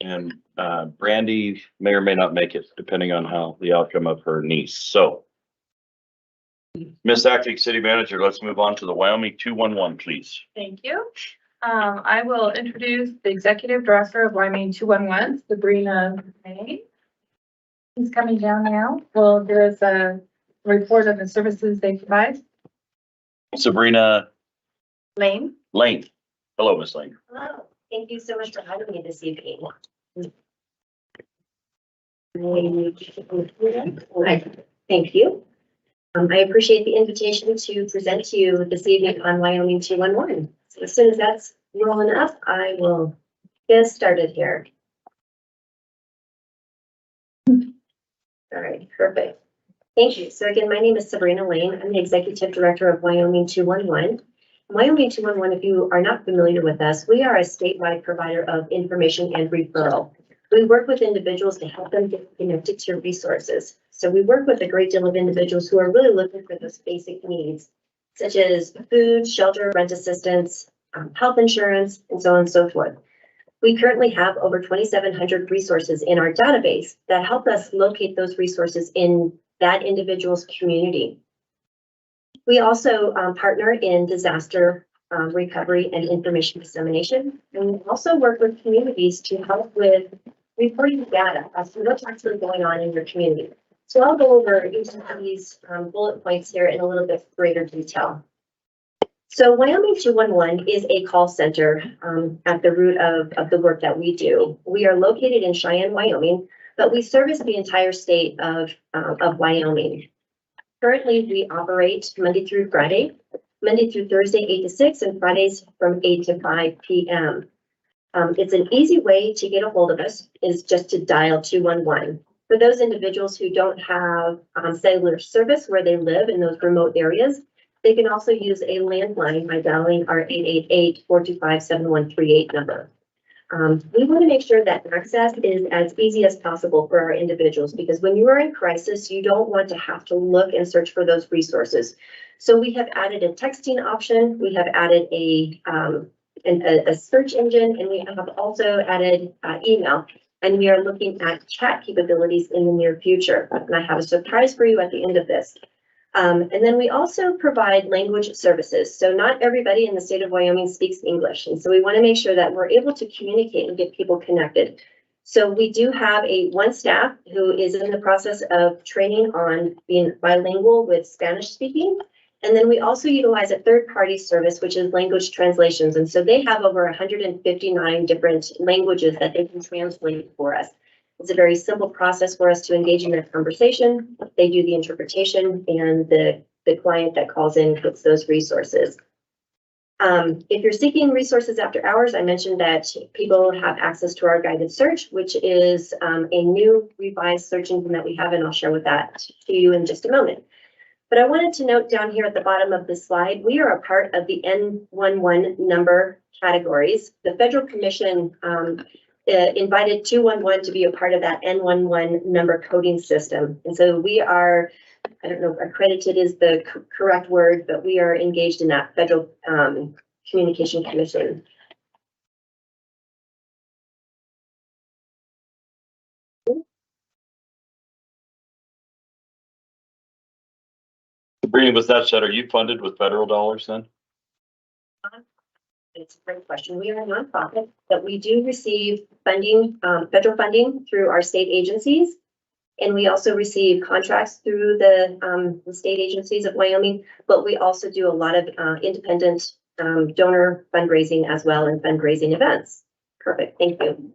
And Brandy may or may not make it, depending on how the outcome of her niece. So, Miss Acting City Manager, let's move on to the Wyoming 211, please. Thank you. I will introduce the Executive Director of Wyoming 211, Sabrina May. He's coming down now. Will give us a report of the services they provide. Sabrina Lane. Lane. Hello, Miss Lane. Hello, thank you so much for having me this evening. Thank you. I appreciate the invitation to present to you this evening on Wyoming 211. So as soon as that's rolling up, I will get us started here. All right, perfect. Thank you. So again, my name is Sabrina Lane. I'm the Executive Director of Wyoming 211. Wyoming 211, if you are not familiar with us, we are a statewide provider of information and referral. We work with individuals to help them get connected to resources. So we work with a great deal of individuals who are really looking for those basic needs, such as food, shelter, rent assistance, health insurance, and so on and so forth. We currently have over 2,700 resources in our database that help us locate those resources in that individual's community. We also partner in disaster recovery and information dissemination. And we also work with communities to help with reporting data as to what's actually going on in your community. So I'll go over each of these bullet points here in a little bit greater detail. So Wyoming 211 is a call center at the root of the work that we do. We are located in Cheyenne, Wyoming, but we service the entire state of Wyoming. Currently, we operate Monday through Friday, Monday through Thursday, 8 to 6, and Fridays from 8 to 5 p.m. It's an easy way to get a hold of us is just to dial 211. For those individuals who don't have cellular service where they live in those remote areas, they can also use a landline by dialing our 888-425-7138 number. We want to make sure that access is as easy as possible for our individuals, because when you are in crisis, you don't want to have to look and search for those resources. So we have added a texting option, we have added a search engine, and we have also added email. And we are looking at chat capabilities in the near future. And I have a surprise for you at the end of this. And then we also provide language services. So not everybody in the state of Wyoming speaks English. And so we want to make sure that we're able to communicate and get people connected. So we do have one staff who is in the process of training on being bilingual with Spanish speaking. And then we also utilize a third-party service, which is language translations. And so they have over 159 different languages that they can translate for us. It's a very simple process for us to engage in that conversation. They do the interpretation, and the client that calls in gets those resources. If you're seeking resources after hours, I mentioned that people have access to our guided search, which is a new revised search engine that we have, and I'll share with that to you in just a moment. But I wanted to note down here at the bottom of this slide, we are a part of the N11 number categories. The Federal Commission invited 211 to be a part of that N11 number coding system. And so we are, I don't know if accredited is the correct word, but we are engaged in that Federal Communication Commission. Sabrina, with that said, are you funded with federal dollars then? It's a great question. We are a nonprofit, but we do receive funding, federal funding through our state agencies. And we also receive contracts through the state agencies of Wyoming, but we also do a lot of independent donor fundraising as well, and fundraising events. Perfect, thank you.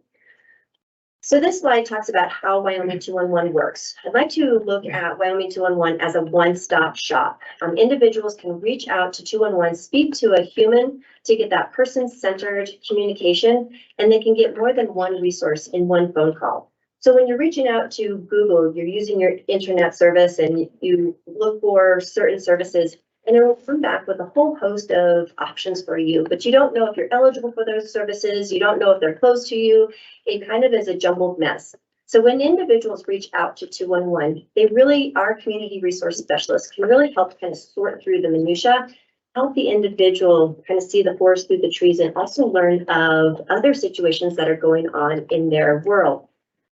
So this slide talks about how Wyoming 211 works. I'd like to look at Wyoming 211 as a one-stop shop. Individuals can reach out to 211, speak to a human to get that person-centered communication, and they can get more than one resource in one phone call. So when you're reaching out to Google, you're using your internet service and you look for certain services, and it will come back with a whole host of options for you, but you don't know if you're eligible for those services. You don't know if they're close to you. It kind of is a jumbled mess. So when individuals reach out to 211, our community resource specialists can really help kind of sort through the minutia help the individual kind of see the forest through the trees and also learn of other situations that are going on in their world.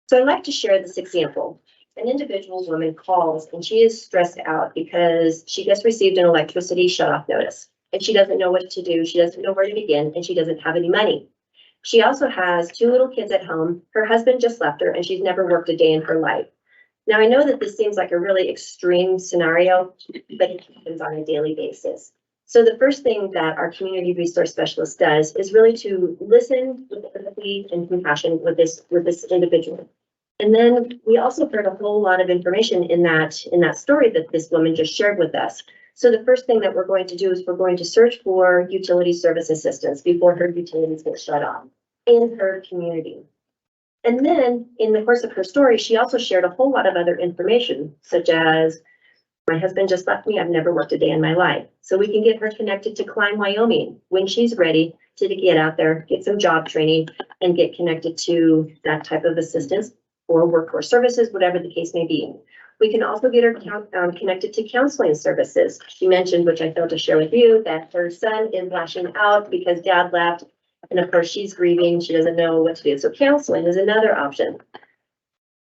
So I'd like to share this example. An individual woman calls and she is stressed out because she just received an electricity shutoff notice and she doesn't know what to do. She doesn't know where to begin and she doesn't have any money. She also has 2 little kids at home. Her husband just left her and she's never worked a day in her life. Now, I know that this seems like a really extreme scenario, but it happens on a daily basis. So the first thing that our community resource specialist does is really to listen with empathy and compassion with this individual. And then we also heard a whole lot of information in that story that this woman just shared with us. So the first thing that we're going to do is we're going to search for utility service assistance before her utilities get shut off in her community. And then in the course of her story, she also shared a whole lot of other information, such as, my husband just left me, I've never worked a day in my life. So we can get her connected to Klein, Wyoming, when she's ready to get out there, get some job training, and get connected to that type of assistance or workforce services, whatever the case may be. We can also get her connected to counseling services. She mentioned, which I failed to share with you, that her son is lashing out because dad left. And of course, she's grieving. She doesn't know what to do. So counseling is another option.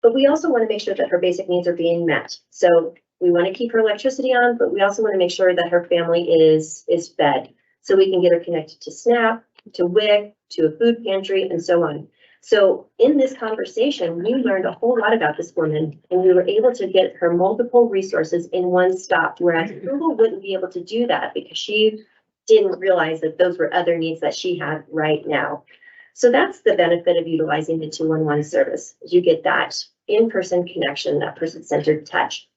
But we also want to make sure that her basic needs are being met. So we want to keep her electricity on, but we also want to make sure that her family is fed. So we can get her connected to SNAP, to WIC, to a food pantry, and so on. So in this conversation, we learned a whole lot about this woman, and we were able to get her multiple resources in one stop, whereas Google wouldn't be able to do that because she didn't realize that those were other needs that she had right now. So that's the benefit of utilizing the 211 service. You get that in-person connection, that person-centered touch.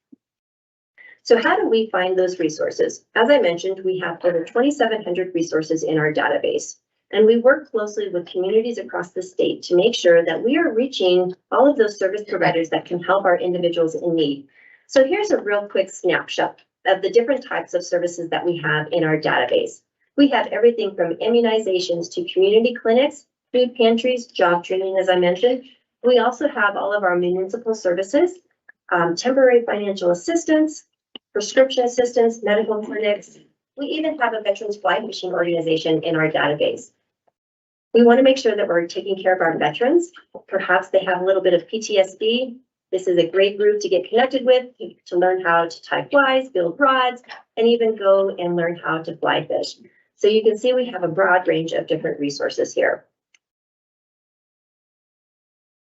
So how do we find those resources? As I mentioned, we have over 2,700 resources in our database, and we work closely with communities across the state to make sure that we are reaching all of those service providers that can help our individuals in need. So here's a real quick snapshot of the different types of services that we have in our database. We have everything from immunizations to community clinics, food pantries, job training, as I mentioned. We also have all of our municipal services, temporary financial assistance, prescription assistance, medical clinics. We even have a veterans fly fishing organization in our database. We want to make sure that we're taking care of our veterans. Perhaps they have a little bit of PTSD. This is a great group to get connected with, to learn how to tie flies, build rods, and even go and learn how to fly fish. So you can see we have a broad range of different resources here.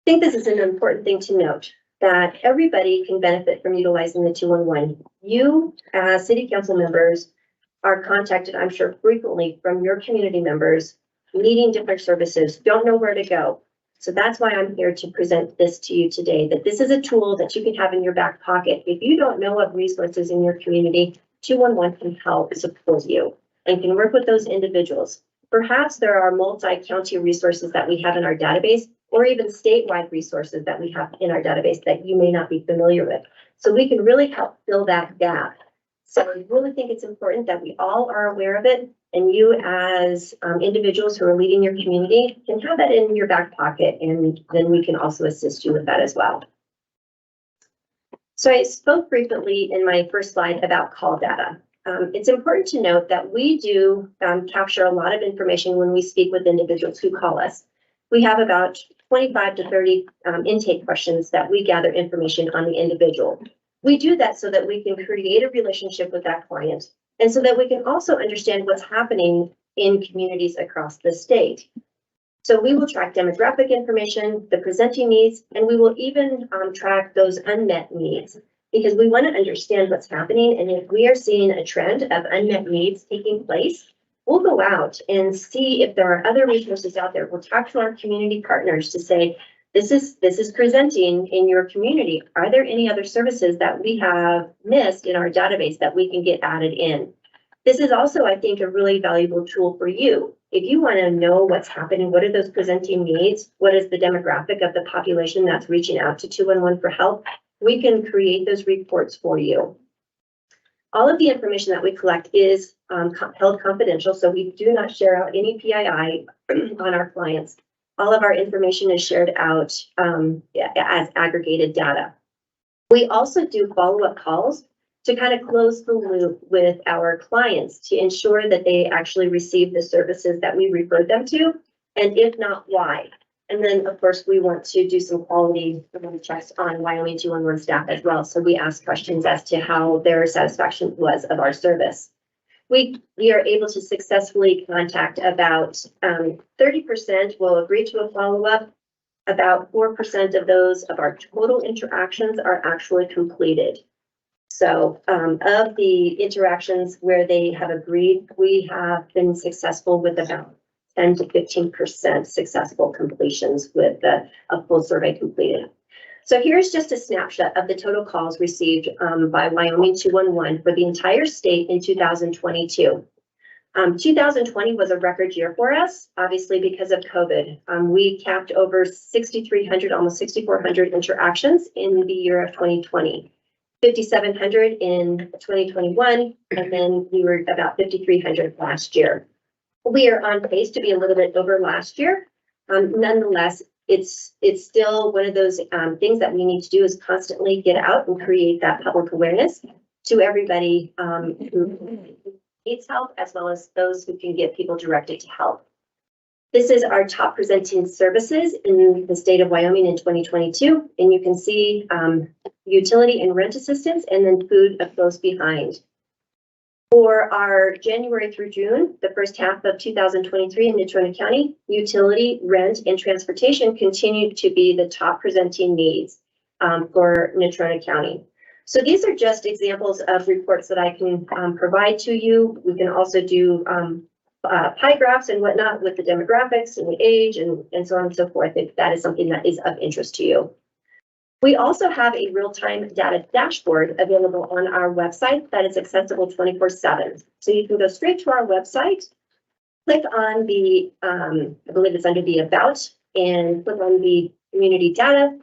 I think this is an important thing to note, that everybody can benefit from utilizing the 211. You, as city council members, are contacted, I'm sure, frequently from your community members needing different services, don't know where to go. So that's why I'm here to present this to you today, that this is a tool that you can have in your back pocket. If you don't know of resources in your community, 211 can help support you and can work with those individuals. Perhaps there are multi-county resources that we have in our database, or even statewide resources that we have in our database that you may not be familiar with. So we can really help fill that gap. So I really think it's important that we all are aware of it, and you as individuals who are leading your community can have that in your back pocket, and then we can also assist you with that as well. So I spoke briefly in my first slide about call data. It's important to note that we do capture a lot of information when we speak with individuals who call us. We have about 25 to 30 intake questions that we gather information on the individual. We do that so that we can create a relationship with that client, and so that we can also understand what's happening in communities across the state. So we will track demographic information, the presenting needs, and we will even track those unmet needs, because we want to understand what's happening. And if we are seeing a trend of unmet needs taking place, we'll go out and see if there are other resources out there. We'll talk to our community partners to say, this is presenting in your community. Are there any other services that we have missed in our database that we can get added in? This is also, I think, a really valuable tool for you. If you want to know what's happening, what are those presenting needs? What is the demographic of the population that's reaching out to 211 for help? We can create those reports for you. All of the information that we collect is held confidential, so we do not share out any PII on our clients. All of our information is shared out as aggregated data. We also do follow-up calls to kind of close the loop with our clients to ensure that they actually receive the services that we referred them to, and if not, why. And then, of course, we want to do some quality checks on Wyoming 211 staff as well. So we ask questions as to how their satisfaction was of our service. We are able to successfully contact about 30% will agree to a follow-up. About 4% of those of our total interactions are actually completed. So of the interactions where they have agreed, we have been successful with about 10 to 15% successful completions with a full survey completed. So here's just a snapshot of the total calls received by Wyoming 211 for the entire state in 2022. 2020 was a record year for us, obviously because of COVID. We capped over 6,300, almost 6,400 interactions in the year of 2020. 5,700 in 2021, and then we were about 5,300 last year. We are on pace to be a little bit over last year. Nonetheless, it's still one of those things that we need to do is constantly get out and create that public awareness to everybody who needs help, as well as those who can get people directed to help. This is our top presenting services in the state of Wyoming in 2022, and you can see utility and rent assistance, and then food a close behind. For our January through June, the first half of 2023 in Natrona County, utility, rent, and transportation continued to be the top presenting needs for Natrona County. So these are just examples of reports that I can provide to you. We can also do pie graphs and whatnot with the demographics and the age and so on and so forth, if that is something that is of interest to you. We also have a real-time data dashboard available on our website that is accessible 24/7. So you can go straight to our website, click on the, I believe it's under the About, and click on the Community Data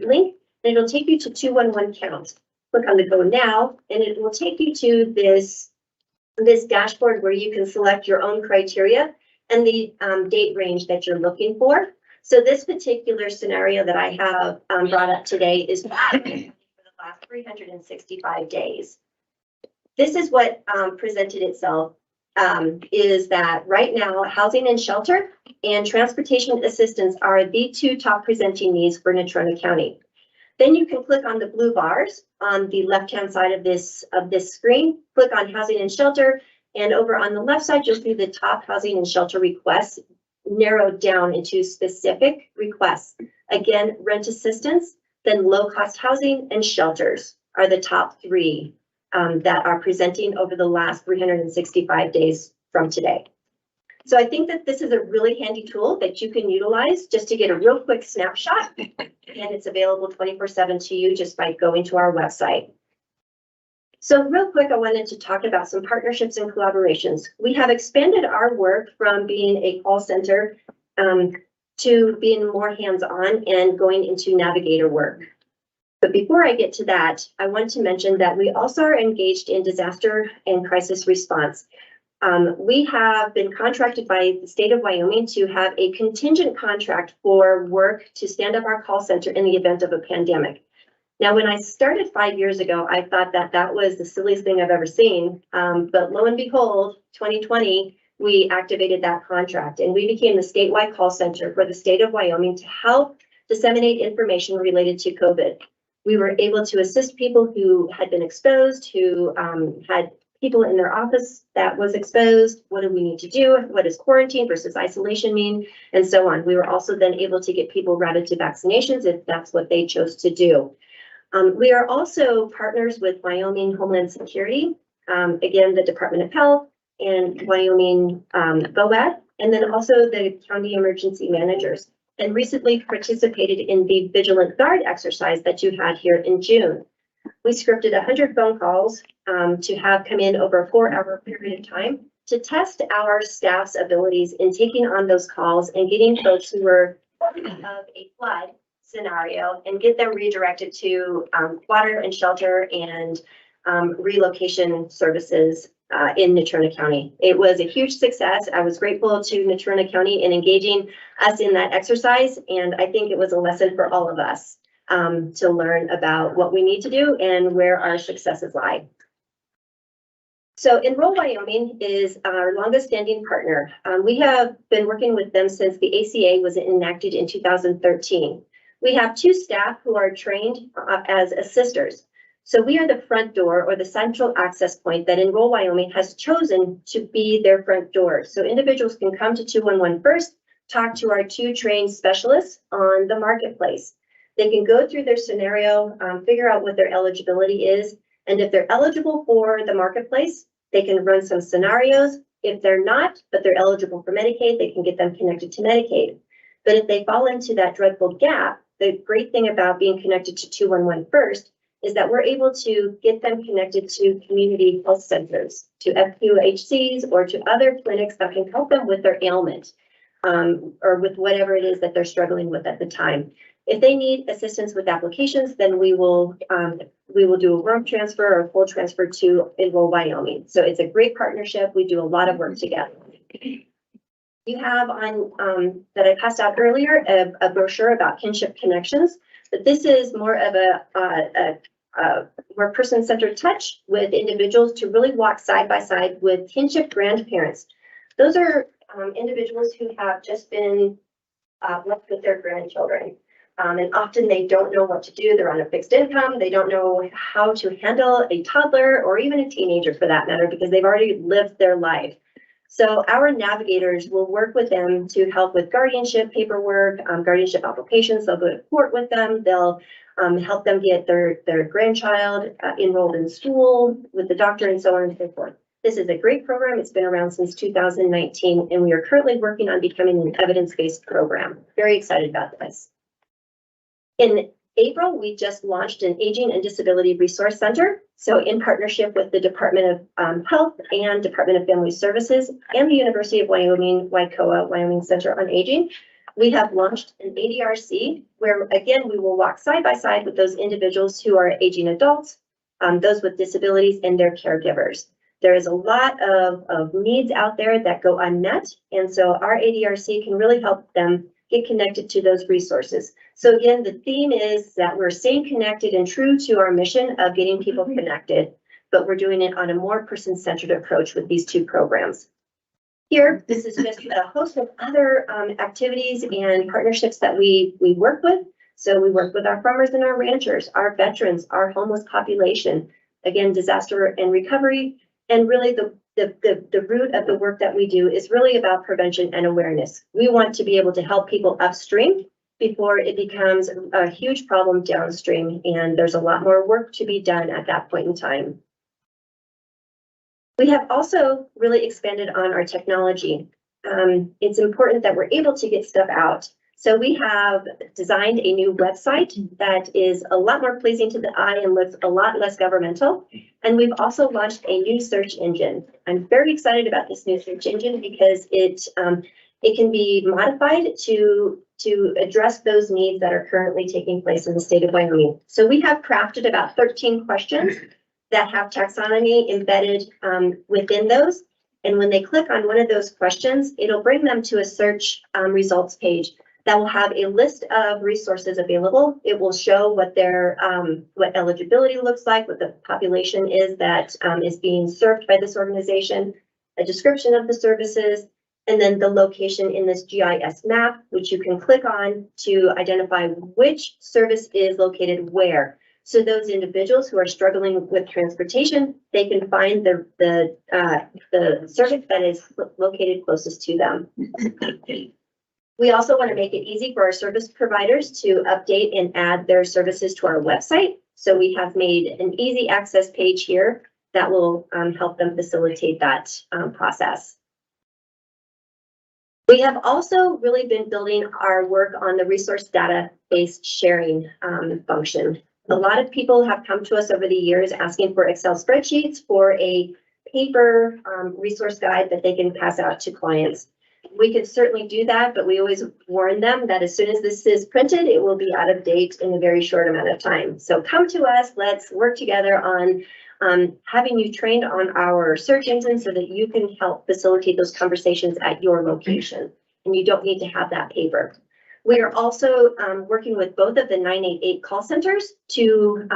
link, and it'll take you to 211 Count. Click on the Go Now, and it will take you to this dashboard where you can select your own criteria and the date range that you're looking for. So this particular scenario that I have brought up today is for the last 365 days. This is what presented itself is that right now, housing and shelter and transportation assistance are the two top presenting needs for Natrona County. Then you can click on the blue bars on the left-hand side of this screen, click on housing and shelter, and over on the left side, you'll see the top housing and shelter requests narrowed down into specific requests. Again, rent assistance, then low-cost housing and shelters are the top three that are presenting over the last 365 days from today. So I think that this is a really handy tool that you can utilize just to get a real quick snapshot, and it's available 24/7 to you just by going to our website. So real quick, I wanted to talk about some partnerships and collaborations. We have expanded our work from being a call center to being more hands-on and going into navigator work. But before I get to that, I want to mention that we also are engaged in disaster and crisis response. We have been contracted by the state of Wyoming to have a contingent contract for work to stand up our call center in the event of a pandemic. Now, when I started 5 years ago, I thought that that was the silliest thing I've ever seen. But lo and behold, 2020, we activated that contract and we became the statewide call center for the state of Wyoming to help disseminate information related to COVID. We were able to assist people who had been exposed, who had people in their office that was exposed. What do we need to do? What does quarantine versus isolation mean? And so on. We were also then able to get people routed to vaccinations if that's what they chose to do. We are also partners with Wyoming Homeland Security, again, the Department of Health and Wyoming VOAD, and then also the county emergency managers, and recently participated in the Vigilant Guard exercise that you had here in June. We scripted 100 phone calls to have come in over a 4-hour period of time to test our staff's abilities in taking on those calls and getting folks who were of a flood scenario and get them redirected to water and shelter and relocation services in Natrona County. It was a huge success. I was grateful to Natrona County in engaging us in that exercise, and I think it was a lesson for all of us. to learn about what we need to do and where our successes lie. So Enroll Wyoming is our longest standing partner. We have been working with them since the ACA was enacted in 2013. We have 2 staff who are trained as assisters. So we are the front door or the central access point that Enroll Wyoming has chosen to be their front door. So individuals can come to 211 first, talk to our 2 trained specialists on the marketplace. They can go through their scenario, figure out what their eligibility is. And if they're eligible for the marketplace, they can run some scenarios. If they're not, but they're eligible for Medicaid, they can get them connected to Medicaid. But if they fall into that dreadful gap, the great thing about being connected to 211 first is that we're able to get them connected to community health centers, to FQHCs, or to other clinics that can help them with their ailment, or with whatever it is that they're struggling with at the time. If they need assistance with applications, then we will do a room transfer or a full transfer to Enroll Wyoming. So it's a great partnership. We do a lot of work together. You have on that I passed out earlier a brochure about kinship connections, but this is more of a more person-centered touch with individuals to really walk side by side with kinship grandparents. Those are individuals who have just been left with their grandchildren. And often they don't know what to do. They're on a fixed income. They don't know how to handle a toddler or even a teenager for that matter, because they've already lived their life. So our navigators will work with them to help with guardianship paperwork, guardianship applications. They'll go to court with them. They'll help them get their grandchild enrolled in school with the doctor and so on and so forth. This is a great program. It's been around since 2019, and we are currently working on becoming an evidence-based program. Very excited about this. In April, we just launched an Aging and Disability Resource Center. So in partnership with the Department of Health and Department of Family Services and the University of Wyoming, WYCOA, Wyoming Center on Aging, we have launched an ADRC where, again, we will walk side by side with those individuals who are aging adults, those with disabilities, and their caregivers. There is a lot of needs out there that go unmet. And so our ADRC can really help them get connected to those resources. So again, the theme is that we're staying connected and true to our mission of getting people connected, but we're doing it on a more person-centered approach with these 2 programs. Here, this is just a host of other activities and partnerships that we work with. So we work with our farmers and our ranchers, our veterans, our homeless population, again, disaster and recovery, and really the root of the work that we do is really about prevention and awareness. We want to be able to help people upstream before it becomes a huge problem downstream, and there's a lot more work to be done at that point in time. We have also really expanded on our technology. It's important that we're able to get stuff out. So we have designed a new website that is a lot more pleasing to the eye and looks a lot less governmental. And we've also launched a new search engine. I'm very excited about this new search engine because it can be modified to address those needs that are currently taking place in the state of Wyoming. So we have crafted about 13 questions that have taxonomy embedded within those. And when they click on one of those questions, it'll bring them to a search results page that will have a list of resources available. It will show what their what eligibility looks like, what the population is that is being served by this organization, a description of the services, and then the location in this GIS map, which you can click on to identify which service is located where. So those individuals who are struggling with transportation, they can find the service that is located closest to them. We also want to make it easy for our service providers to update and add their services to our website. So we have made an easy access page here that will help them facilitate that process. We have also really been building our work on the resource database sharing function. A lot of people have come to us over the years asking for Excel spreadsheets for a paper resource guide that they can pass out to clients. We could certainly do that, but we always warn them that as soon as this is printed, it will be out of date in a very short amount of time. So come to us, let's work together on having you trained on our search engine so that you can help facilitate those conversations at your location. And you don't need to have that paper. We are also working with both of the 988 call centers to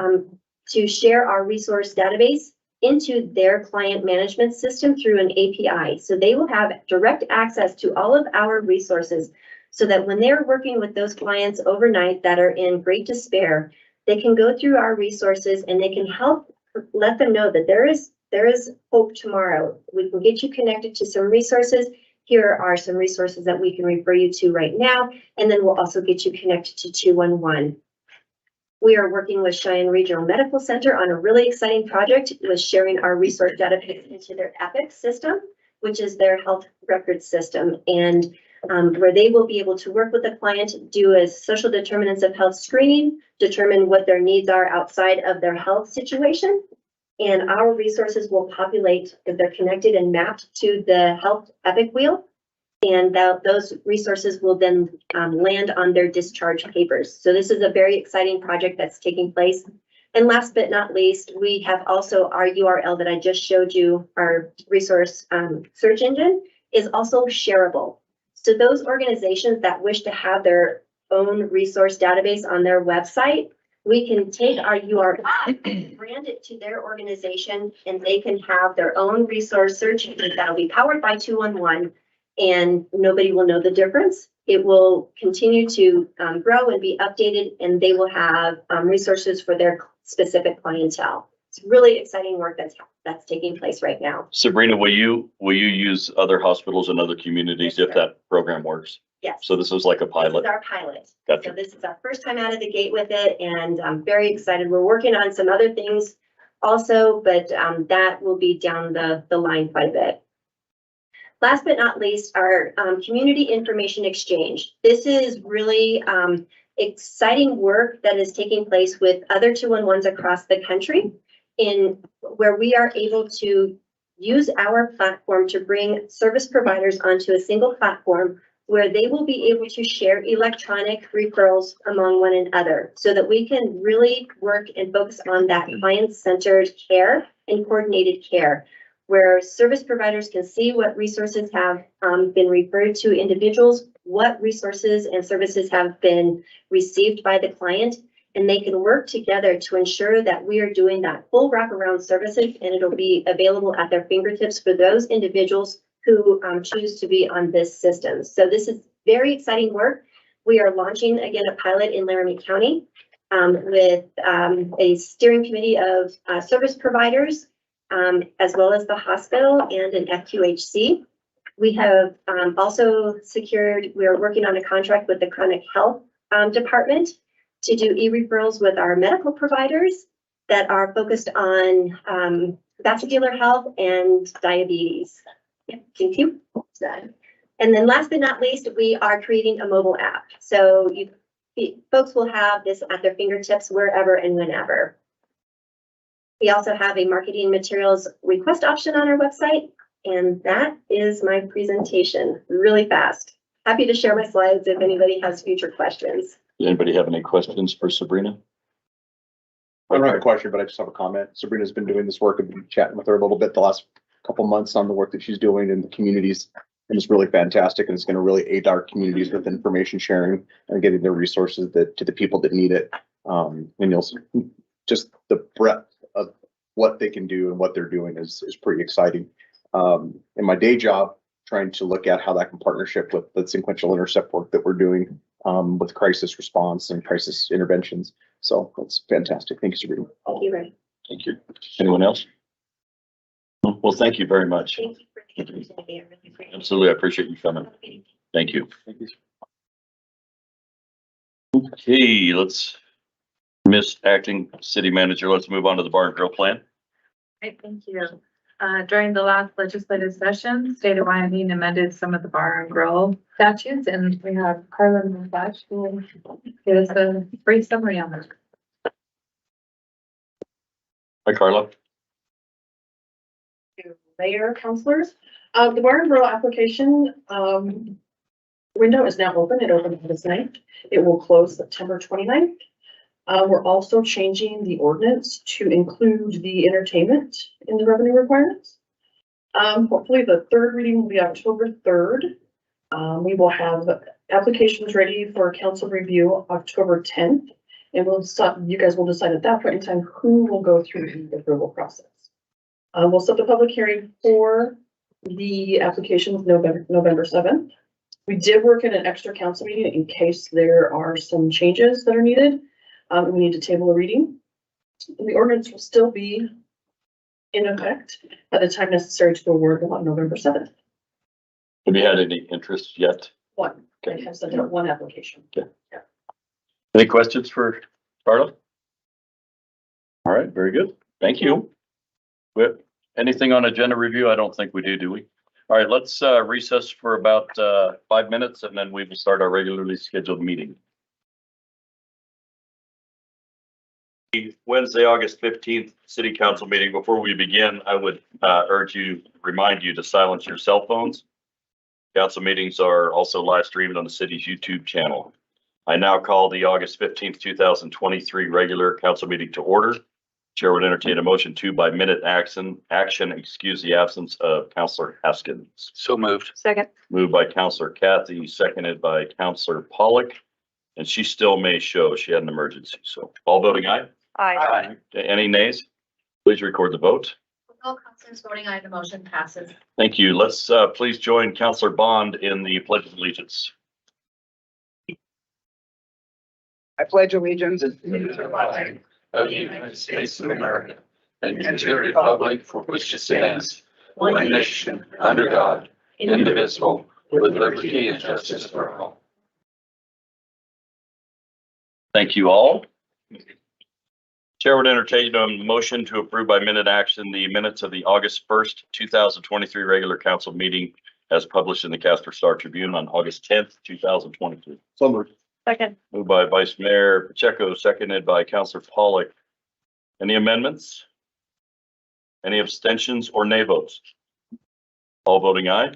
share our resource database into their client management system through an API. So they will have direct access to all of our resources so that when they're working with those clients overnight that are in great despair, they can go through our resources and they can help let them know that there is hope tomorrow. We can get you connected to some resources. Here are some resources that we can refer you to right now, and then we'll also get you connected to 211. We are working with Cheyenne Regional Medical Center on a really exciting project with sharing our resource database into their EPIC system, which is their health record system, and where they will be able to work with the client, do a social determinants of health screening, determine what their needs are outside of their health situation, and our resources will populate if they're connected and mapped to the health EPIC wheel. And those resources will then land on their discharge papers. So this is a very exciting project that's taking place. And last but not least, we have also our URL that I just showed you, our resource search engine is also shareable. So those organizations that wish to have their own resource database on their website, we can take our URL, brand it to their organization, and they can have their own resource search engine that'll be powered by 211. And nobody will know the difference. It will continue to grow and be updated, and they will have resources for their specific clientele. It's really exciting work that's taking place right now. Sabrina, will you use other hospitals and other communities if that program works? Yes. So this is like a This pilot. is our pilot. Gotcha. So this is our first time out of the gate with it, and I'm very excited. We're working on some other things also, but that will be down the line quite a bit. Last but not least, our community information exchange. This is really exciting work that is taking place with other 211s across the country, in where we are able to use our platform to bring service providers onto a single platform where they will be able to share electronic referrals among one another so that we can really work and focus on that client-centered care and coordinated care, where service providers can see what resources have been referred to individuals, what resources and services have been received by the client, and they can work together to ensure that we are doing that full wraparound services, and it'll be available at their fingertips for those individuals who choose to be on this system. So this is very exciting work. We are launching again a pilot in Laramie County with a steering committee of service providers, as well as the hospital and an FQHC. We have also secured, we are working on a contract with the chronic health department to do e-referrals with our medical providers that are focused on vascular health and diabetes. Yeah, thank you. And then last but not least, we are creating a mobile app. So folks will have this at their fingertips wherever and whenever. We also have a marketing materials request option on our website, and that is my presentation really fast. Happy to share my slides if anybody has future questions. Does anybody have any questions for Sabrina? I don't have a question, but I just have a comment. Sabrina's been doing this work. I've been chatting with her a little bit the last couple months on the work that she's doing in the communities. And it's really fantastic, and it's going to really aid our communities with information sharing and getting the resources to the people that need it. And you'll see just the breadth of what they can do and what they're doing is pretty exciting. In my day job, trying to look at how that can partnership with the sequential intercept work that we're doing with crisis response and crisis interventions. So that's fantastic. Thank you, Sabrina. Thank you, Ray. Thank you. Anyone else? Well, thank you very much. Thank you for the opportunity. I really appreciate it. Absolutely. I appreciate you coming. Thank you. Thank you. Okay, Miss Acting City Manager, let's move on to the bar and grill plan. Great, thank you. During the last legislative session, state of Wyoming amended some of the bar and grill statutes, and we have Carla Muflash who will give us a brief summary on this. Hi, Carla. Mayor, councilors, the bar and grill application window is now open. It opened this night. It will close September 29th. We're also changing the ordinance to include the entertainment in the revenue requirements. Hopefully the third reading will be October 3rd. We will have application is ready for council review October 10th. And you guys will decide at that point in time who will go through the approval process. We'll set the public hearing for the applications November 7th. We did work in an extra council meeting in case there are some changes that are needed. We need to table a reading. The ordinance will still be in effect by the time necessary to award on November 7th. Have you had any interest yet? One, I have sent out one application. Any questions for Carla? All right, very good. Thank you. Anything on agenda review? I don't think we do we? All right, let's recess for about 5 minutes and then we will start our regularly scheduled meeting. Wednesday, August 15th, City Council meeting. Before we begin, I would remind you to silence your cell phones. Council meetings are also live streamed on the city's YouTube channel. I now call the August 15th, 2023 regular council meeting to order. Chair would entertain a motion to by minute action excuse the absence of Councilor Haskins. So moved. Second. Moved by Councilor Kathy, seconded by Councilor Pollock. And she still may show she had an emergency. So all voting aye? Aye. Any nays? Please record the vote. With all councilors voting aye, the motion passes. Thank you. Let's please join Councilor Bond in the Pledge of Allegiance. I pledge allegiance to the flag of the United States of America and to the republic for which it stands, one nation, under God, indivisible, with liberty and justice for all. Thank you all. Chair would entertain a motion to approve by minute action the minutes of the August 1st, 2023 regular council meeting as published in the Casper Star Tribune on August 10th, 2023. So moved. Second. Moved by Vice Mayor Pacheco, seconded by Councilor Pollock. Any amendments? Any abstentions or nay votes? All voting aye.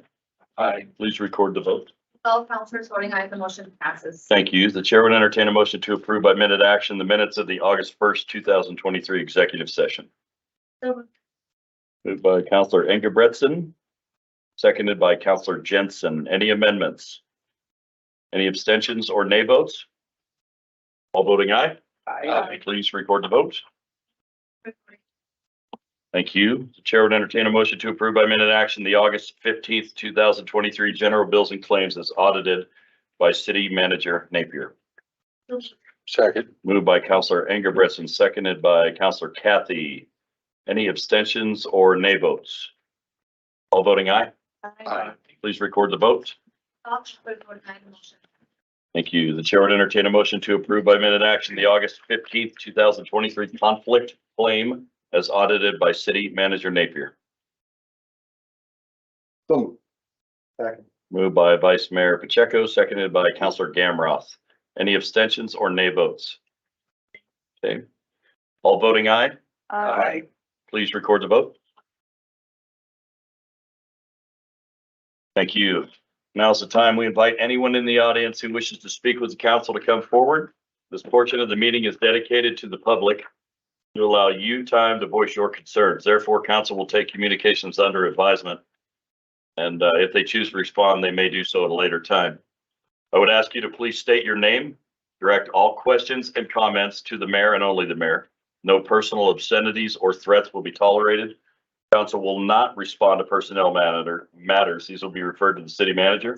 Aye. Please record the vote. All councilors voting aye, the motion passes. Thank you. The chair would entertain a motion to approve by minute action the minutes of the August 1st, 2023 executive session. So Moved by Councilor Engebretson, seconded by Councilor Jensen. Any amendments? Any abstentions or nay votes? All voting aye. Aye. Please record the vote. Thank you. The chair would entertain a motion to approve by minute action the August 15th, 2023 general bills and claims as audited by City Manager Napier. Second. Moved by Councilor Engebretson, seconded by Councilor Kathy. Any abstentions or nay votes? All voting aye. Aye. Please record the vote. all councilors voting aye, the motion. Thank you. The chair would entertain a motion to approve by minute action the August 15th, 2023 conflict claim as audited by City Manager Napier. So moved. Second. Moved by Vice Mayor Pacheco, seconded by Councilor Gamroth. Any abstentions or nay votes? Okay. All voting aye. Aye. Please record the vote. Thank you. Now's the time we invite anyone in the audience who wishes to speak with the council to come forward. This portion of the meeting is dedicated to the public to allow you time to voice your concerns. Therefore, council will take communications under advisement. And if they choose to respond, they may do so at a later time. I would ask you to please state your name, direct all questions and comments to the mayor and only the mayor. No personal obscenities or threats will be tolerated. Council will not respond to personnel matters. These will be referred to the city manager.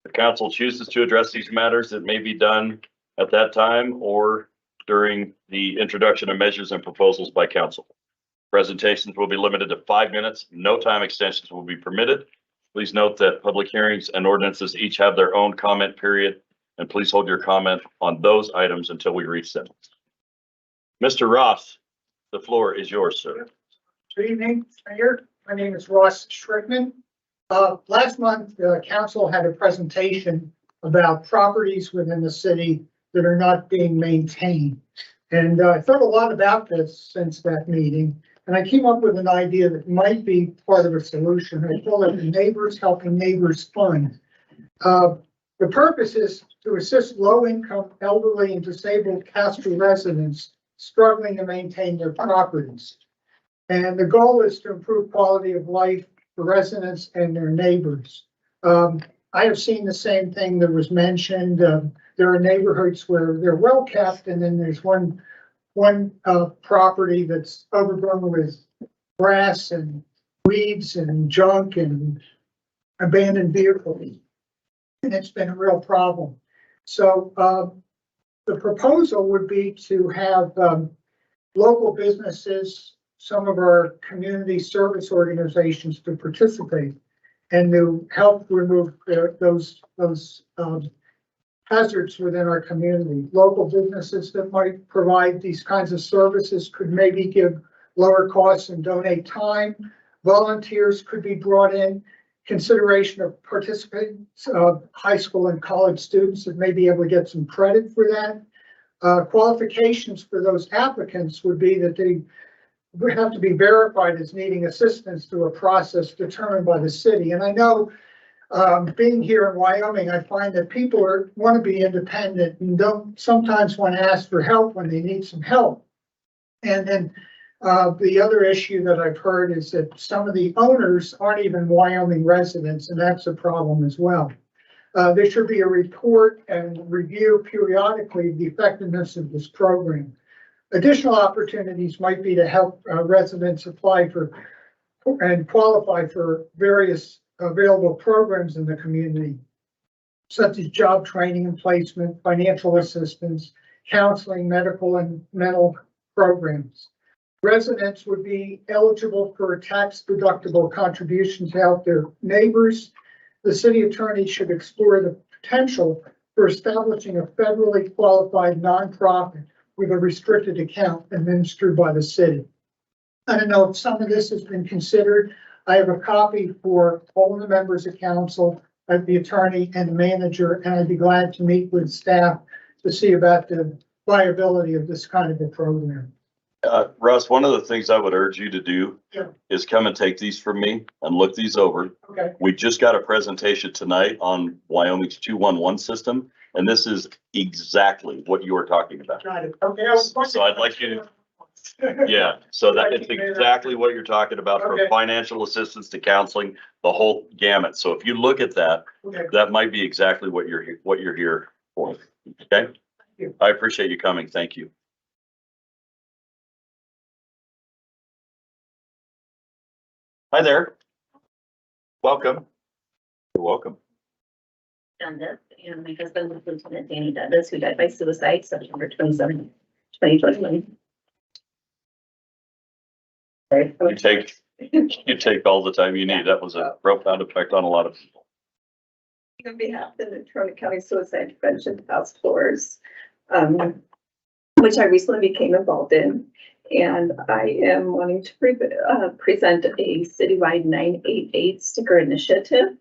If council chooses to address these matters, it may be done at that time or during the introduction of measures and proposals by council. Presentations will be limited to 5 minutes. No time extensions will be permitted. Please note that public hearings and ordinances each have their own comment period, and please hold your comment on those items until we reach them. Mr. Ross, the floor is yours, sir. Good evening, Mayor. My name is Ross Schrickman. Last month, the council had a presentation about properties within the city that are not being maintained. And I thought a lot about this since that meeting, and I came up with an idea that might be part of a solution. I call it the Neighbors Helping Neighbors Fund. The purpose is to assist low-income, elderly, and disabled Casper residents struggling to maintain their properties. And the goal is to improve quality of life for residents and their neighbors. I have seen the same thing that was mentioned. There are neighborhoods where they're well kept, and then there's one property that's overgrown with grass and weeds and junk and abandoned vehicles. And it's been a real problem. So the proposal would be to have local businesses, some of our community service organizations to participate and to help remove those hazards within our community. Local businesses that might provide these kinds of services could maybe give lower costs and donate time. Volunteers could be brought in. Consideration of participants, high school and college students that may be able to get some credit for that. Qualifications for those applicants would be that they would have to be verified as needing assistance through a process determined by the city. And I know, being here in Wyoming, I find that people want to be independent and don't sometimes want to ask for help when they need some help. And then the other issue that I've heard is that some of the owners aren't even Wyoming residents, and that's a problem as well. There should be a report and review periodically the effectiveness of this program. Additional opportunities might be to help residents apply for and qualify for various available programs in the community, such as job training and placement, financial assistance, counseling, medical and mental programs. Residents would be eligible for tax-deductible contributions to help their neighbors. The city attorney should explore the potential for establishing a federally qualified nonprofit with a restricted account administered by the city. I don't know if some of this has been considered. I have a copy for all the members of council, the attorney and the manager, and I'd be glad to meet with staff to see about the viability of this kind of a program. Russ, one of the things I would urge you to do Yeah. is come and take these from me and look these over. Okay. We just got a presentation tonight on Wyoming's 211 system, and this is exactly what you were talking about. Got it. Okay. So I'd like you to, yeah, so that is exactly what you're talking about, from Okay. financial assistance to counseling, the whole gamut. So if you look at that, Okay. that might be exactly what you're here for. Okay? you. I appreciate you coming. Thank you. Hi there. Welcome. You're welcome. Dundas, and my husband was Lieutenant Danny Dundas, who died by suicide September 27, 2021. Sorry. You take all the time you need. That was a profound effect on a lot of people. On behalf of the Natrona County Suicide Prevention Task Force, which I recently became involved in. And I am wanting to present a citywide 988 sticker initiative.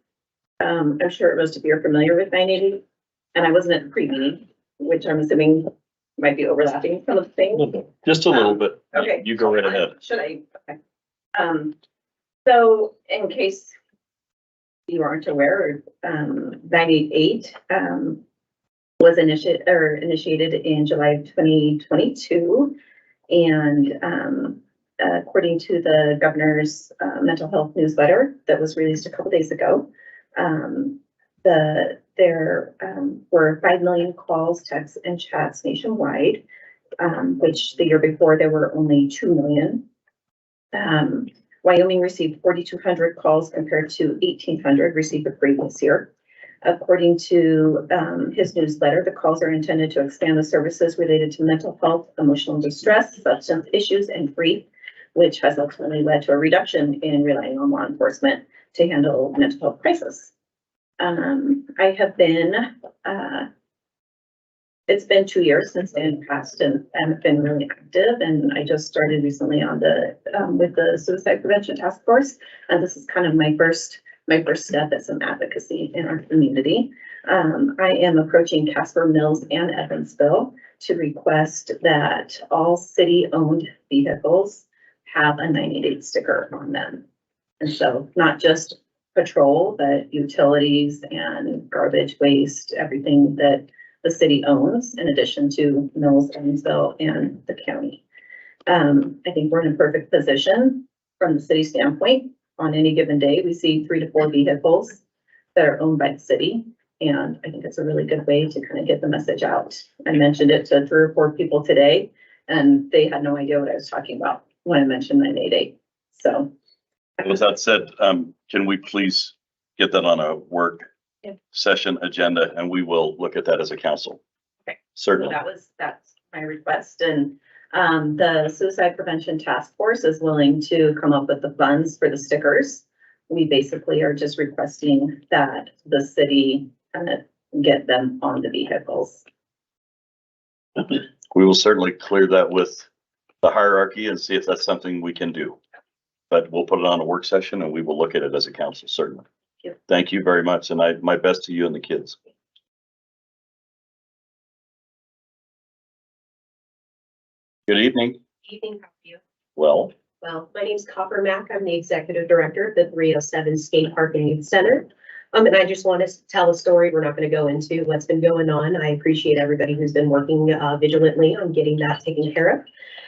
I'm sure most of you are familiar with 988, and I wasn't at the pre-meeting, which I'm assuming might be overlapping some of the things. Just a little bit. Okay. You go right ahead. Should I? Okay. So in case you aren't aware, 988 was initiated in July of 2022. And according to the governor's mental health newsletter that was released a couple days ago, there were 5 million calls, texts, and chats nationwide, which the year before there were only 2 million. Wyoming received 4,200 calls compared to 1,800 received the previous year. According to his newsletter, the calls are intended to expand the services related to mental health, emotional distress, substance issues, and grief, which has ultimately led to a reduction in relying on law enforcement to handle mental health crisis. I have been, it's been 2 years since Dan passed, and I've been really active, and I just started recently on with the Suicide Prevention Task Force, and this is kind of my first step at some advocacy in our community. I am approaching Casper, Mills, and Evansville to request that all city-owned vehicles have a 988 sticker on them. And so not just patrol, but utilities and garbage waste, everything that the city owns, in addition to Mills, Evansville, and the county. I think we're in a perfect position from the city standpoint. On any given day, we see 3 to 4 vehicles that are owned by the city. And I think it's a really good way to kind of get the message out. I mentioned it to 3 or 4 people today, and they had no idea what I was talking about when I mentioned 988. So. With that said, can we please get that on a work Yep. session agenda, and we will look at that as a council? Okay. So Certainly. that's my request. And the Suicide Prevention Task Force is willing to come up with the funds for the stickers. We basically are just requesting that the city get them on the vehicles. We will certainly clear that with the hierarchy and see if that's something we can do. But we'll put it on a work session and we will look at it as a council, certainly. Yep. Thank you very much. And my best to you and the kids. Good evening. Evening, how are you? Well, Well, my name's Copper Mack. I'm the executive director of the 307 Skate Park and Youth Center. And I just want to tell a story. We're not going to go into what's been going on. I appreciate everybody who's been working vigilantly on getting that taken care of.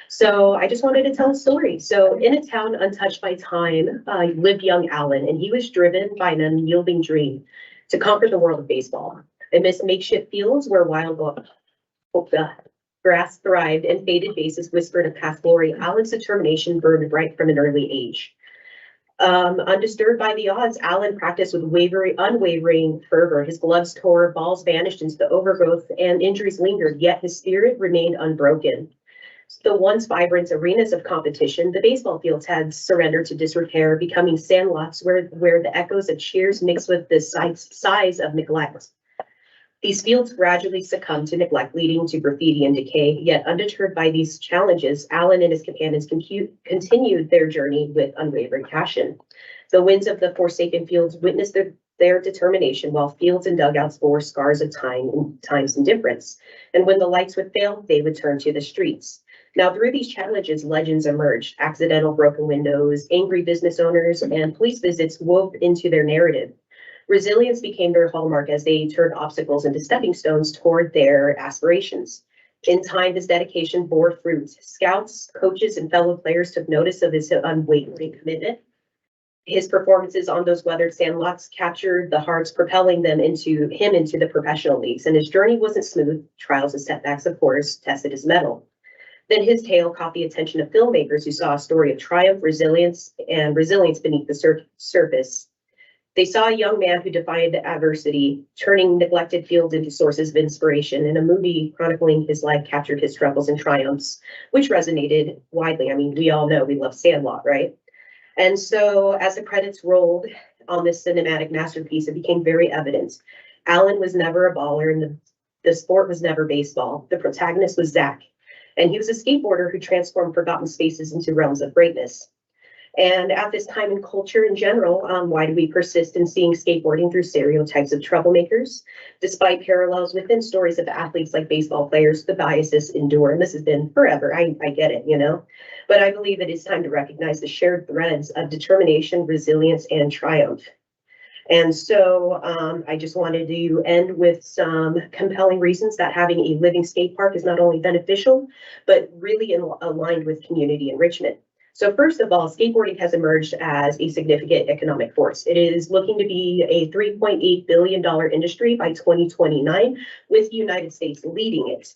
So I just wanted to tell a story. So in a town untouched by time, lived young Alan, and he was driven by an unyielding dream to conquer the world of baseball. Amidst makeshift fields where wild grass thrived and faded bases whispered of past glory, Alan's determination burned bright from an early age. Undisturbed by the odds, Alan practiced with unwavering fervor. His gloves tore, balls vanished into the overgrowth, and injuries lingered, yet his spirit remained unbroken. The once vibrant arenas of competition, the baseball fields had surrendered to disrepair, becoming sandlots where the echoes of cheers mixed with the sighs of neglect. These fields gradually succumbed to neglect, leading to graffiti and decay. Yet undeterred by these challenges, Alan and his companions continued their journey with unwavering passion. The winds of the forsaken fields witnessed their determination, while fields and dugouts bore scars of time's indifference. And when the lights would fail, they would turn to the streets. Now, through these challenges, legends emerged. Accidental broken windows, angry business owners, and police visits wove into their narrative. Resilience became their hallmark as they turned obstacles into stepping stones toward their aspirations. In time, his dedication bore fruit. Scouts, coaches, and fellow players took notice of his unwavering commitment. His performances on those weathered sandlots captured the hearts, propelling them into the professional leagues. And his journey wasn't smooth. Trials and setbacks, of course, tested his mettle. Then his tale caught the attention of filmmakers who saw a story of triumph, resilience beneath the surface. They saw a young man who defied adversity, turning neglected fields into sources of inspiration, and a movie chronicling his life captured his struggles and triumphs, which resonated widely. I mean, we all know we love Sandlot, right? And so as the credits rolled on this cinematic masterpiece, it became very evident. Alan was never a baller, and the sport was never baseball. The protagonist was Zach, and he was a skateboarder who transformed forgotten spaces into realms of greatness. And at this time in culture in general, why do we persist in seeing skateboarding through stereotypes of troublemakers? Despite parallels within stories of athletes like baseball players, the biases endure, and this has been forever. I get it, you know, but I believe it is time to recognize the shared threads of determination, resilience, and triumph. And so I just wanted to end with some compelling reasons that having a living skate park is not only beneficial, but really aligned with community enrichment. So first of all, skateboarding has emerged as a significant economic force. It is looking to be a $3.8 billion industry by 2029, with the United States leading it.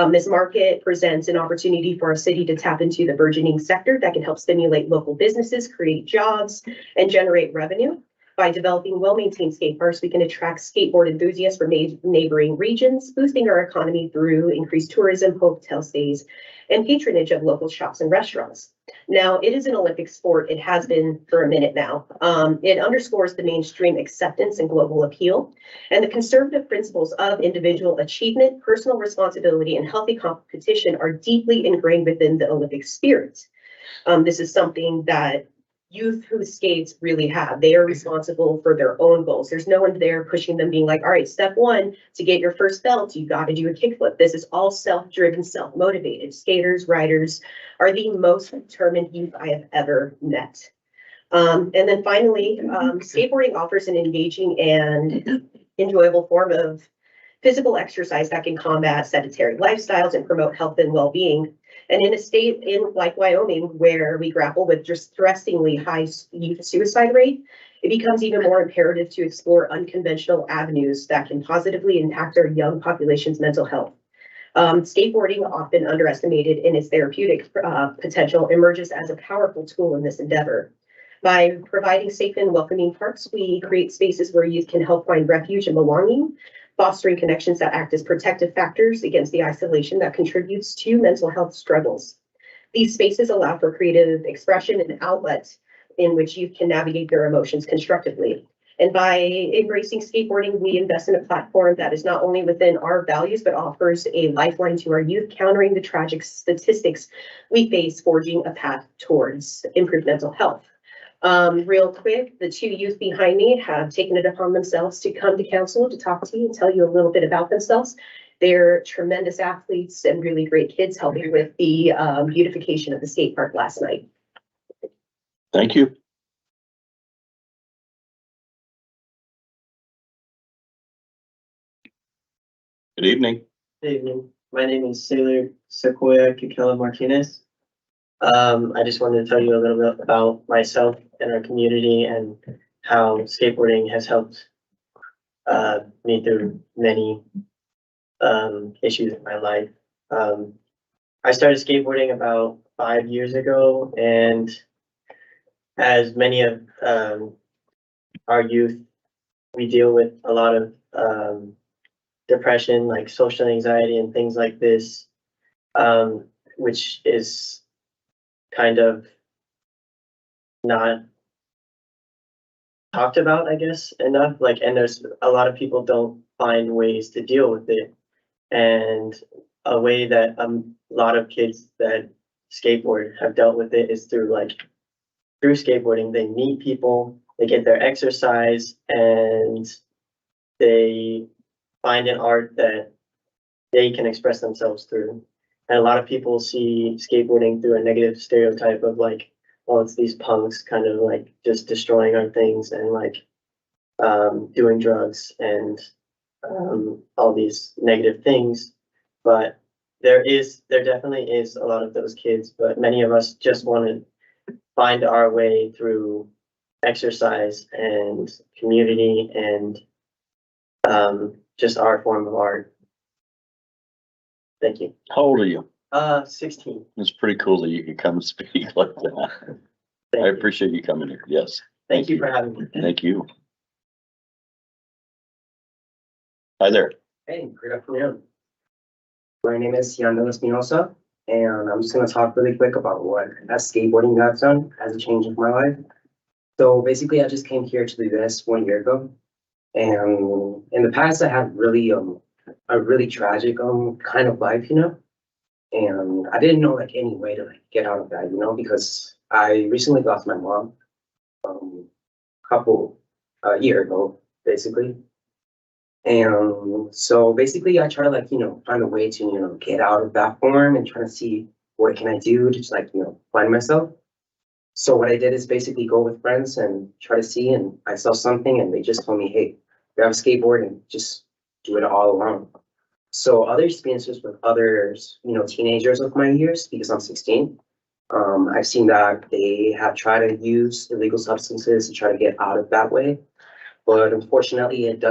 This market presents an opportunity for our city to tap into the burgeoning sector that can help stimulate local businesses, create jobs, and generate revenue. By developing well-maintained skate parks, we can attract skateboard enthusiasts from neighboring regions, boosting our economy through increased tourism, hotel stays, and patronage of local shops and restaurants. Now, it is an Olympic sport. It has been for a minute now. It underscores the mainstream acceptance and global appeal, and the conservative principles of individual achievement, personal responsibility, and healthy competition are deeply ingrained within the Olympic spirit. This is something that youth who skates really have. They are responsible for their own goals. There's no one there pushing them, being like, all right, step one, to get your first belt, you got to do a kickflip. This is all self-driven, self-motivated. Skaters, riders are the most determined youth I have ever met. And then finally, skateboarding offers an engaging and enjoyable form of physical exercise that can combat sedentary lifestyles and promote health and well-being. And in a state like Wyoming, where we grapple with distressingly high youth suicide rate, it becomes even more imperative to explore unconventional avenues that can positively impact our young population's mental health. Skateboarding, often underestimated in its therapeutic potential, emerges as a powerful tool in this endeavor. By providing safe and welcoming parks, we create spaces where youth can help find refuge and belonging, fostering connections that act as protective factors against the isolation that contributes to mental health struggles. These spaces allow for creative expression and outlet in which youth can navigate their emotions constructively. And by embracing skateboarding, we invest in a platform that is not only within our values, but offers a lifeline to our youth, countering the tragic statistics we face, forging a path towards improved mental health. Real quick, the two youth behind me have taken it upon themselves to come to council to talk to you and tell you a little bit about themselves. They're tremendous athletes and really great kids, helping with the beautification of the skate park last night. Thank you. Good evening. Good evening. My name is Sailor Sequoia Kikela Martinez. I just wanted to tell you a little bit about myself and our community and how skateboarding has helped me through many issues in my life. I started skateboarding about 5 years ago, and as many of our youth, we deal with a lot of depression, like social anxiety and things like this, which is kind of not talked about, I guess, enough. Like, and there's a lot of people don't find ways to deal with it. And a way that a lot of kids that skateboard have dealt with it is through skateboarding. They meet people, they get their exercise, and they find an art that they can express themselves through. And a lot of people see skateboarding through a negative stereotype of like, oh, it's these punks kind of like just destroying our things and like doing drugs and all these negative things. But there definitely is a lot of those kids, but many of us just want to find our way through exercise and community and just our form of art. Thank you. How old are you? 16. It's pretty cool that you could come and speak like that. I Thank you. appreciate you coming here. Yes. Thank you for having me. Thank you. Hi there. Hey, good afternoon. My name is Yandel Espinosa, and I'm just gonna talk really quick about what as skateboarding has done as a change in my life. So basically, I just came here to the US 1 year ago, and in the past, I had really a really tragic kind of life, you know, and I didn't know like any way to like get out of that, you know, because I recently lost my mom, a year ago, basically. And so basically I try to like, you know, find a way to, you know, get out of that form and try to see what can I do to just like, you know, find myself. So what I did is basically go with friends and try to see, and I saw something and they just told me, hey, grab a skateboard and just do it all alone. So other experiences with others, you know, teenagers of my years, because I'm 16, I've seen that they have tried to use illegal substances to try to get out of that way. But unfortunately, it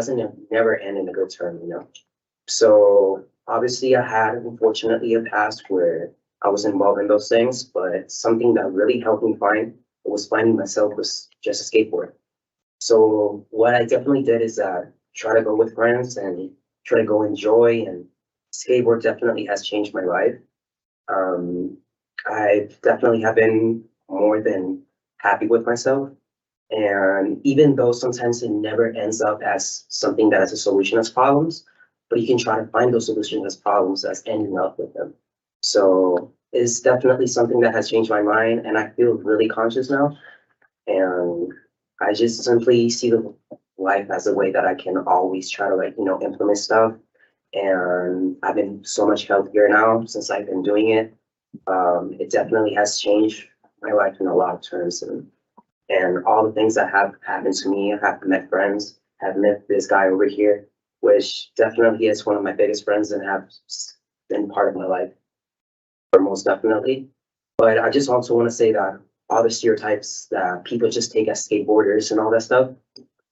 never end in a good term, you know. So obviously, I had unfortunately a past where I was involved in those things, but something that really helped me was finding myself was just a skateboard. So what I definitely did is try to go with friends and try to go enjoy, and skateboard definitely has changed my life. I definitely have been more than happy with myself. And even though sometimes it never ends up as something that is a solution as problems, but you can try to find those solutions as problems as ending up with them. So it's definitely something that has changed my mind, and I feel really conscious now. And I just simply see the life as a way that I can always try to like, you know, implement stuff. And I've been so much healthier now since I've been doing it. It definitely has changed my life in a lot of terms. And all the things that have happened to me, I have met friends, have met this guy over here, which definitely is one of my biggest friends and have been part of my life, or most definitely. But I just also want to say that all the stereotypes that people just take as skateboarders and all that stuff,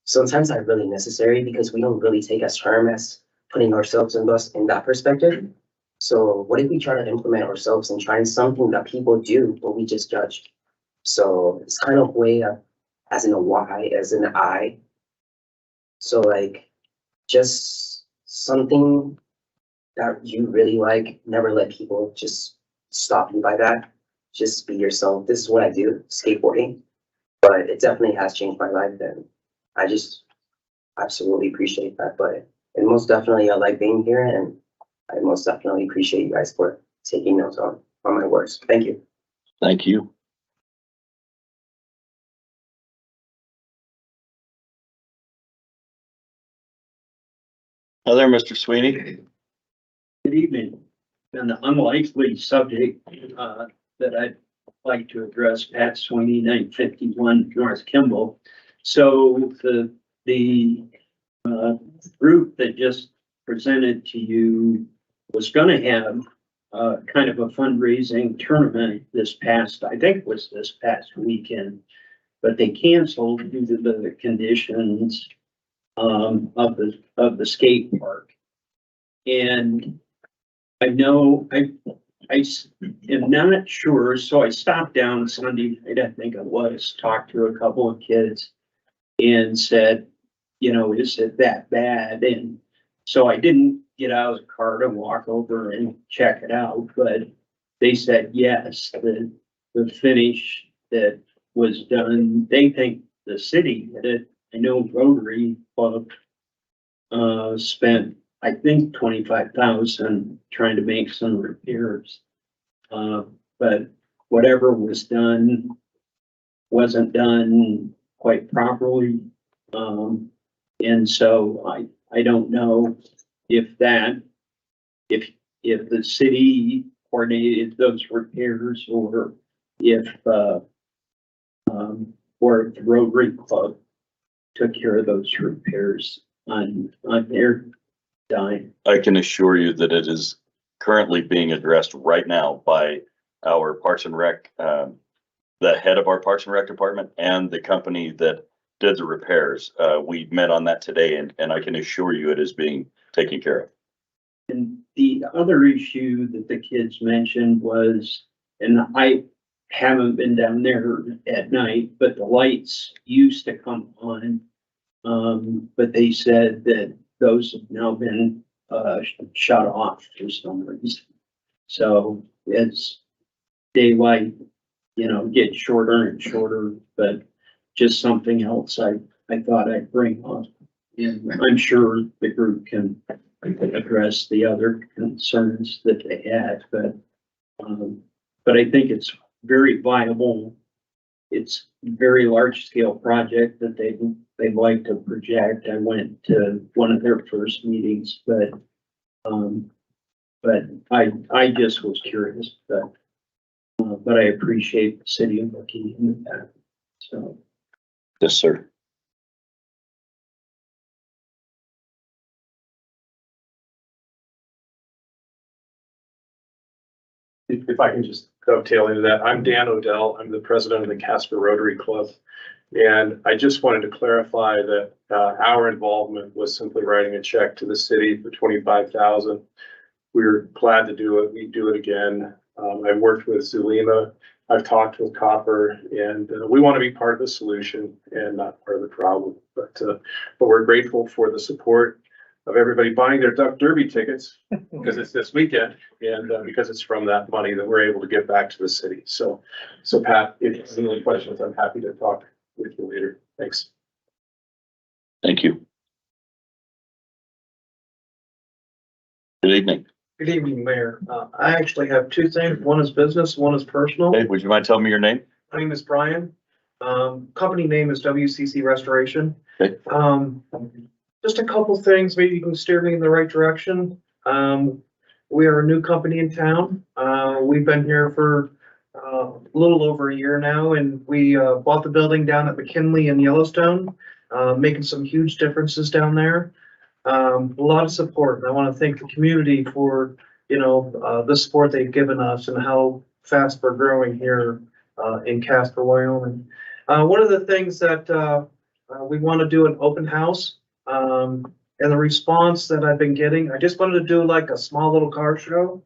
sometimes are really necessary because we don't really take as term as putting ourselves in that perspective. So what if we try to implement ourselves and trying something that people do, but we just judge? So it's kind of way of, as in a Y, as in an I. So like, just something that you really like, never let people just stop you by that. Just be yourself. This is what I do, skateboarding. But it definitely has changed my life, and I just absolutely appreciate that. But and most definitely I like being here, and I most definitely appreciate you guys for taking notes on my words. Thank you. Thank you. Hi there, Mr. Sweeney. Good evening. An unlikely subject that I'd like to address, Pat Sweeney, 951 North Kimball. So the group that just presented to you was going to have kind of a fundraising tournament I think it was this past weekend, but they canceled due to the conditions of the skate park. And I know I am not sure, so I stopped down Sunday night, I think it was, talked to a couple of kids and said, you know, is it that bad? And so I didn't get out of the car to walk over and check it out, but they said yes, the finish that was done, they think the city did it. I know Rotary Club spent, I think, 25,000 trying to make some repairs. But whatever was done wasn't done quite properly. And so I don't know if the city coordinated those repairs or if the Rotary Club took care of those repairs on their dime. I can assure you that it is currently being addressed right now by our Parks and Rec, the head of our Parks and Rec department and the company that did the repairs. We met on that today, and I can assure you it is being taken care of. And the other issue that the kids mentioned was, and I haven't been down there at night, but the lights used to come on. But they said that those have now been shut off for some reason. So it's daylight, you know, gets shorter and shorter, but just something else I thought I'd bring up. And I'm sure the group can address the other concerns that they had, but I think it's very viable. It's a very large scale project that they'd like to project. I went to one of their first meetings, but I just was curious, but I appreciate the city looking into that. So. Yes, sir. If I can just dovetail into that, I'm Dan Odell. I'm the president of the Casper Rotary Club. And I just wanted to clarify that our involvement was simply writing a check to the city for $25,000. We're glad to do it. We do it again. I've worked with Zulema. I've talked with Copper, and we want to be part of the solution and not part of the problem. But we're grateful for the support of everybody buying their Duck Derby tickets because it's this weekend, and because it's from that money that we're able to give back to the city. So Pat, if you have any questions, I'm happy to talk with you later. Thanks. Thank you. Good evening. Good evening, Mayor. I actually have two things. One is business, one is personal. Hey, would you mind telling me your name? My name is Brian. Company name is WCC Restoration. Okay. Just a couple things, maybe you can steer me in the right direction. We are a new company in town. We've been here for a little over a year now, and we bought the building down at McKinley and Yellowstone, making some huge differences down there. A lot of support, and I want to thank the community for, the support they've given us and how fast we're growing here in Casper, Wyoming. One of the things that, we want to do an open house, and the response that I've been getting, I just wanted to do like a small little car show.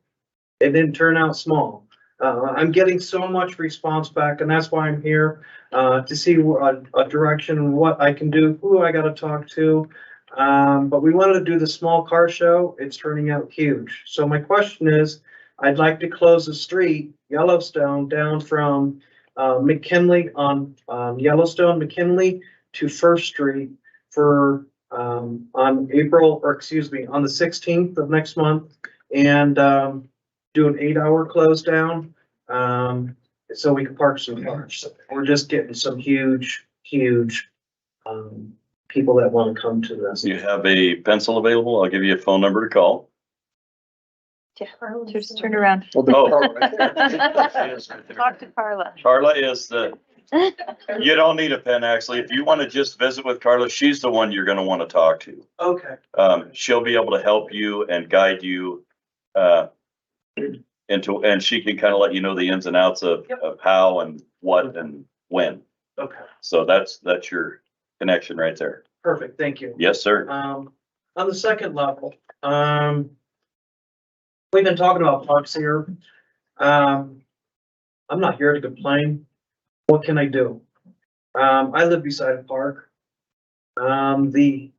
It didn't turn out small. I'm getting so much response back, and that's why I'm here, to see a direction, what I can do, who I gotta talk to. But we wanted to do the small car show. It's turning out huge. So my question is, I'd like to close the street, Yellowstone, down from, McKinley on, Yellowstone, McKinley to First Street for, on on the 16th of next month. And, do an 8-hour close down, so we can park some cars. We're just getting some huge, people that want to come to this. You have a pencil available? I'll give you a phone number to call. Just turn around. Well, the- Oh. Talk to Carla. Carla is you don't need a pen, actually. If you want to just visit with Carla, she's the one you're going to want to talk to. Okay, She'll be able to help you and guide you, and she can kind of let you know the ins and outs of how and what and when. okay, So that's your connection right there. perfect, thank you. Yes, sir. On the second level, we've been talking about parks here. I'm not here to complain. What can I do? I live beside a park. The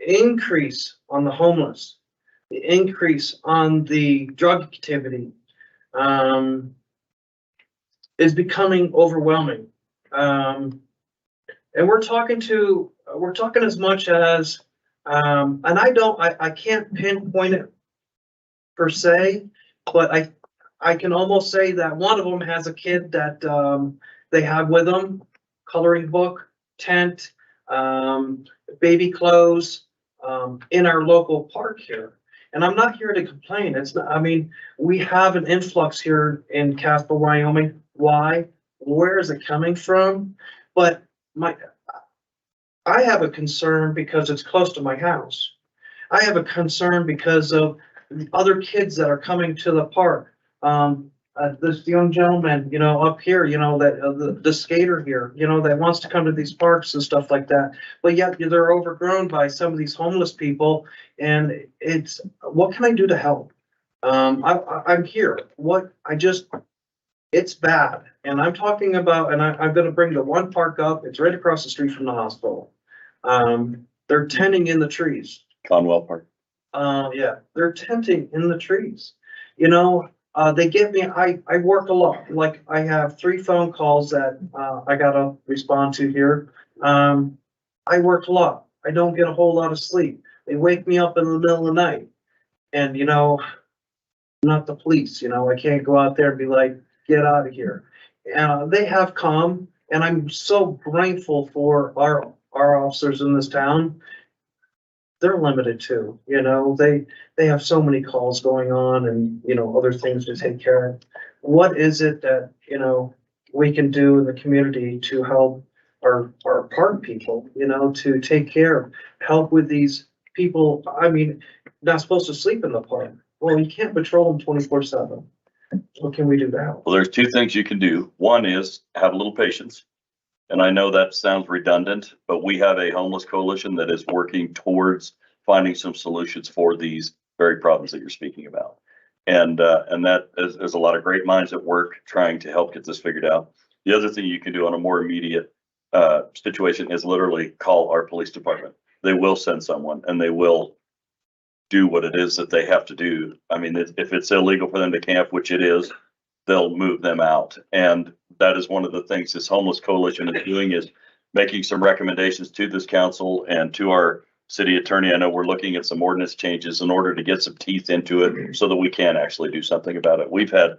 increase on the homeless, the increase on the drug activity, is becoming overwhelming. And we're talking as much as, and I can't pinpoint it per se, but I can almost say that one of them has a kid that, they have with them, coloring book, tent, baby clothes, in our local park here. And I'm not here to complain. It's not, I mean, we have an influx here in Casper, Wyoming. Why? Where is it coming from? But I have a concern because it's close to my house. I have a concern because of other kids that are coming to the park. This young gentleman, up here, that, the skater here, that wants to come to these parks and stuff like that. But yet they're overgrown by some of these homeless people, and what can I do to help? I'm here. It's bad. And I'm talking about, and I'm gonna bring the one park up. It's right across the street from the hospital. They're tenting in the trees. Conwell Park. Yeah, they're tenting in the trees. They give me, I work a lot, like I have 3 phone calls that, I gotta respond to here. I work a lot. I don't get a whole lot of sleep. They wake me up in the middle of the night. And I'm not the police, I can't go out there and be like, get out of here. They have come, and I'm so grateful for our officers in this town. They're limited too, they have so many calls going on and, other things to take care of. What is it that, we can do in the community to help our park people, to take care, help with these people? I mean, not supposed to sleep in the park. Well, you can't patrol them 24/7. What can we do now? Well, there's 2 things you can do. One is have a little patience. And I know that sounds redundant, but we have a homeless coalition that is working towards finding some solutions for these very problems that you're speaking about. And that is a lot of great minds at work trying to help get this figured out. The other thing you can do on a more immediate situation is literally call our police department. They will send someone, and they will do what it is that they have to do. I mean, if it's illegal for them to camp, which it is, they'll move them out. And that is one of the things this homeless coalition is doing, is making some recommendations to this council and to our city attorney. I know we're looking at some ordinance changes in order to get some teeth into it so that we can actually do something about it. We've had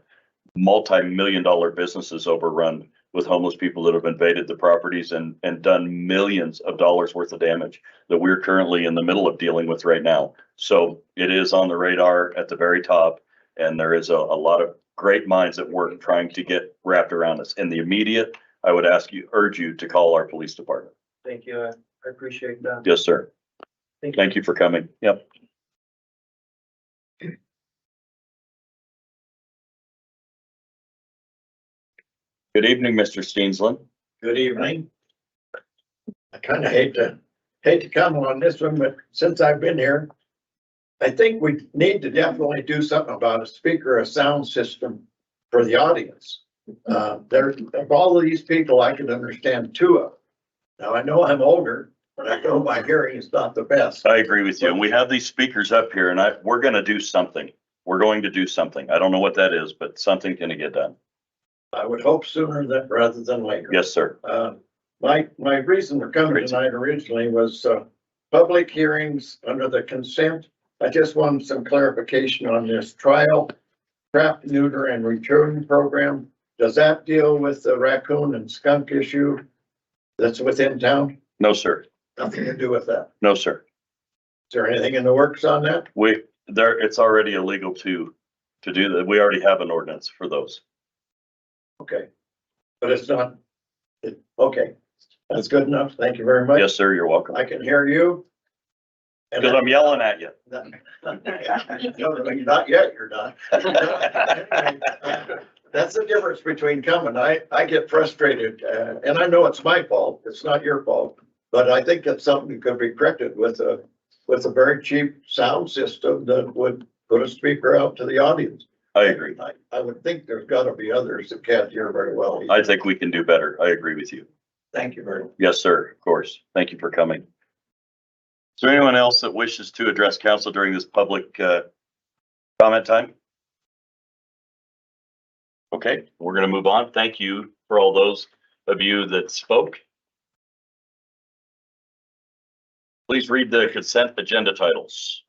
multi-million-dollar businesses overrun with homeless people that have invaded the properties and done millions of dollars worth of damage that we're currently in the middle of dealing with right now. So it is on the radar at the very top, and there is a lot of great minds at work trying to get wrapped around us. In the immediate, I would urge you to call our police department. Thank you. I appreciate that. Yes, sir. Thank you for coming. Yep. Good evening, Mr. Steensland. Good evening. I kind of hate to come on this one, but since I've been here, I think we need to definitely do something about a speaker, a sound system for the audience. There, of all of these people, I can understand two of them. Now, I know I'm older, but I know my hearing is not the best. I agree with you. And we have these speakers up here and we're going to do something. We're going to do something. I don't know what that is, but something's going to get done. I would hope sooner than rather than later. Yes, sir. My reason for coming tonight originally was, public hearings under the consent. I just wanted some clarification on this trial, trap, neuter, and return program. Does that deal with the raccoon and skunk issue that's within town? No, sir. Nothing to do with that. No, sir. Is there anything in the works on that? It's already illegal to do that. We already have an ordinance for those. Okay. But it's not, okay, that's good enough. Thank you very much. Yes, sir. You're welcome. I can hear you. And Because I'm yelling at you. Not yet, you're not. That's the difference between coming. I get frustrated, and I know it's my fault. It's not your fault. But I think that's something that could be corrected with a very cheap sound system that would put a speaker out to the audience. I agree. I would think there's gotta be others that can't hear very well. I think we can do better. I agree with you. Thank you very much. Yes, sir. Of course. Thank you for coming. Is there anyone else that wishes to address council during this public comment time? Okay, we're going to move on. Thank you for all those of you that spoke. Please read the consent agenda titles.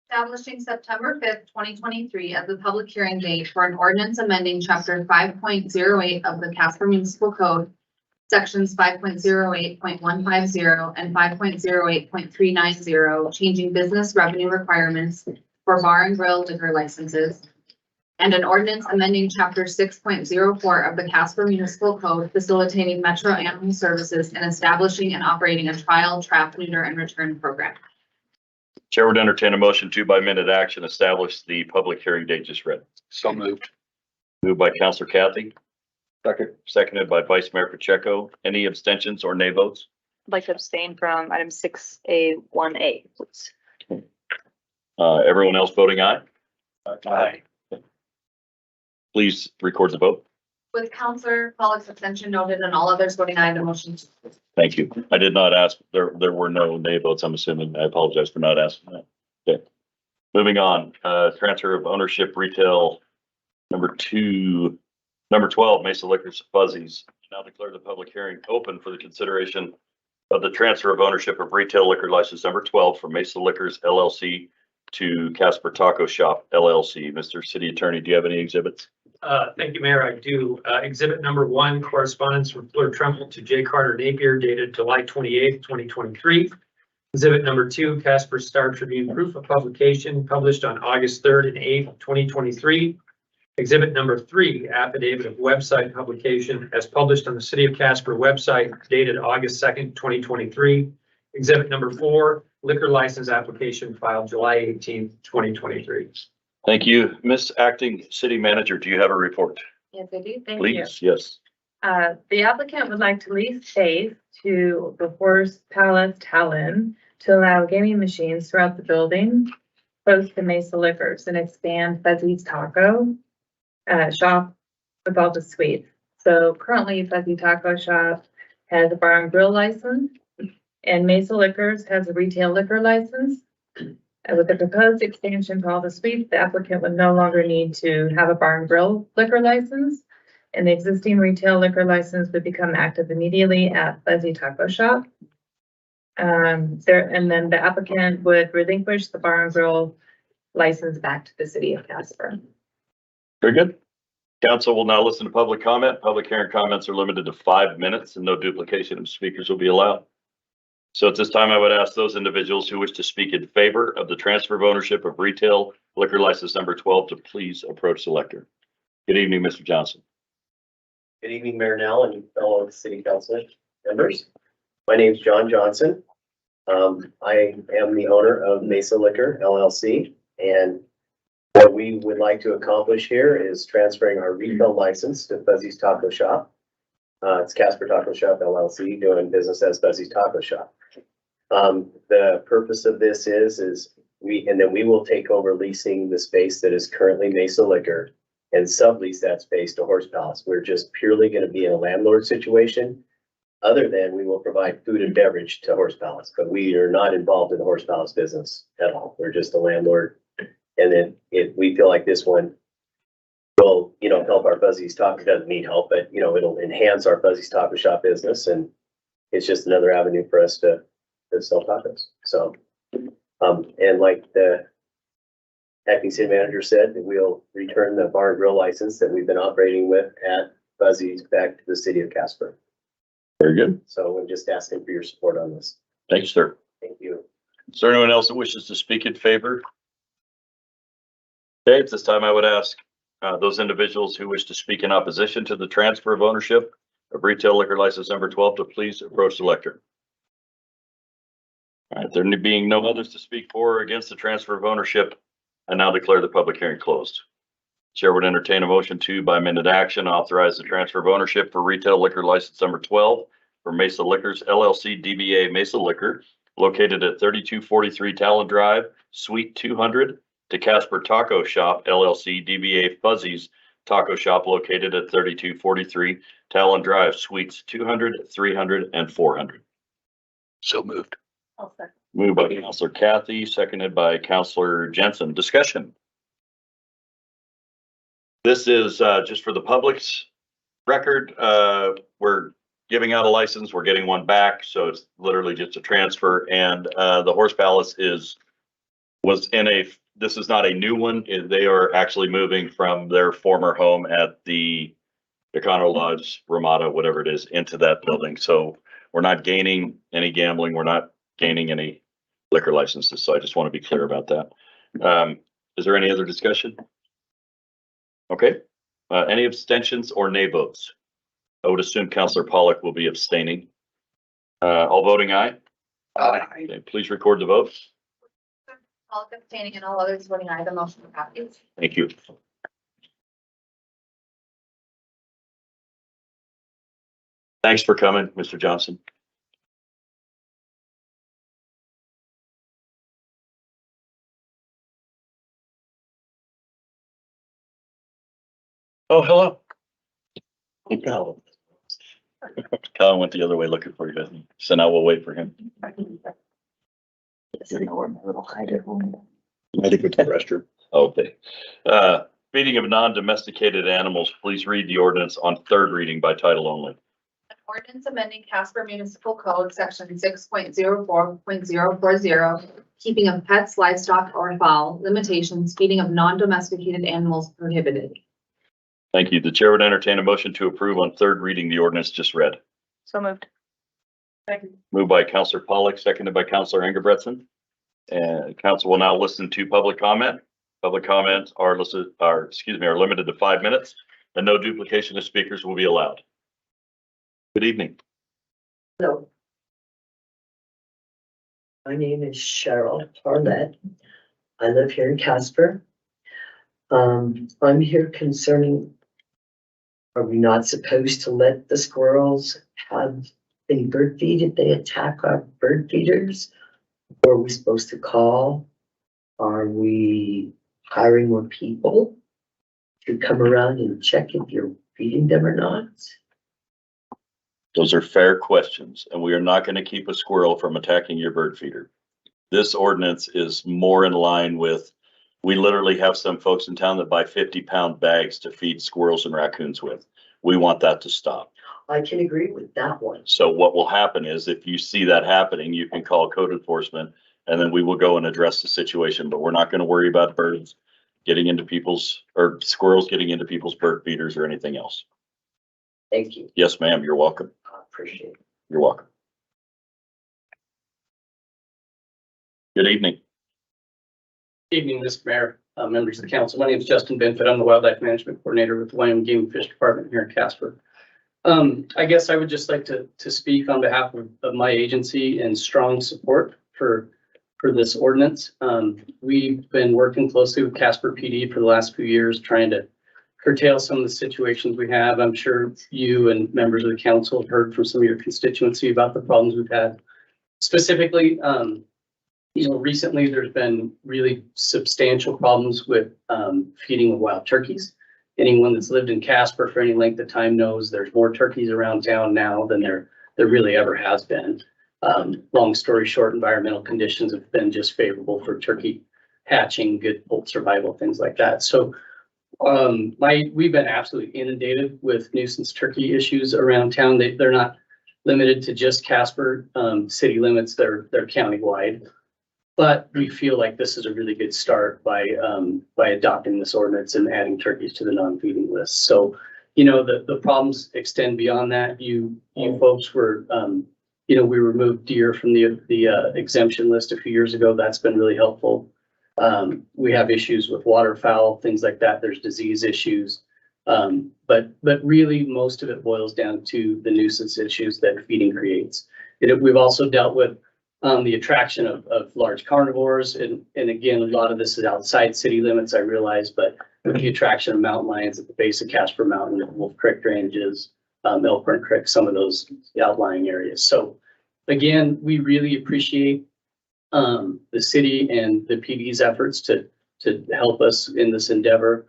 Establishing September 5th, 2023 as the public hearing date for an ordinance amending chapter 5.08 of the Casper Municipal Code, sections 5.08.150 and 5.08.390, changing business revenue requirements for bar and grill liquor licenses, and an ordinance amending chapter 6.04 of the Casper Municipal Code, facilitating metro animal services and establishing and operating a trial, trap, neuter, and return program. Chair would entertain a motion to by minute action establish the public hearing date just read. So moved. Moved by Councilor Kathy, Second. seconded by Vice Mayor Pacheco. Any abstentions or nay votes? I'd like to abstain from item 6A1A, please. Everyone else voting aye? Aye. Please record the vote. With Counselor Pollock's abstention noted and all others voting aye, the motion. Thank you. I did not ask, there were no nay votes, I'm assuming. I apologize for not asking that. Okay. Moving on, transfer of ownership retail number 12, Mesa Liquors Fuzzies. Now declare the public hearing open for the consideration of the transfer of ownership of retail liquor license number 12 from Mesa Liquors LLC to Casper Taco Shop LLC. Mr. City Attorney, do you have any exhibits? Thank you, Mayor. I do. Exhibit number 1, correspondence from Fleur Trumbull to J. Carter Napier dated July 28th, 2023. Exhibit number 2, Casper Star Tribune proof of publication published on August 3rd and 8th, 2023. Exhibit number 3, affidavit of website publication as published on the City of Casper website dated August 2nd, 2023. Exhibit number 4, liquor license application filed July 18th, 2023. Thank you. Miss Acting City Manager, do you have a report? Yes, I do. Thank you. Please, yes. The applicant would like to lease space to the Horse Palace Talon to allow gaming machines throughout the building, close to Mesa Liquors, and expand Fuzzy's Taco shop with all the suites. So currently Fuzzy Taco Shop has a bar and grill license, and Mesa Liquors has a retail liquor license. And with the proposed expansion to all the suites, the applicant would no longer need to have a bar and grill liquor license, and the existing retail liquor license would become active immediately at Fuzzy Taco Shop. And then the applicant would relinquish the bar and grill license back to the City of Casper. Very good. Council will now listen to public comment. Public hearing comments are limited to 5 minutes and no duplication of speakers will be allowed. So at this time, I would ask those individuals who wish to speak in favor of the transfer of ownership of retail liquor license number 12 to please approach the lectern. Good evening, Mr. Johnson. Good evening, Mayor Nell and fellow city council members. My name is John Johnson. I am the owner of Mesa Liquor LLC, and What we would like to accomplish here is transferring our retail license to Fuzzy's Taco Shop. It's Casper Taco Shop LLC, doing business as Fuzzy's Taco Shop. The purpose of this is we will take over leasing the space that is currently Mesa Liquor and sublease that space to Horse Palace. We're just purely gonna be in a landlord situation. Other than we will provide food and beverage to Horse Palace, but we are not involved in the Horse Palace business at all. We're just a landlord. And then if we feel like this one will, help our Fuzzy's Taco, doesn't need help, but it'll enhance our Fuzzy's Taco Shop business, and it's just another avenue for us to sell tacos. So, and like the acting city manager said, we'll return the bar and grill license that we've been operating with at Fuzzy's back to the city of Casper. Very good. So we're just asking for your support on this. Thanks, sir. Thank you. Is there anyone else that wishes to speak in favor? Okay, at this time I would ask those individuals who wish to speak in opposition to the transfer of ownership of retail liquor license number 12 to please approach the lectern. All right, there being no others to speak for or against the transfer of ownership, I now declare the public hearing closed. Chair would entertain a motion to, by amended action, authorize the transfer of ownership for retail liquor license number 12 for Mesa Liquors LLC DBA Mesa Liquor, located at 3243 Talon Drive, Suite 200, to Casper Taco Shop LLC DBA Fuzzy's Taco Shop, located at 3243 Talon Drive, Suites 200, 300, and 400. So moved. Moved by Counselor Kathy, seconded by Counselor Jensen. Discussion. This is just for the public's record. We're giving out a license. We're getting one back, so it's literally just a transfer. And the Horse Palace this is not a new one. They are actually moving from their former home at the Econo Lodge, Ramada, whatever it is, into that building. So we're not gaining any gambling. We're not gaining any liquor licenses. So I just want to be clear about that. Is there any other discussion? Okay. Any abstentions or nay votes? I would assume Councillor Pollock will be abstaining. All voting aye? Aye. Okay, please record the vote. All abstaining and all others voting aye, the motion passes. Thank you. Thanks for coming, Mr. Johnson. Oh, hello. Colin went the other way looking for you, doesn't he? So now we'll wait for him. I think it's the restroom. Okay. Feeding of non-domesticated animals, please read the ordinance on third reading by title only. An ordinance amending Casper Municipal Code, section 6.04.040, keeping of pets, livestock, or fowl, limitations, feeding of non-domesticated animals prohibited. Thank you. The chair would entertain a motion to approve on third reading the ordinance just read. So moved. Moved by Councillor Pollock, seconded by Councillor Engebretson. And council will now listen to public comment. Public comments are limited to 5 minutes, and no duplication of speakers will be allowed. Good evening. Hello. My name is Cheryl Parlett. I live here in Casper. I'm here concerning, are we not supposed to let the squirrels have any bird feed if they attack our bird feeders? Or are we supposed to call? Are we hiring more people to come around and check if you're feeding them or not? Those are fair questions, and we are not going to keep a squirrel from attacking your bird feeder. This ordinance is more in line with, we literally have some folks in town that buy 50-pound bags to feed squirrels and raccoons with. We want that to stop. I can agree with that one. So what will happen is if you see that happening, you can call code enforcement and then we will go and address the situation, but we're not going to worry about birds getting into people's, or squirrels getting into people's bird feeders or anything else. Thank you. Yes, ma'am. You're welcome. I appreciate it. You're welcome. Good evening. Evening, Mr. Mayor, members of the council. My name is Justin Benfit. I'm the Wildlife Management Coordinator with the Wyoming Game and Fish Department here in Casper. I guess I would just like to speak on behalf of my agency in strong support for for this ordinance. We've been working closely with Casper PD for the last few years, trying to curtail some of the situations we have. I'm sure you and members of the council have heard from some of your constituency about the problems we've had. Specifically, recently there's been really substantial problems with feeding of wild turkeys. Anyone that's lived in Casper for any length of time knows there's more turkeys around town now than there really ever has been. Long story short, environmental conditions have been just favorable for turkey hatching, good poult survival, things like that. So we've been absolutely inundated with nuisance turkey issues around town. They're not limited to just Casper city limits, they're countywide. But we feel like this is a really good start by adopting this ordinance and adding turkeys to the non-feeding list. So, the problems extend beyond that. You folks were, we removed deer from the exemption list a few years ago. That's been really helpful. We have issues with waterfowl, things like that. There's disease issues. But really most of it boils down to the nuisance issues that feeding creates. We've also dealt with the attraction of large carnivores. And again, a lot of this is outside city limits, I realize, but with the attraction of mountain lions at the base of Casper Mountain, Wolf Creek Ranges, Elkhorn Creek, some of those outlying areas. So again, we really appreciate the city and the PD's efforts to help us in this endeavor.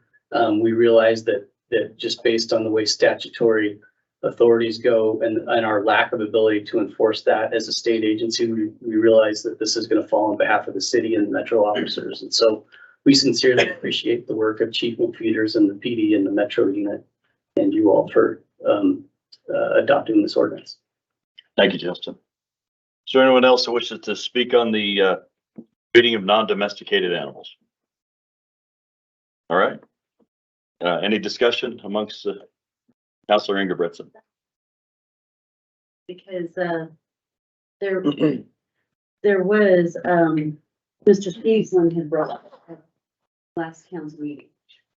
We realize that just based on the way statutory authorities go and our lack of ability to enforce that as a state agency, we realize that this is going to fall on behalf of the city and the metro officers. And so we sincerely appreciate the work of Chief Feeders and the PD and the metro unit and you all for adopting this ordinance. Thank you, Justin. Is there anyone else who wishes to speak on the feeding of non-domesticated animals? All right. Any discussion amongst Councilor Ingebretson? Because there was Mr. Stevenson had brought up at last council meeting.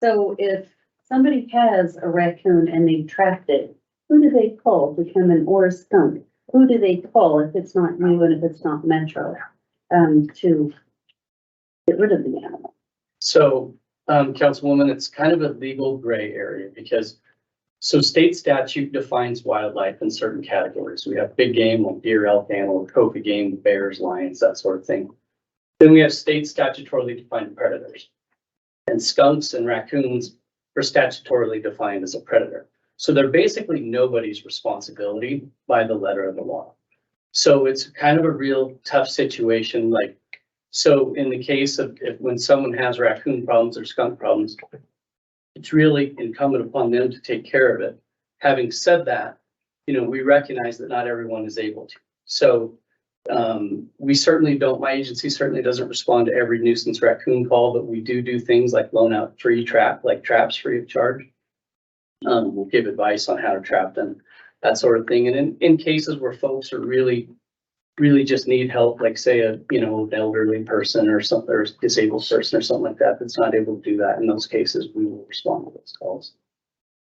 So if somebody has a raccoon and they trapped it, who do they call to come in, or a skunk? Who do they call if it's not you and if it's not Metro to get rid of the animal? So, Councilwoman, it's kind of a legal gray area because state statute defines wildlife in certain categories. We have big game like deer, elk, antelope, trophy game, bears, lions, that sort of thing. Then we have state statutorily defined predators. And skunks and raccoons are statutorily defined as a predator. So they're basically nobody's responsibility by the letter of the law. So it's kind of a real tough situation. Like, so in the case of when someone has raccoon problems or skunk problems, it's really incumbent upon them to take care of it. Having said that, we recognize that not everyone is able to. So we certainly don't, my agency certainly doesn't respond to every nuisance raccoon call, but we do things like loan out free traps free of charge. We'll give advice on how to trap them, that sort of thing. And in cases where folks are really just need help, like say an elderly person or something, or disabled person or something like that, that's not able to do that, in those cases, we will respond to those calls.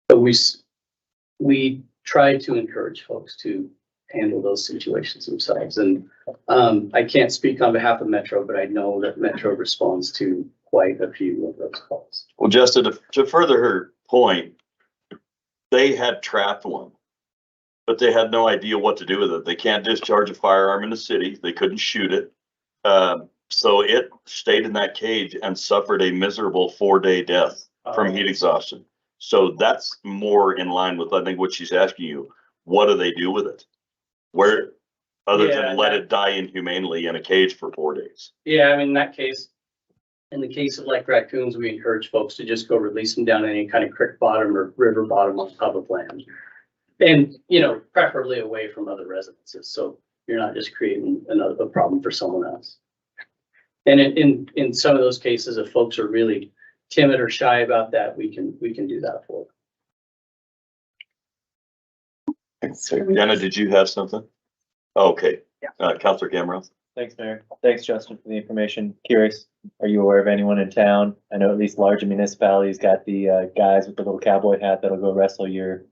But we try to encourage folks to handle those situations themselves. And I can't speak on behalf of Metro, but I know that Metro responds to quite a few of those calls. Well, Justin, to further her point, they had trapped one, but they had no idea what to do with it. They can't discharge a firearm in the city. They couldn't shoot it. So it stayed in that cage and suffered a miserable 4-day death from heat exhaustion. So that's more in line with, I think, what she's asking you. What do they do with it? Where, other than let it die inhumanely in a cage for 4 days? Yeah, I mean, in the case of like raccoons, we encourage folks to just go release them down any kind of creek bottom or river bottom on public land. And, preferably away from other residences. So you're not just creating a problem for someone else. And in some of those cases, if folks are really timid or shy about that, we can do that for them. Jenna, did you have something? Okay. Yeah. Councilor Cameron. Thanks, Mayor. Thanks, Justin, for the information. Curious, are you aware of anyone in town? I know at least larger municipalities got the guys with the little cowboy hat that'll go wrestle your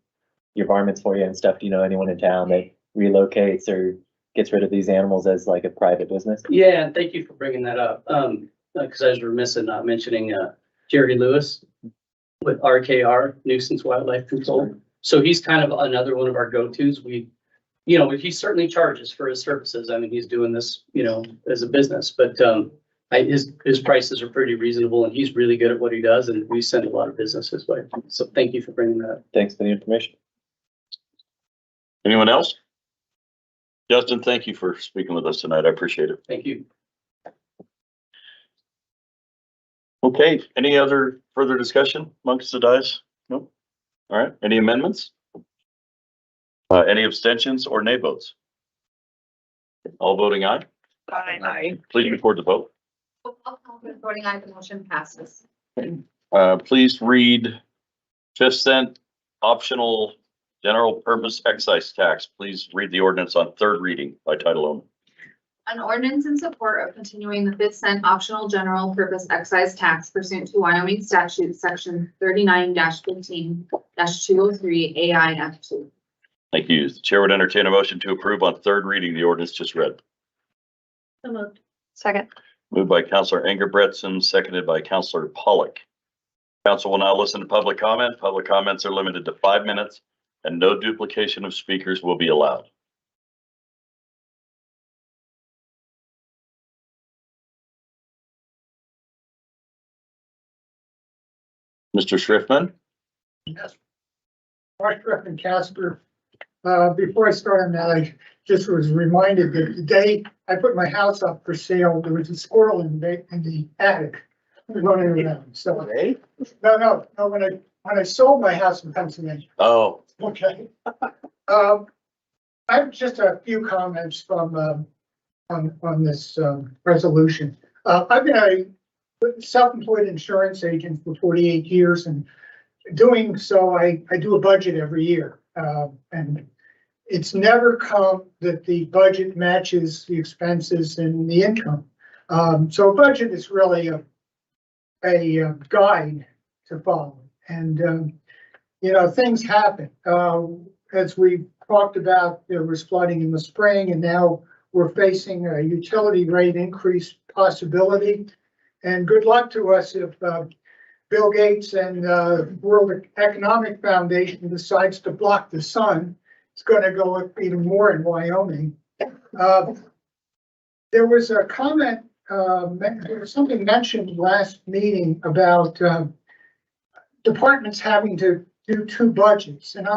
varmints for you and stuff. Do you know anyone in town that relocates or gets rid of these animals as like a private business? Yeah, and thank you for bringing that up. Because I was remiss in not mentioning, Jerry Lewis with RKR, Nuisance Wildlife Control. So he's kind of another one of our go-tos. He certainly charges for his services. I mean, he's doing this, as a business, but, his prices are pretty reasonable and he's really good at what he does and we send a lot of business his way. So thank you for bringing that up. Thanks for the information. Anyone else? Justin, thank you for speaking with us tonight. I appreciate it. Thank you. Okay, any other further discussion amongst the dais? Nope. All right, any amendments? Any abstentions or nay votes? All voting aye? Aye. Please record the vote. Voting aye, the motion passes. Please read 5th cent optional general purpose excise tax. Please read the ordinance on 3rd reading by title only. An ordinance in support of continuing the 5th cent optional general purpose excise tax pursuant to Wyoming statute section 39-15-203 AIF2. Thank you. The chair would entertain a motion to approve on 3rd reading the ordinance just read. So moved. Second. Moved by Counselor Engerbretson, seconded by Counselor Pollock. Council will now listen to public comment. Public comments are limited to 5 minutes and no duplication of speakers will be allowed. Mr. Schriftman? Yes. Mark Schriftman, Casper. Before I start on that, I just was reminded that the day I put my house up for sale, there was a squirrel in the attic running around. So, no, when I sold my house in Pennsylvania. Oh. Okay. I have just a few comments from, on this, resolution. I've been a self-employed insurance agent for 48 years and doing so, I do a budget every year. And it's never come that the budget matches the expenses and the income. So a budget is really a guide to follow. And, things happen. As we talked about, there was flooding in the spring and now we're facing a utility rate increase possibility. And good luck to us if Bill Gates and World Economic Foundation decides to block the sun. It's going to go up even more in Wyoming. There was a comment, there was something mentioned last meeting about departments having to do 2 budgets. And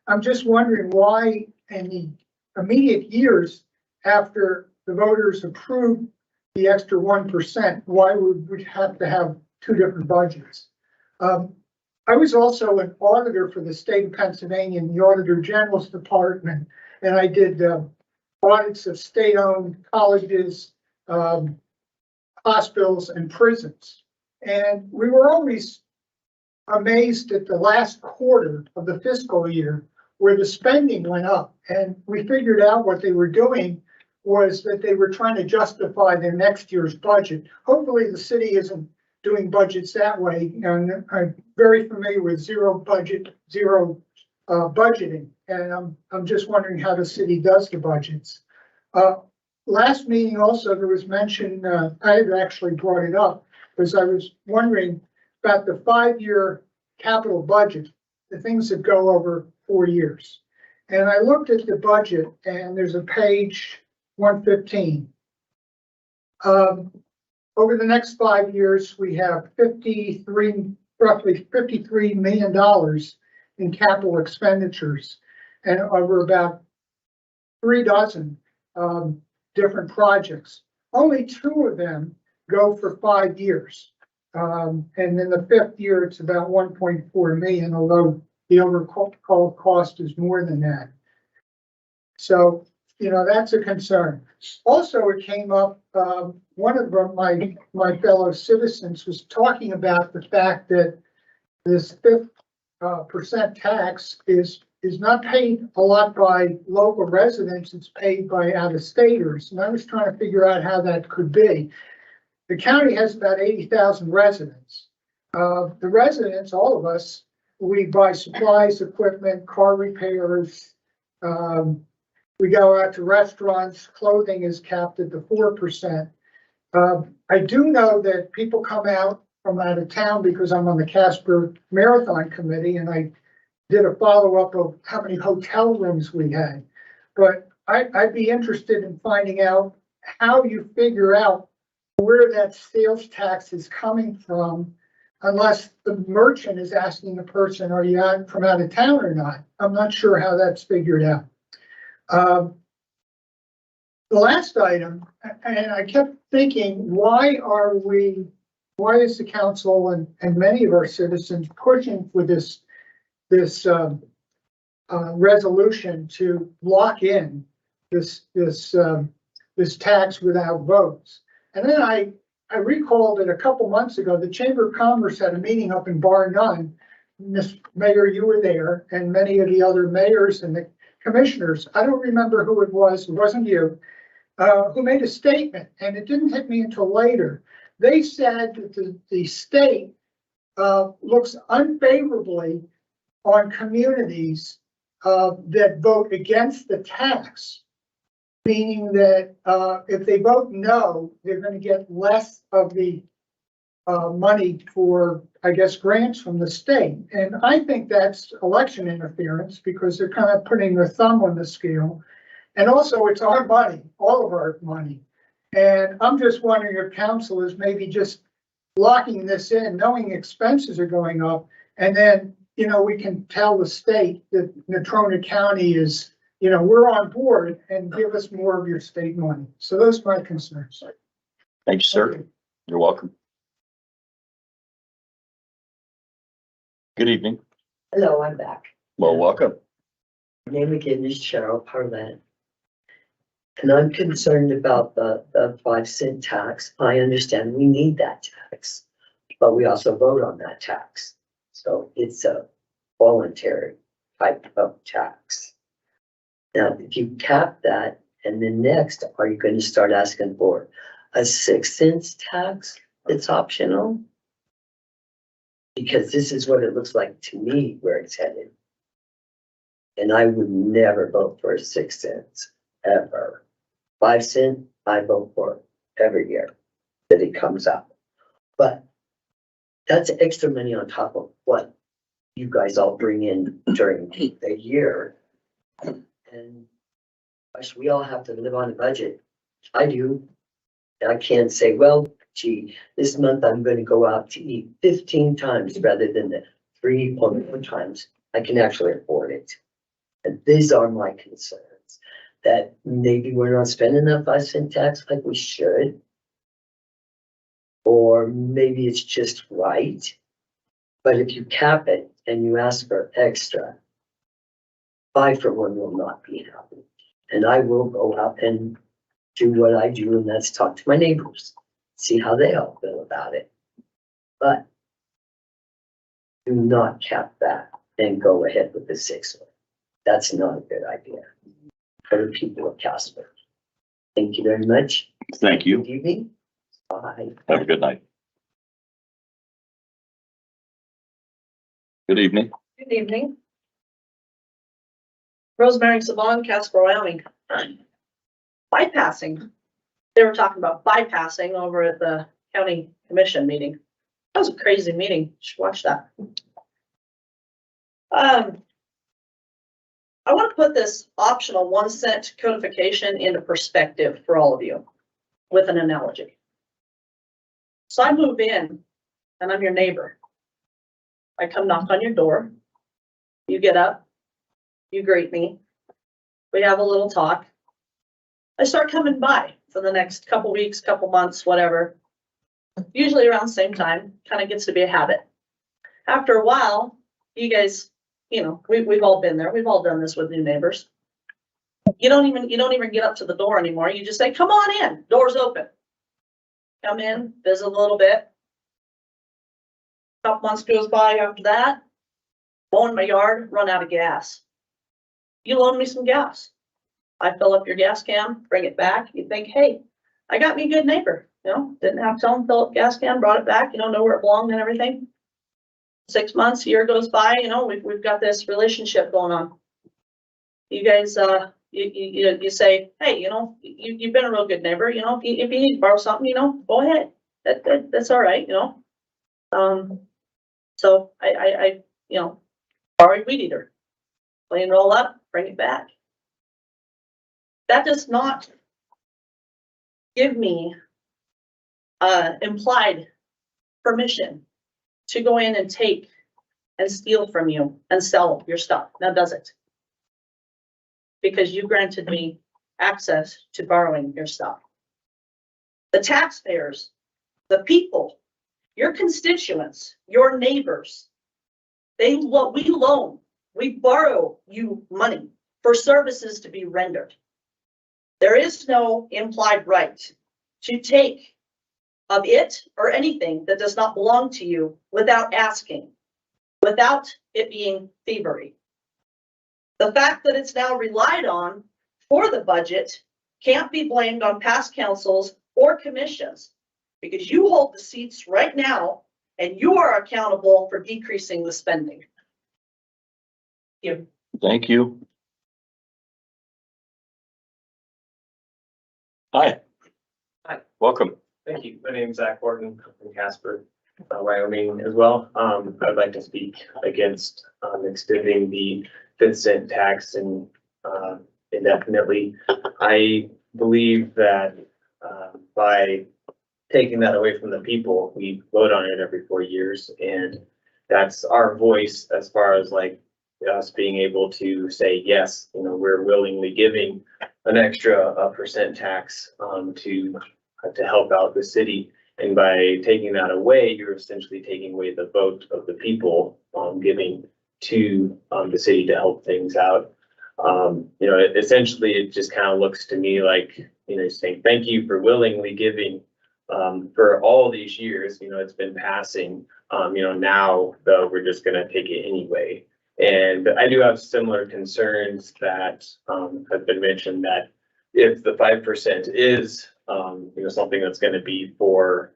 I'm just wondering why in the immediate years after the voters approved the extra 1%, why would we have to have 2 different budgets? I was also an auditor for the state of Pennsylvania in the Auditor General's Department, and I did audits of state-owned colleges, hospitals, and prisons. And we were always amazed at the last quarter of the fiscal year where the spending went up. And we figured out what they were doing was that they were trying to justify their next year's budget. Hopefully the city isn't doing budgets that way. And I'm very familiar with zero budgeting. And I'm just wondering how the city does the budgets. Last meeting also, there was mention, I had actually brought it up because I was wondering about the 5-year capital budget, the things that go over 4 years. And I looked at the budget and there's a page 115. Over the next 5 years, we have roughly $53 million in capital expenditures and over about 3 dozen different projects. Only 2 of them go for 5 years. And in the 5th year, it's about 1.4 million, although the overall cost is more than that. So, that's a concern. Also, it came up, one of my fellow citizens was talking about the fact that this 5% tax is not paid a lot by local residents, it's paid by out-of-staters. And I was trying to figure out how that could be. The county has about 80,000 residents. The residents, all of us, we buy supplies, equipment, car repairs. we go out to restaurants, clothing is capped at the 4%. I do know that people come out from out of town because I'm on the Casper Marathon Committee, and I did a follow-up of how many hotel rooms we had. But I'd be interested in finding out how you figure out where that sales tax is coming from, unless the merchant is asking the person, are you out from out of town or not? I'm not sure how that's figured out. The last item, and I kept thinking, why is the council and many of our citizens pushing for this resolution to lock in this tax without votes? And then I recalled that a couple months ago, the Chamber of Commerce had a meeting up in Bar None. Miss Mayor, you were there, and many of the other mayors and the commissioners. I don't remember who it wasn't you, who made a statement, and it didn't hit me until later. They said that the state looks unfavorably on communities that vote against the tax, meaning that if they vote no, they're going to get less of the money for, I guess, grants from the state. And I think that's election interference, because they're kind of putting their thumb on the scale. And also, it's our money, all of our money. And I'm just wondering if council is maybe just locking this in, knowing expenses are going up, and then, you know, we can tell the state that Natrona County is, you know, we're on board, and give us more of your state money. So those are my concerns. Thank you, sir. You're welcome. Good evening. Hello, I'm back. Well, welcome. My name again is Cheryl Parlett. And I'm concerned about the 5-cent tax. I understand we need that tax, but we also vote on that tax. So it's a voluntary type of tax. Now, if you cap that, and then next, are you going to start asking for a 6 cents tax that's optional? Because this is what it looks like to me where it's headed. And I would never vote for 6 cents, ever. 5 cents, I vote for it every year that it comes up. But that's extra money on top of what you guys all bring in during the year. And gosh, we all have to live on a budget. I do. I can't say, well, gee, this month I'm going to go out to eat 15 times rather than the 3.1 times. I can actually afford it. And these are my concerns, that maybe we're not spending that 5-cent tax like we should. Or maybe it's just right. But if you cap it and you ask for extra, I, for one, will not be happy. And I will go out and do what I do, and that's talk to my neighbors, see how they all feel about it. But do not cap that and go ahead with the 6 one. That's not a good idea for the people of Casper. Thank you very much. Thank you. Good evening. Bye. Have a good night. Good evening. Good evening. Rosemary Savon, Casper, Wyoming. Bypassing. They were talking about bypassing over at the county commission meeting. That was a crazy meeting. You should watch that. I want to put this optional 1 cent codification into perspective for all of you with an analogy. So I move in and I'm your neighbor. I come knock on your door. You get up, you greet me. We have a little talk. I start coming by for the next couple weeks, couple months, whatever. Usually around the same time, kind of gets to be a habit. After a while, you guys, you know, we've all been there. We've all done this with new neighbors. You don't even get up to the door anymore. You just say, come on in, door's open. Come in, visit a little bit. Couple months goes by after that, mowing my yard, run out of gas. You loan me some gas. I fill up your gas can, bring it back. You think, hey, I got me a good neighbor. You know, didn't have to tell him, fill up gas can, brought it back, you know where it belonged and everything. 6 months, a year goes by, you know, we've got this relationship going on. You guys you say, hey, you've been a real good neighbor, if you need to borrow something, go ahead. That's all right, So I borrow a weed eater, clean it all up, bring it back. That does not give me implied permission to go in and take and steal from you and sell your stuff. Now, does it? Because you granted me access to borrowing your stuff. The taxpayers, the people, your constituents, your neighbors, we loan, we borrow you money for services to be rendered. There is no implied right to take of it or anything that does not belong to you without asking, without it being thievery. The fact that it's now relied on for the budget can't be blamed on past councils or commissions, because you hold the seats right now and you are accountable for decreasing the spending. Thank you. Hi. Hi. Welcome. Thank you. My name is Zach Horton. I'm from Casper, Wyoming as well. I'd like to speak against extending the 5 cent tax and indefinitely. I believe that by taking that away from the people, we vote on it every 4 years, and that's our voice as far as like us being able to say, yes, we're willingly giving an extra percent tax to help out the city. And by taking that away, you're essentially taking away the vote of the people, giving to the city to help things out. Essentially, it just kind of looks to me like, saying thank you for willingly giving for all these years. It's been passing. Now though, we're just going to take it anyway. And I do have similar concerns that have been mentioned, that if the 5% is something that's going to be for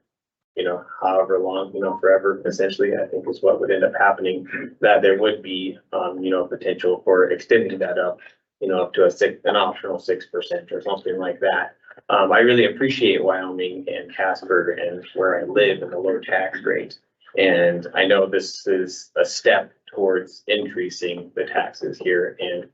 however long, forever, essentially, I think is what would end up happening, that there would be potential for extending that up to an optional 6% or something like that. I really appreciate Wyoming and Casper and where I live and the low tax rate. And I know this is a step towards increasing the taxes here. And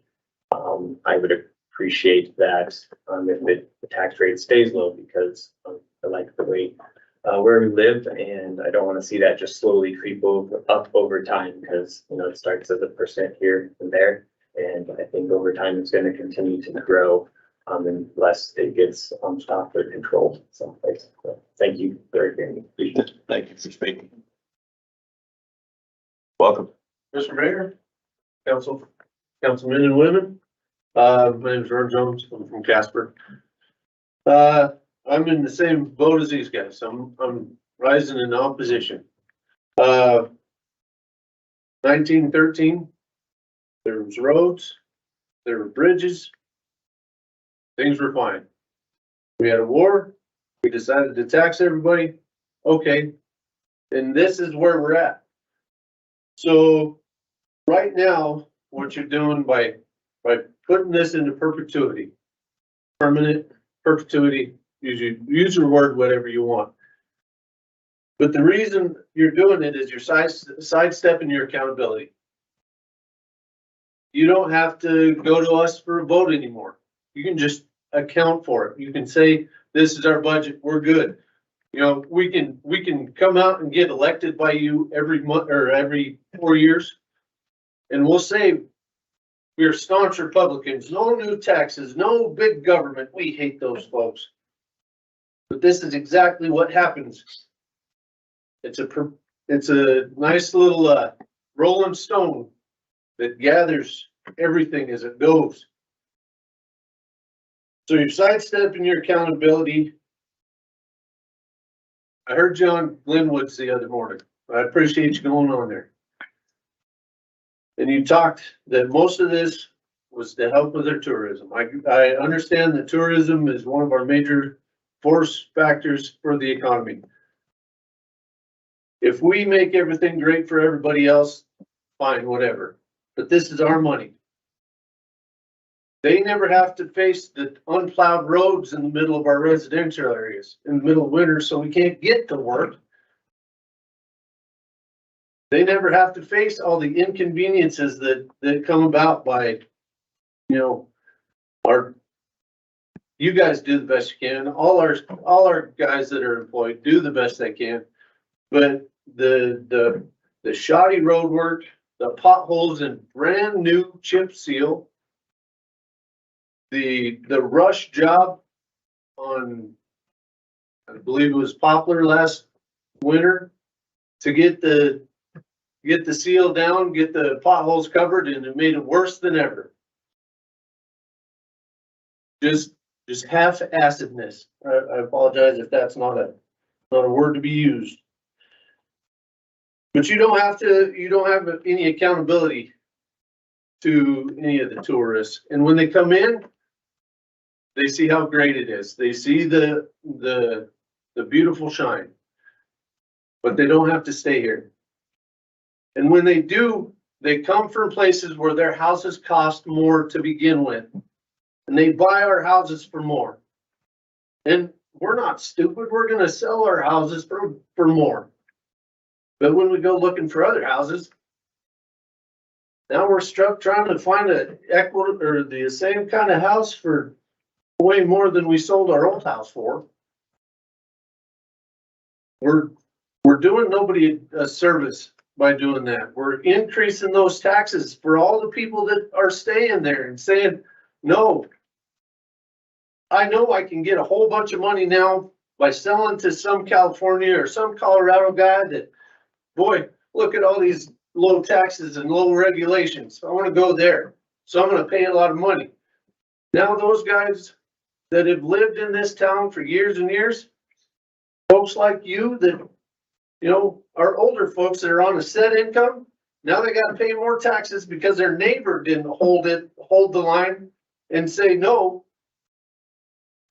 I would appreciate that if the tax rate stays low, because I like the way where we live, and I don't want to see that just slowly creep up over time, because it starts as a percent here and there. And I think over time it's going to continue to grow unless it gets stopped or controlled someplace. So thank you very much. Thank you for speaking. Welcome. Mr. Mayor, councilmen and women. My name is Ron Jones. I'm from Casper. I'm in the same boat as these guys. I'm rising in opposition. 1913, there was roads, there were bridges, things were fine. We had a war, we decided to tax everybody. Okay, and this is where we're at. So right now, what you're doing by putting this into perpetuity, permanent perpetuity, use your word whatever you want. But the reason you're doing it is you're sidestepping your accountability. You don't have to go to us for a vote anymore. You can just account for it. You can say, this is our budget, we're good. We can come out and get elected by you every month or every 4 years. And we'll say we are staunch Republicans, no new taxes, no big government. We hate those folks. But this is exactly what happens. It's a nice little rolling stone that gathers everything as it goes. So you're sidestepping your accountability. I heard you on Glenwood's the other morning. I appreciate you going on there. And you talked that most of this was to help with their tourism. I understand that tourism is one of our major force factors for the economy. If we make everything great for everybody else, fine, whatever. But this is our money. They never have to face the unplowed roads in the middle of our residential areas in the middle of winter, so we can't get to work. They never have to face all the inconveniences that come about by, you know, you guys do the best you can. All our guys that are employed do the best they can. But the shoddy road work, the potholes in brand new chip seal, the rush job on, I believe it was Poplar last winter, to get the seal down, get the potholes covered, and it made it worse than ever. Just half-assedness. I apologize if that's not a word to be used. But you don't have any accountability to any of the tourists. And when they come in, they see how great it is. They see the beautiful shine, but they don't have to stay here. And when they do, they come from places where their houses cost more to begin with, and they buy our houses for more. And we're not stupid. We're going to sell our houses for more. But when we go looking for other houses, now we're stuck trying to find the same kind of house for way more than we sold our old house for. We're doing nobody a service by doing that. We're increasing those taxes for all the people that are staying there and saying, no, I know I can get a whole bunch of money now by selling to some California or some Colorado guy that, boy, look at all these low taxes and low regulations. I want to go there. So I'm going to pay a lot of money. Now those guys that have lived in this town for years and years, folks like you that, you know, are older folks that are on a set income, now they got to pay more taxes because their neighbor didn't hold the line and say, no,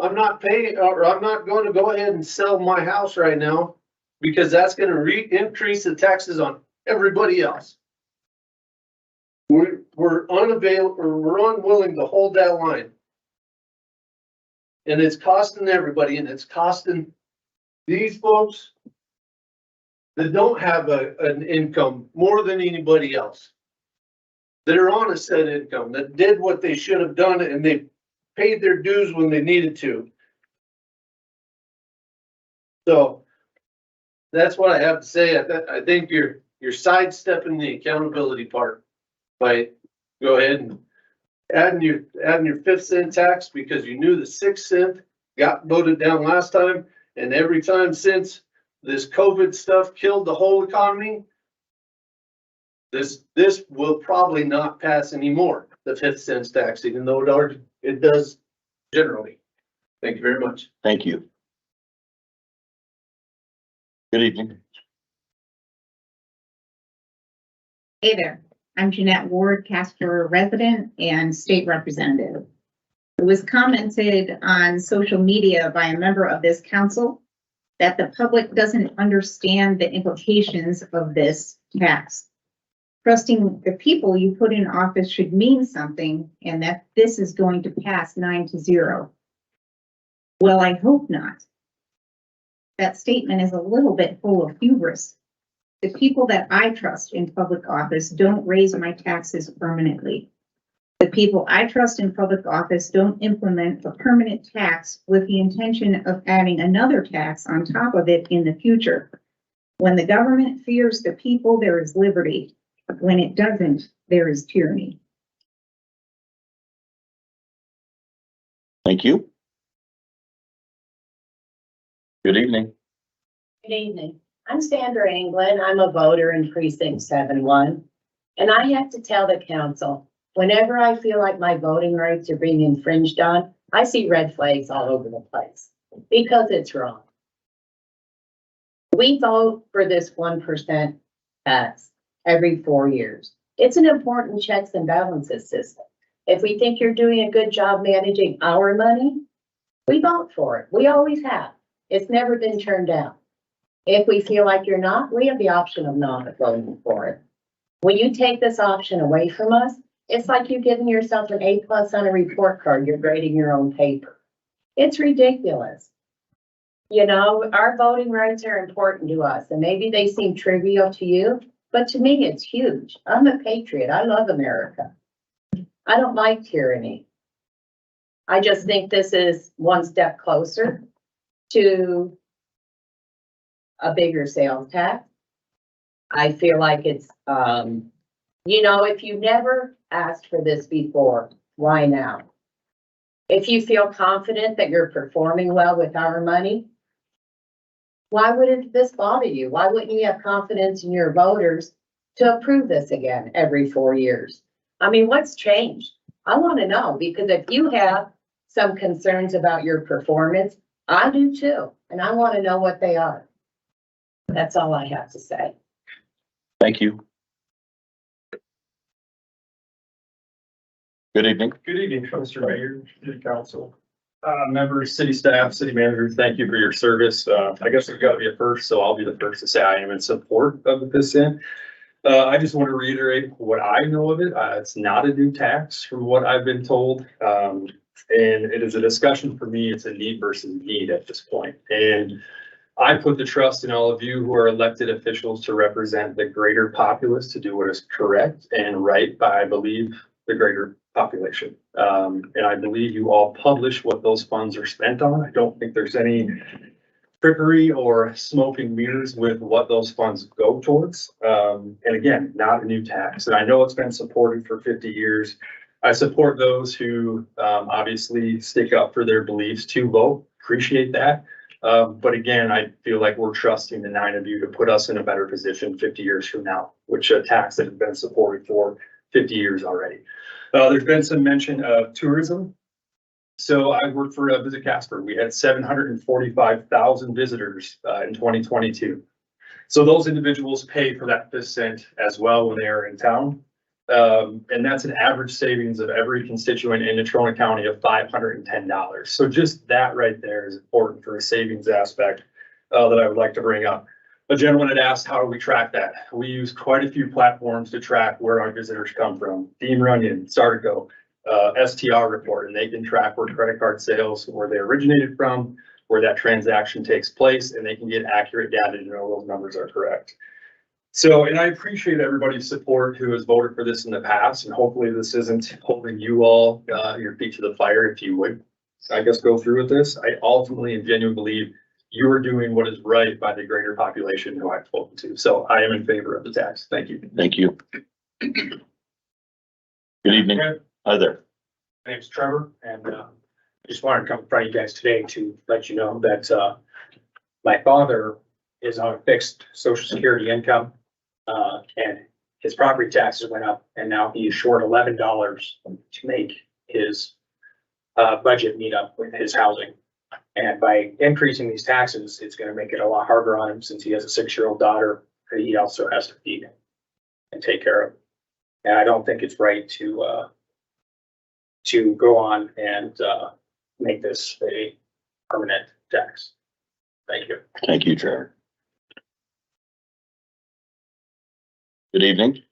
I'm not paying, or I'm not going to go ahead and sell my house right now because that's going to increase the taxes on everybody else. We're unwilling to hold that line. And it's costing everybody, and it's costing these folks that don't have an income more than anybody else, that are on a set income, that did what they should have done, and they paid their dues when they needed to. So that's what I have to say. I think you're sidestepping the accountability part by go ahead and adding your 5th cent tax because you knew the 6th cent got voted down last time, and every time since this COVID stuff killed the whole economy, this will probably not pass anymore, the 5th cent tax, even though it does generally. Thank you very much. Thank you. Good evening. Hey there, I'm Jeanette Ward, Casper resident and state representative. It was commented on social media by a member of this council that the public doesn't understand the implications of this tax. Trusting the people you put in office should mean something, and that this is going to pass 9-0. Well, I hope not. That statement is a little bit full of hubris. The people that I trust in public office don't raise my taxes permanently. The people I trust in public office don't implement a permanent tax with the intention of adding another tax on top of it in the future. When the government fears the people, there is liberty. When it doesn't, there is tyranny. Thank you. Good evening. Good evening. I'm Sandra England. I'm a voter in precinct 7-1. And I have to tell the council, whenever I feel like my voting rights are being infringed on, I see red flags all over the place because it's wrong. We vote for this 1% tax every 4 years. It's an important checks and balances system. If we think you're doing a good job managing our money, we vote for it. We always have. It's never been turned down. If we feel like you're not, we have the option of not voting for it. When you take this option away from us, It's like you giving yourself an A+ on a report card. You're grading your own paper. It's ridiculous. You know, our voting rights are important to us, and maybe they seem trivial to you, but to me, it's huge. I'm a patriot. I love America. I don't like tyranny. I just think this is one step closer to a bigger sales tax. I feel like it's, you know, if you never asked for this before, why now? If you feel confident that you're performing well with our money, why wouldn't this bother you? Why wouldn't you have confidence in your voters to approve this again every 4 years? I mean, what's changed? I want to know, because if you have some concerns about your performance, I do too, and I want to know what they are. That's all I have to say. Thank you. Good evening. Good evening, Mr. Mayor, City Council, members, city staff, city manager, thank you for your service. I guess I've got to be a first, so I'll be the first to say I am in support of this in. I just want to reiterate what I know of it. It's not a new tax from what I've been told. And it is a discussion for me. It's a need versus need at this point. And I put the trust in all of you who are elected officials to represent the greater populace to do what is correct and right by, I believe, the greater population. And I believe you all publish what those funds are spent on. I don't think there's any trickery or smoke and mirrors with what those funds go towards. And again, not a new tax. And I know it's been supported for 50 years. I support those who obviously stick up for their beliefs to vote. Appreciate that. But again, I feel like we're trusting the 9 of you to put us in a better position 50 years from now, which a tax that has been supported for 50 years already. There's been some mention of tourism. So I worked for Visit Casper. We had 745,000 visitors in 2022. So those individuals pay for that 5 cent as well when they are in town. And that's an average savings of every constituent in Natrona County of $510. So just that right there is important for a savings aspect that I would like to bring up. A gentleman had asked, how do we track that? We use quite a few platforms to track where our visitors come from. Dean Runyon, Startico, STR report, and they can track where credit card sales, where they originated from, where that transaction takes place, and they can get accurate data to know those numbers are correct. So, and I appreciate everybody's support who has voted for this in the past, and hopefully this isn't holding you all your feet to the fire if you would, I guess, go through with this. I ultimately and genuinely believe you are doing what is right by the greater population who I've spoken to. So I am in favor of the tax. Thank you. Thank you. Good evening. Hi there. My name's Trevor, and I just wanted to come in front of you guys today to let you know that my father is on a fixed Social Security income, and his property taxes went up, and now he is short $11 to make his budget meet up with his housing. And by increasing these taxes, it's going to make it a lot harder on him, since he has a 6-year-old daughter that he also has to feed and take care of. And I don't think it's right to go on and make this a permanent tax. Thank you. Thank you, Trevor. Good evening.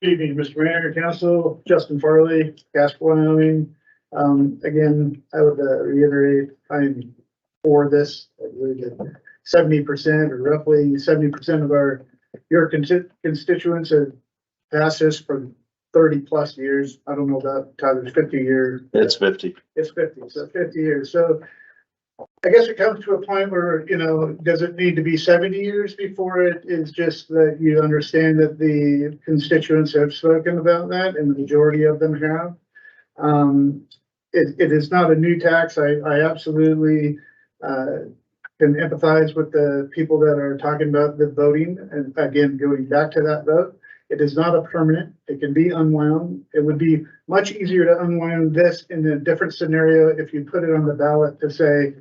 Good evening, Mr. Mayor, Council, Justin Farley, Casper, Wyoming. Again, I would reiterate, I'm for this. I believe that 70% or roughly 70% of your constituents have passed this for 30+ years. I don't know about Tyler's 50 years. It's 50. It's 50, so 50 years. So I guess it comes to a point where, you know, does it need to be 70 years before it is just that you understand that the constituents have spoken about that, and the majority of them have? It is not a new tax. I absolutely can empathize with the people that are talking about the voting. And again, going back to that vote, it is not a permanent. It can be unwound. It would be much easier to unwind this in a different scenario if you put it on the ballot to say,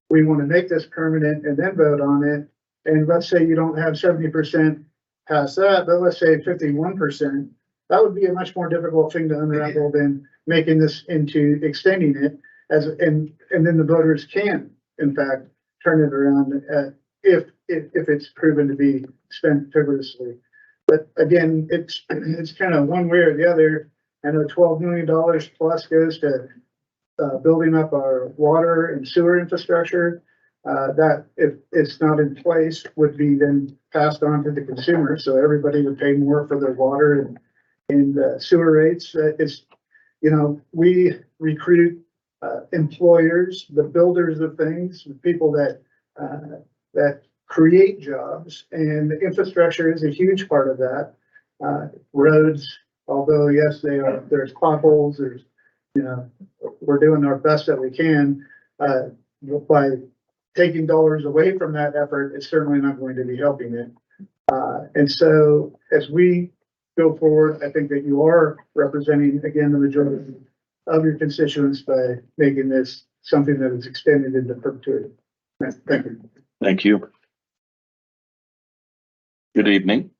we want to make this permanent and then vote on it. And let's say you don't have 70% pass that, but let's say 51%. That would be a much more difficult thing to unravel than making this into extending it and then the voters can, in fact, turn it around if it's proven to be spent frivolously. But again, it's kind of one way or the other. and the $12 million plus goes to building up our water and sewer infrastructure. That if it's not in place would be then passed on to the consumer. So everybody would pay more for their water and sewer rates. We recruit employers, the builders of things, the people that create jobs, and the infrastructure is a huge part of that. Roads, although yes, there's potholes, we're doing our best that we can. By taking dollars away from that effort, it's certainly not going to be helping it. And so as we go forward, I think that you are representing, again, the majority of your constituents by making this something that is extended into perpetuity. Thank you. Thank you. Good evening.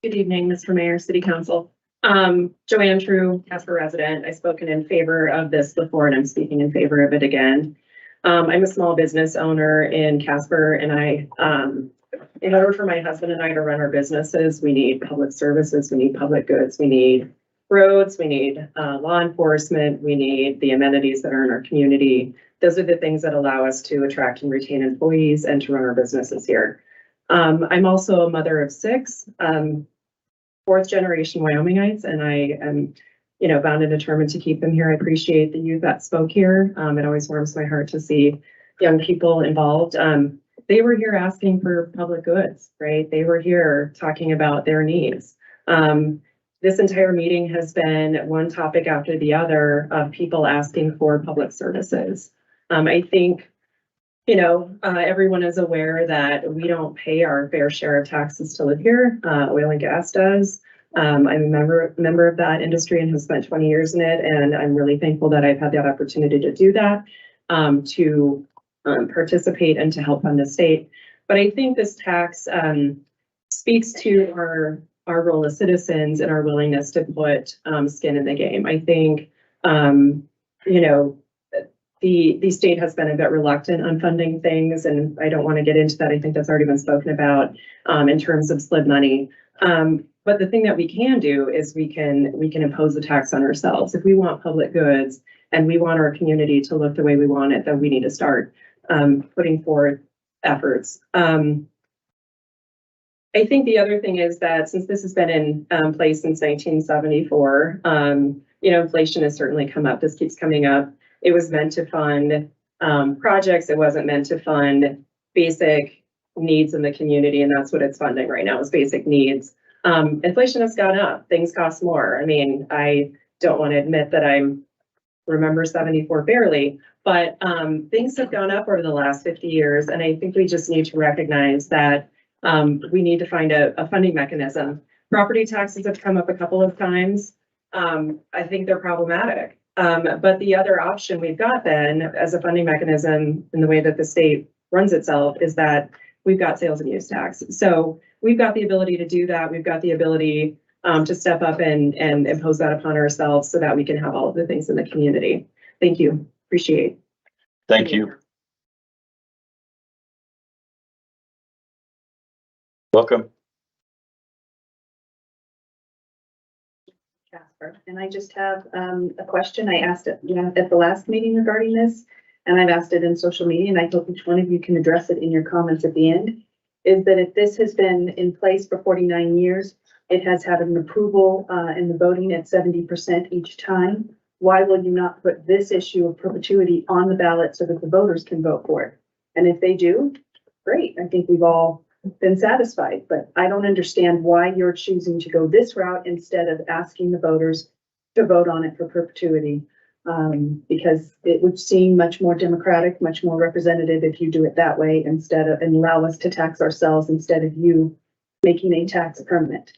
Good evening, Mr. Mayor, City Council. Joanne True, Casper resident. I've spoken in favor of this before and I'm speaking in favor of it again. I'm a small business owner in Casper and in order for my husband and I to run our businesses, we need public services, we need public goods, we need roads, we need law enforcement, we need the amenities that are in our community. Those are the things that allow us to attract and retain employees and to run our businesses here. I'm also a mother of 6, 4th generation Wyomingites, and I am, bound and determined to keep them here. I appreciate the youth that spoke here. It always warms my heart to see young people involved. They were here asking for public goods, right? They were here talking about their needs. This entire meeting has been one topic after the other of people asking for public services. I think, everyone is aware that we don't pay our fair share of taxes to live here. Oil and gas does. I'm a member of that industry and have spent 20 years in it. And I'm really thankful that I've had that opportunity to do that, to participate and to help fund the state. But I think this tax speaks to our role as citizens and our willingness to put skin in the game. I think, the state has been a bit reluctant on funding things, and I don't want to get into that. I think that's already been spoken about in terms of SLID money. But the thing that we can do is we can impose the tax on ourselves. If we want public goods and we want our community to look the way we want it, then we need to start putting forth efforts. I think the other thing is that since this has been in place since 1974, inflation has certainly come up. This keeps coming up. It was meant to fund projects. It wasn't meant to fund basic needs in the community, and that's what it's funding right now is basic needs. Inflation has gone up. Things cost more. I mean, I don't want to admit that I remember 74 barely, but things have gone up over the last 50 years, and I think we just need to recognize that we need to find a funding mechanism. Property taxes have come up a couple of times. I think they're problematic. But the other option we've got then as a funding mechanism in the way that the state runs itself is that we've got sales and use tax. So we've got the ability to do that. We've got the ability to step up and impose that upon ourselves so that we can have all of the things in the community. Thank you. Appreciate. Thank you. Welcome. Casper, and I just have a question. I asked it at the last meeting regarding this, and I've asked it in social media, and I hope each one of you can address it in your comments at the end, is that if this has been in place for 49 years, it has had an approval in the voting at 70% each time. Why will you not put this issue of perpetuity on the ballot so that the voters can vote for it? And if they do, great. I think we've all been satisfied, but I don't understand why you're choosing to go this route instead of asking the voters to vote on it for perpetuity. Because it would seem much more democratic, much more representative if you do it that way instead of, and allow us to tax ourselves instead of you making a tax permanent.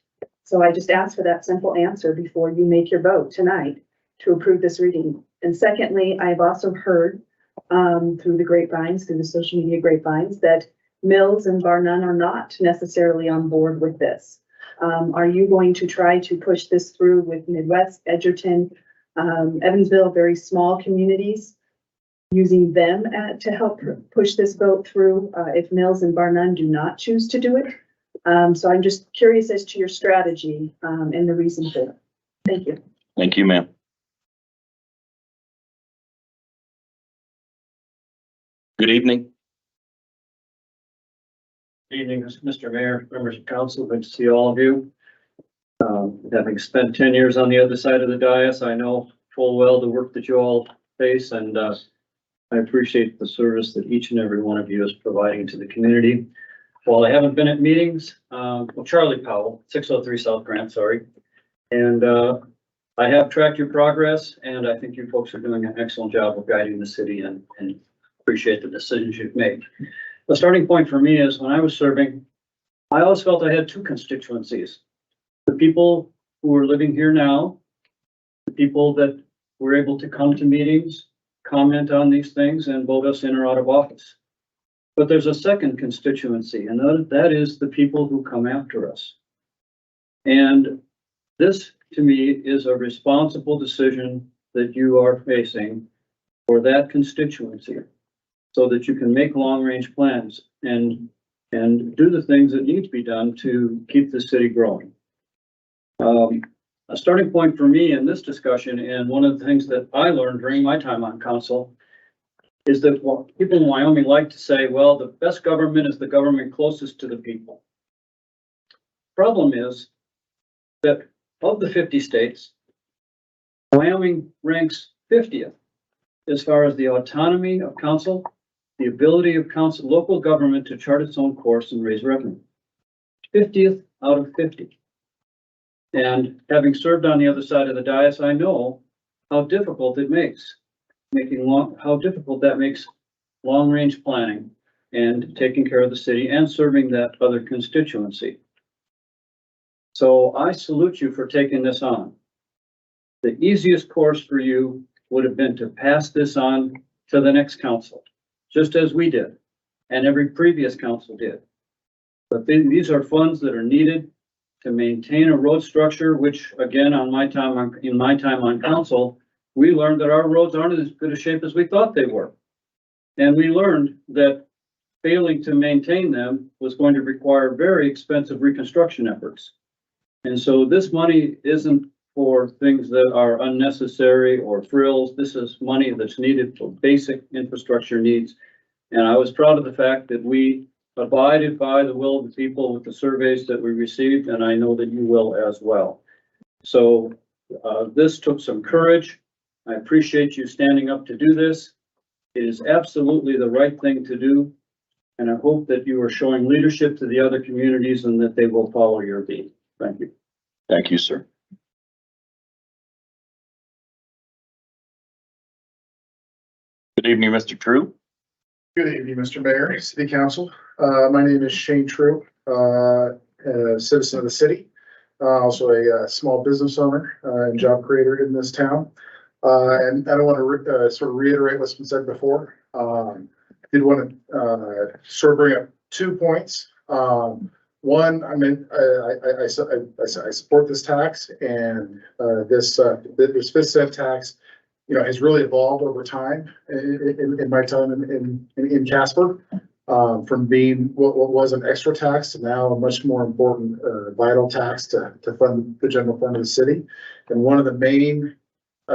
So I just ask for that simple answer before you make your vote tonight to approve this reading. And secondly, I've also heard through the grapevines, through the social media grapevines, that Mills and Bar None are not necessarily on board with this. Are you going to try to push this through with Midwest, Edgerton, Evansville, very small communities, using them to help push this vote through if Mills and Bar None do not choose to do it? So I'm just curious as to your strategy and the reason for it. Thank you. Thank you, ma'am. Good evening. Evening, Mr. Mayor, members of council, good to see all of you. Having spent 10 years on the other side of the dais, I know full well the work that you all face, and I appreciate the service that each and every one of you is providing to the community. While I haven't been at meetings, well, Charlie Powell, 603 South Grant, sorry. And I have tracked your progress, and I think you folks are doing an excellent job of guiding the city and appreciate the decisions you've made. The starting point for me is when I was serving, I always felt I had two constituencies. The people who are living here now, the people that were able to come to meetings, comment on these things, and vote us in or out of office. But there's a second constituency, and that is the people who come after us. And this, to me, is a responsible decision that you are facing for that constituency, so that you can make long-range plans and do the things that need to be done to keep the city growing. A starting point for me in this discussion, and one of the things that I learned during my time on council, is that people in Wyoming like to say, well, the best government is the government closest to the people. Problem is that of the 50 states, Wyoming ranks 50th as far as the autonomy of council, the ability of council, local government to chart its own course and raise revenue. 50th out of 50. And having served on the other side of the dais, I know how difficult it makes, how difficult that makes long-range planning and taking care of the city and serving that other constituency. So I salute you for taking this on. The easiest course for you would have been to pass this on to the next council, just as we did, and every previous council did. But these are funds that are needed to maintain a road structure, which again, in my time on council, we learned that our roads aren't as good a shape as we thought they were. And we learned that failing to maintain them was going to require very expensive reconstruction efforts. And so this money isn't for things that are unnecessary or frills. This is money that's needed for basic infrastructure needs. And I was proud of the fact that we abided by the will of the people with the surveys that we received, and I know that you will as well. So this took some courage. I appreciate you standing up to do this. It is absolutely the right thing to do, and I hope that you are showing leadership to the other communities and that they will follow your lead. Thank you. Thank you, sir. Good evening, Mr. True. Good evening, Mr. Mayor, City Council. My name is Shane True, a citizen of the city, also a small business owner and job creator in this town. And I don't want to sort of reiterate what's been said before. Did want to sort of bring up 2 points. One, I mean, I support this tax, and this 5 cent tax, you know, has really evolved over time in my time in Casper, from being what was an extra tax to now a much more important vital tax to fund the general fund of the city. And one of the main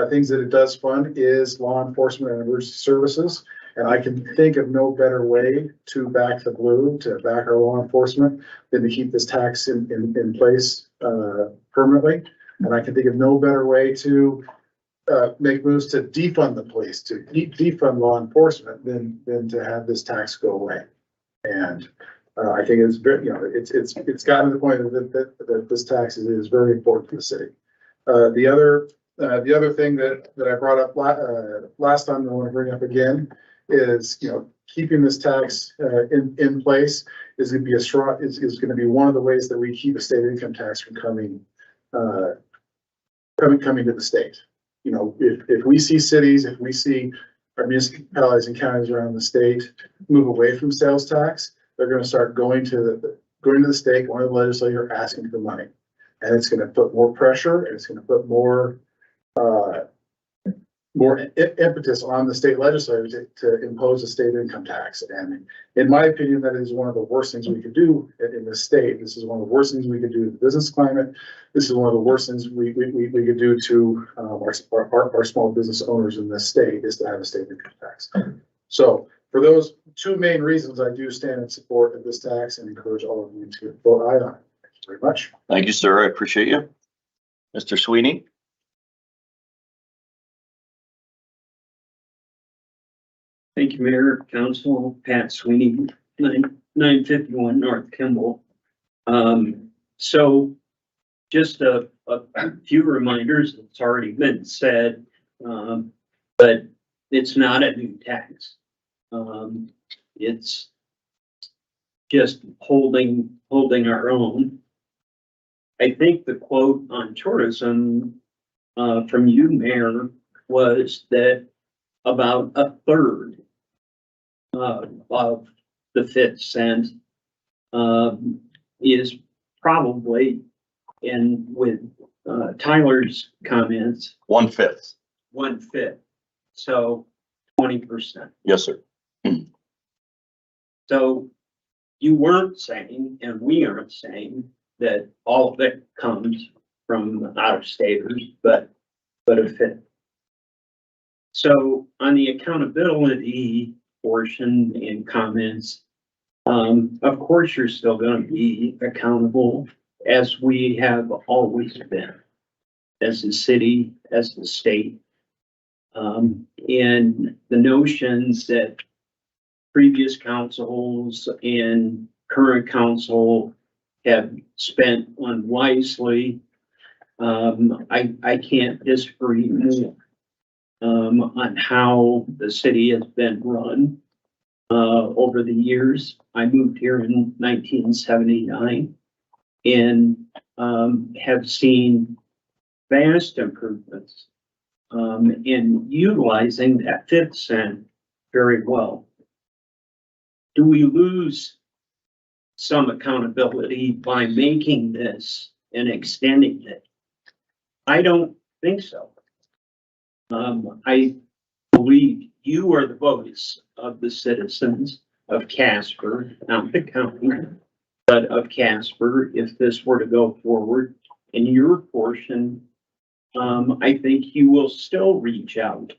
things that it does fund is law enforcement and emergency services. And I can think of no better way to back the blue, to back our law enforcement, than to keep this tax in place permanently. And I can think of no better way to make moves to defund the police, to defund law enforcement, than to have this tax go away. And I think it's very, you know, it's gotten to the point that this tax is very important to the city. The other thing that I brought up last time, and I want to bring up again, is, you know, keeping this tax in place is going to be is going to be one of the ways that we keep a state income tax from coming to the state. You know, if we see cities, if we see our municipalities and counties around the state move away from sales tax, they're going to start going to the state, going to the legislature, asking for money, and it's going to put more pressure, and it's going to put more more impetus on the state legislature to impose a state income tax. And in my opinion, that is one of the worst things we could do in this state. This is one of the worst things we could do to the business climate. This is one of the worst things we could do to our small business owners in this state, is to have a state income tax. So for those two main reasons, I do stand in support of this tax and encourage all of you to vote aye on it. Thank you very much. Thank you, sir. I appreciate you. Mr. Sweeney? Thank you, Mayor, Council, Pat Sweeney, 951 North Kimball. So just a few reminders. It's already been said, but it's not a new tax. It's just holding our own. I think the quote on tourism from you, Mayor, was that about a third of the 5th cent is probably, and with Tyler's comments, 1/5. 1/5. So 20%. Yes, sir. So you weren't saying, and we aren't saying, that all of it comes from out of staters, but a fifth. So on the accountability portion and comments, of course, you're still going to be accountable, as we have always been, as a city, as the state. And the notions that previous councils and current council have spent unwisely, I can't disagree more on how the city has been run over the years. I moved here in 1979 and have seen vast improvements in utilizing that 5th cent very well. Do we lose some accountability by making this and extending it? I don't think so. I believe you are the voice of the citizens of Casper, not the county, but of Casper, if this were to go forward. In your portion, I think you will still reach out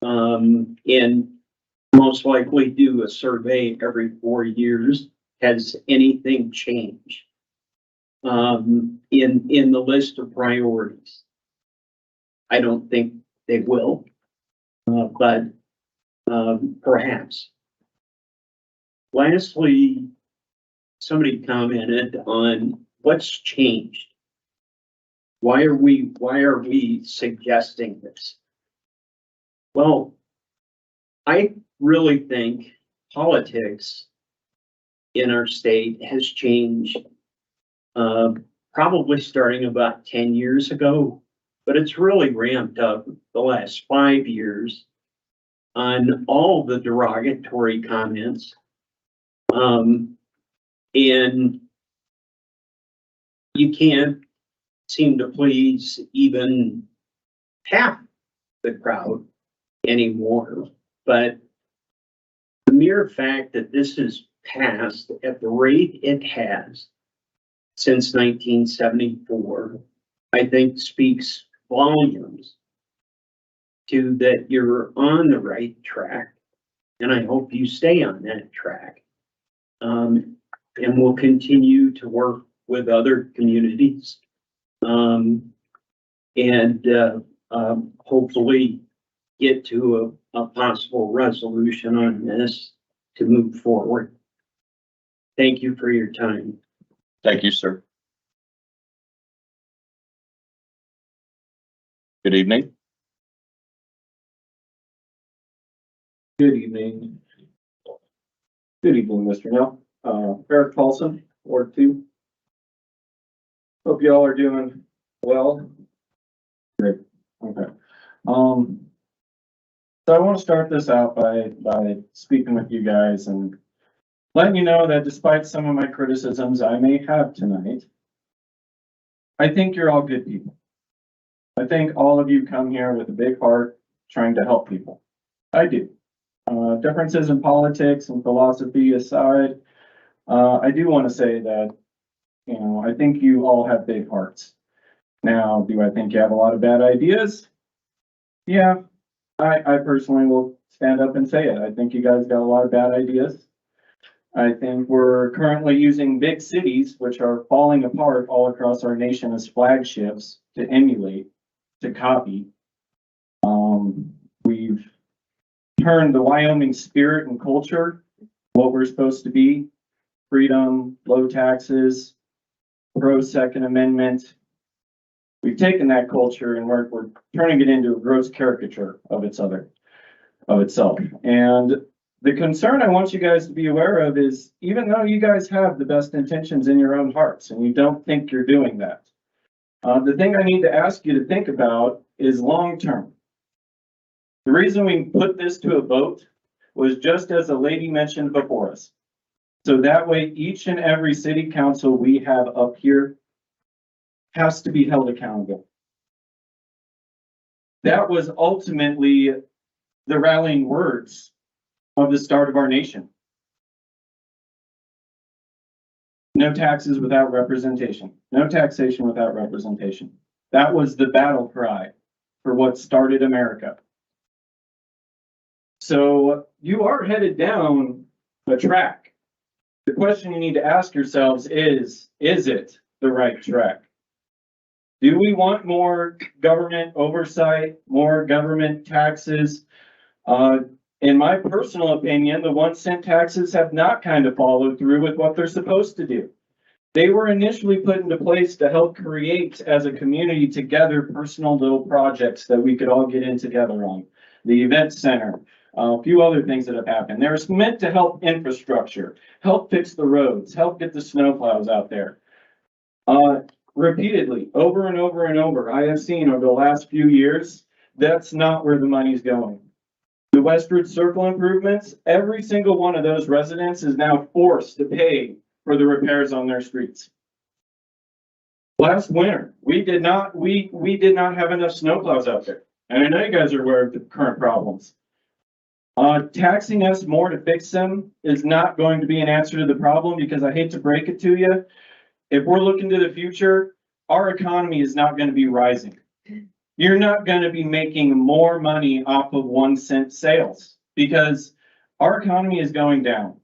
and most likely do a survey every 4 years. Has anything changed in the list of priorities? I don't think they will, but perhaps. Lastly, somebody commented on what's changed. Why are we suggesting this? Well, I really think politics in our state has changed, probably starting about 10 years ago, but it's really ramped up the last 5 years on all the derogatory comments. And you can't seem to please even half the crowd anymore. But the mere fact that this is passed at the rate it has since 1974, I think speaks volumes to that you're on the right track. And I hope you stay on that track. And we'll continue to work with other communities. Hopefully get to a possible resolution on this to move forward. Thank you for your time. Thank you, sir. Good evening. Good evening. Good evening, Mr. Nell. Eric Paulson, Ward 2. Hope you all are doing well. Great. Okay. So I want to start this out by speaking with you guys and letting you know that despite some of my criticisms I may have tonight, I think you're all good people. I think all of you come here with a big heart trying to help people. I do. Differences in politics and philosophy aside, I do want to say that, you know, I think you all have big hearts. Now, do I think you have a lot of bad ideas? Yeah, I personally will stand up and say it. I think you guys got a lot of bad ideas. I think we're currently using big cities, which are falling apart all across our nation as flagships to emulate, to copy. We've turned the Wyoming spirit and culture, what we're supposed to be, freedom, low taxes, pro Second Amendment. We've taken that culture and we're turning it into a gross caricature of itself. And the concern I want you guys to be aware of is, even though you guys have the best intentions in your own hearts and you don't think you're doing that, the thing I need to ask you to think about is long term. The reason we put this to a vote was just as a lady mentioned before us. So that way each and every city council we have up here has to be held accountable. That was ultimately the rallying words of the start of our nation. No taxes without representation. No taxation without representation. That was the battle cry for what started America. So you are headed down a track. The question you need to ask yourselves is it the right track? Do we want more government oversight, more government taxes? In my personal opinion, the 1 cent taxes have not kind of followed through with what they're supposed to do. They were initially put into place to help create, as a community together, personal little projects that we could all get in together on. The event center, a few other things that have happened. They're meant to help infrastructure, help fix the roads, help get the snowplows out there. Repeatedly, over and over and over, I have seen over the last few years, that's not where the money's going. The Westwood Circle improvements, every single one of those residents is now forced to pay for the repairs on their streets. Last winter, we did not have enough snowplows out there. And I know you guys are aware of the current problems. Taxing us more to fix them is not going to be an answer to the problem, because I hate to break it to you. If we're looking to the future, our economy is not going to be rising. You're not going to be making more money off of 1 cent sales, because our economy is going down.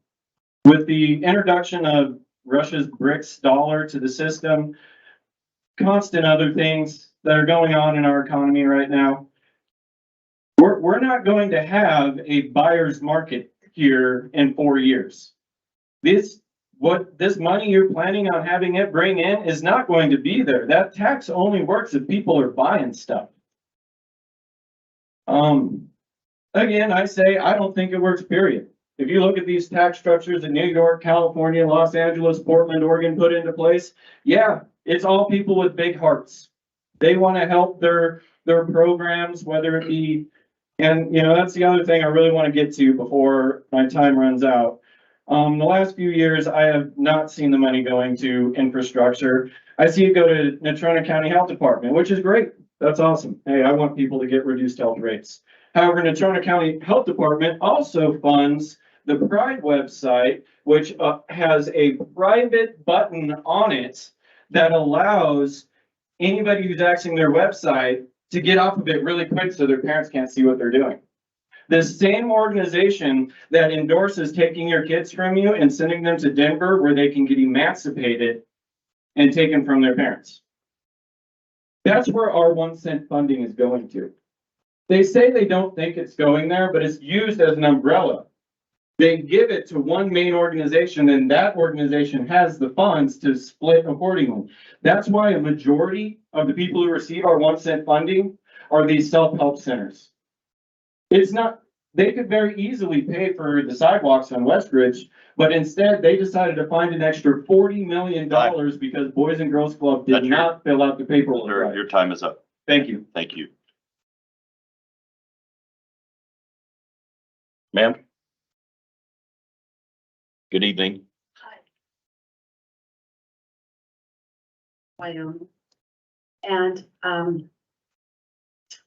With the introduction of Russia's BRICS dollar to the system, constant other things that are going on in our economy right now, we're not going to have a buyer's market here in 4 years. This money you're planning on having it bring in is not going to be there. That tax only works if people are buying stuff. Again, I say I don't think it works, period. If you look at these tax structures in New York, California, Los Angeles, Portland, Oregon put into place, yeah, it's all people with big hearts. They want to help their programs, whether it be, and you know, that's the other thing I really want to get to before my time runs out. The last few years, I have not seen the money going to infrastructure. I see it go to Natrona County Health Department, which is great. That's awesome. Hey, I want people to get reduced health rates. However, Natrona County Health Department also funds the Pride website, which has a private button on it that allows anybody who's accessing their website to get off of it really quick so their parents can't see what they're doing. The same organization that endorses taking your kids from you and sending them to Denver where they can get emancipated and taken from their parents. That's where our 1 cent funding is going to. They say they don't think it's going there, but it's used as an umbrella. They give it to one main organization, and that organization has the funds to split accordingly. That's why a majority of the people who receive our 1 cent funding are these self-help centers. It's not, they could very easily pay for the sidewalks on Westridge, but instead they decided to find an extra $40 million because Boys and Girls Club did not fill out the paperwork. Right. Your time is up. Thank you. Thank you. Ma'am? Good evening. Wyoming. And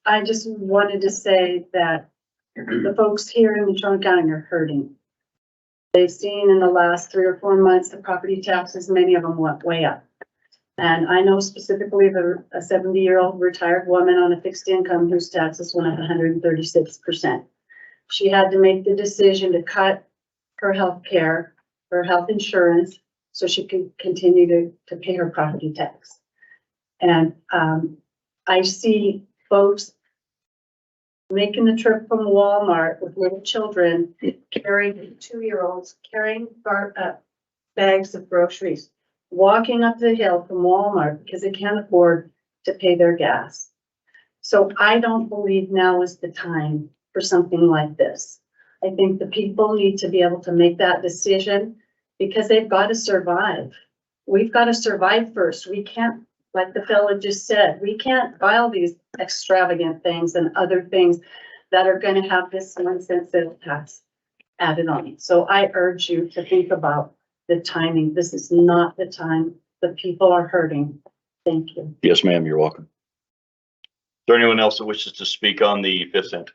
I just wanted to say that the folks here in the Trumbull County are hurting. They've seen in the last 3 or 4 months, the property taxes, many of them went way up. And I know specifically of a 70-year-old retired woman on a fixed income whose taxes went up 136%. She had to make the decision to cut her health care, her health insurance, so she could continue to pay her property tax. And I see folks making the trip from Walmart with little children, carrying 2-year-olds, carrying bags of groceries, walking up the hill from Walmart because they can't afford to pay their gas. So I don't believe now is the time for something like this. I think the people need to be able to make that decision because they've got to survive. We've got to survive first. We can't, like the fellow just said, we can't buy all these extravagant things and other things that are going to have this 1 cent sales tax added on. So I urge you to think about the timing. This is not the time. The people are hurting. Thank you. Yes, ma'am, you're welcome. Is there anyone else that wishes to speak on the 5th cent?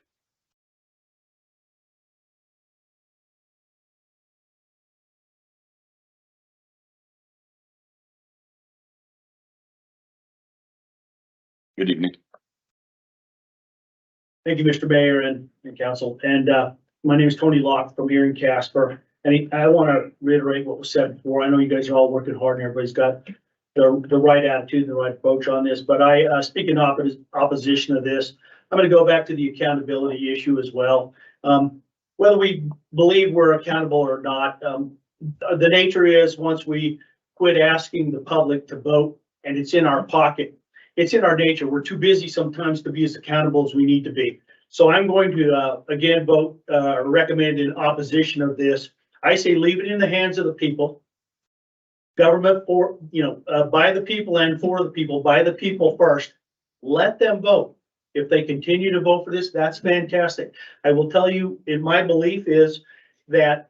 Good evening. Thank you, Mr. Mayor and council. And my name is Tony Locke from here in Casper. And I want to reiterate what was said before. I know you guys are all working hard and everybody's got the right attitude, the right approach on this, but I speak in opposition of this. I'm going to go back to the accountability issue as well. Whether we believe we're accountable or not, the nature is once we quit asking the public to vote and it's in our pocket, it's in our nature. We're too busy sometimes to be as accountable as we need to be. So I'm going to, again, vote, recommend in opposition of this. I say leave it in the hands of the people. Government for, by the people and for the people, by the people first. Let them vote. If they continue to vote for this, that's fantastic. I will tell you, in my belief is that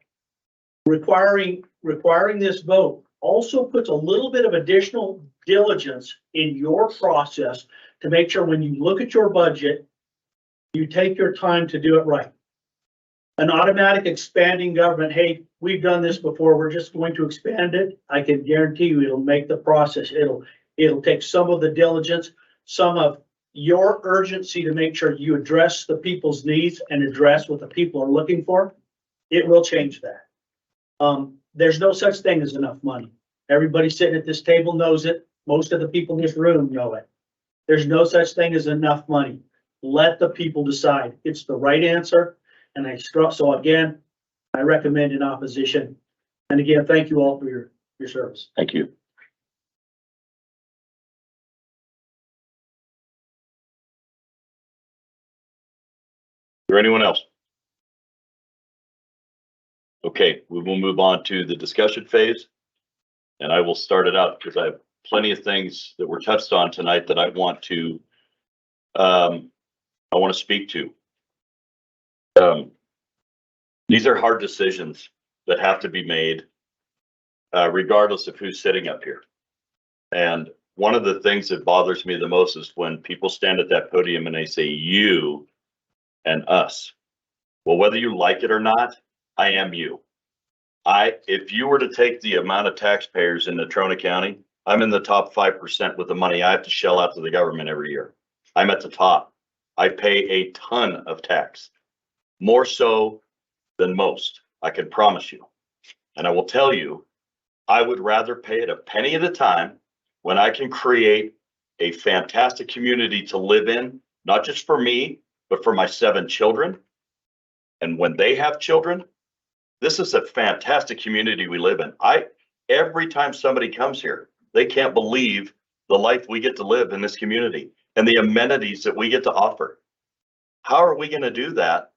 requiring this vote also puts a little bit of additional diligence in your process to make sure when you look at your budget, you take your time to do it right. An automatic expanding government, hey, we've done this before, we're just going to expand it. I can guarantee you it'll make the process, it'll take some of the diligence, some of your urgency to make sure you address the people's needs and address what the people are looking for. It will change that. There's no such thing as enough money. Everybody sitting at this table knows it. Most of the people in this room know it. There's no such thing as enough money. Let the people decide. It's the right answer. And so again, I recommend in opposition. And again, thank you all for your service. Thank you. Is there anyone else? Okay, we will move on to the discussion phase. And I will start it out because I have plenty of things that were touched on tonight that I want to speak to. These are hard decisions that have to be made, regardless of who's sitting up here. And one of the things that bothers me the most is when people stand at that podium and they say you and us. Well, whether you like it or not, I am you. If you were to take the amount of taxpayers in Natrona County, I'm in the top 5% with the money I have to shell out to the government every year. I'm at the top. I pay a ton of tax, more so than most, I can promise you. And I will tell you, I would rather pay it a penny at a time when I can create a fantastic community to live in, not just for me, but for my 7 children. And when they have children, this is a fantastic community we live in. Every time somebody comes here, they can't believe the life we get to live in this community and the amenities that we get to offer. How are we going to do that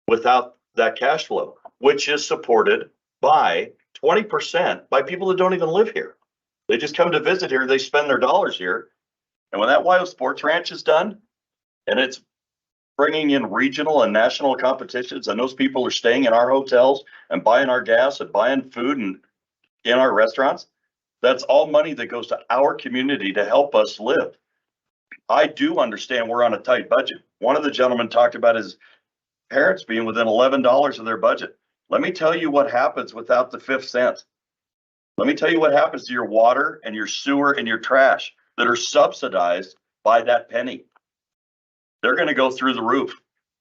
without that cash flow, which is supported by 20% by people that don't even live here? They just come to visit here, they spend their dollars here. And when that Wild Sports Ranch is done and it's bringing in regional and national competitions, and those people are staying in our hotels and buying our gas and buying food and in our restaurants, that's all money that goes to our community to help us live. I do understand we're on a tight budget. One of the gentlemen talked about his parents being within $11 of their budget. Let me tell you what happens without the 5th cent. Let me tell you what happens to your water and your sewer and your trash that are subsidized by that penny. They're going to go through the roof.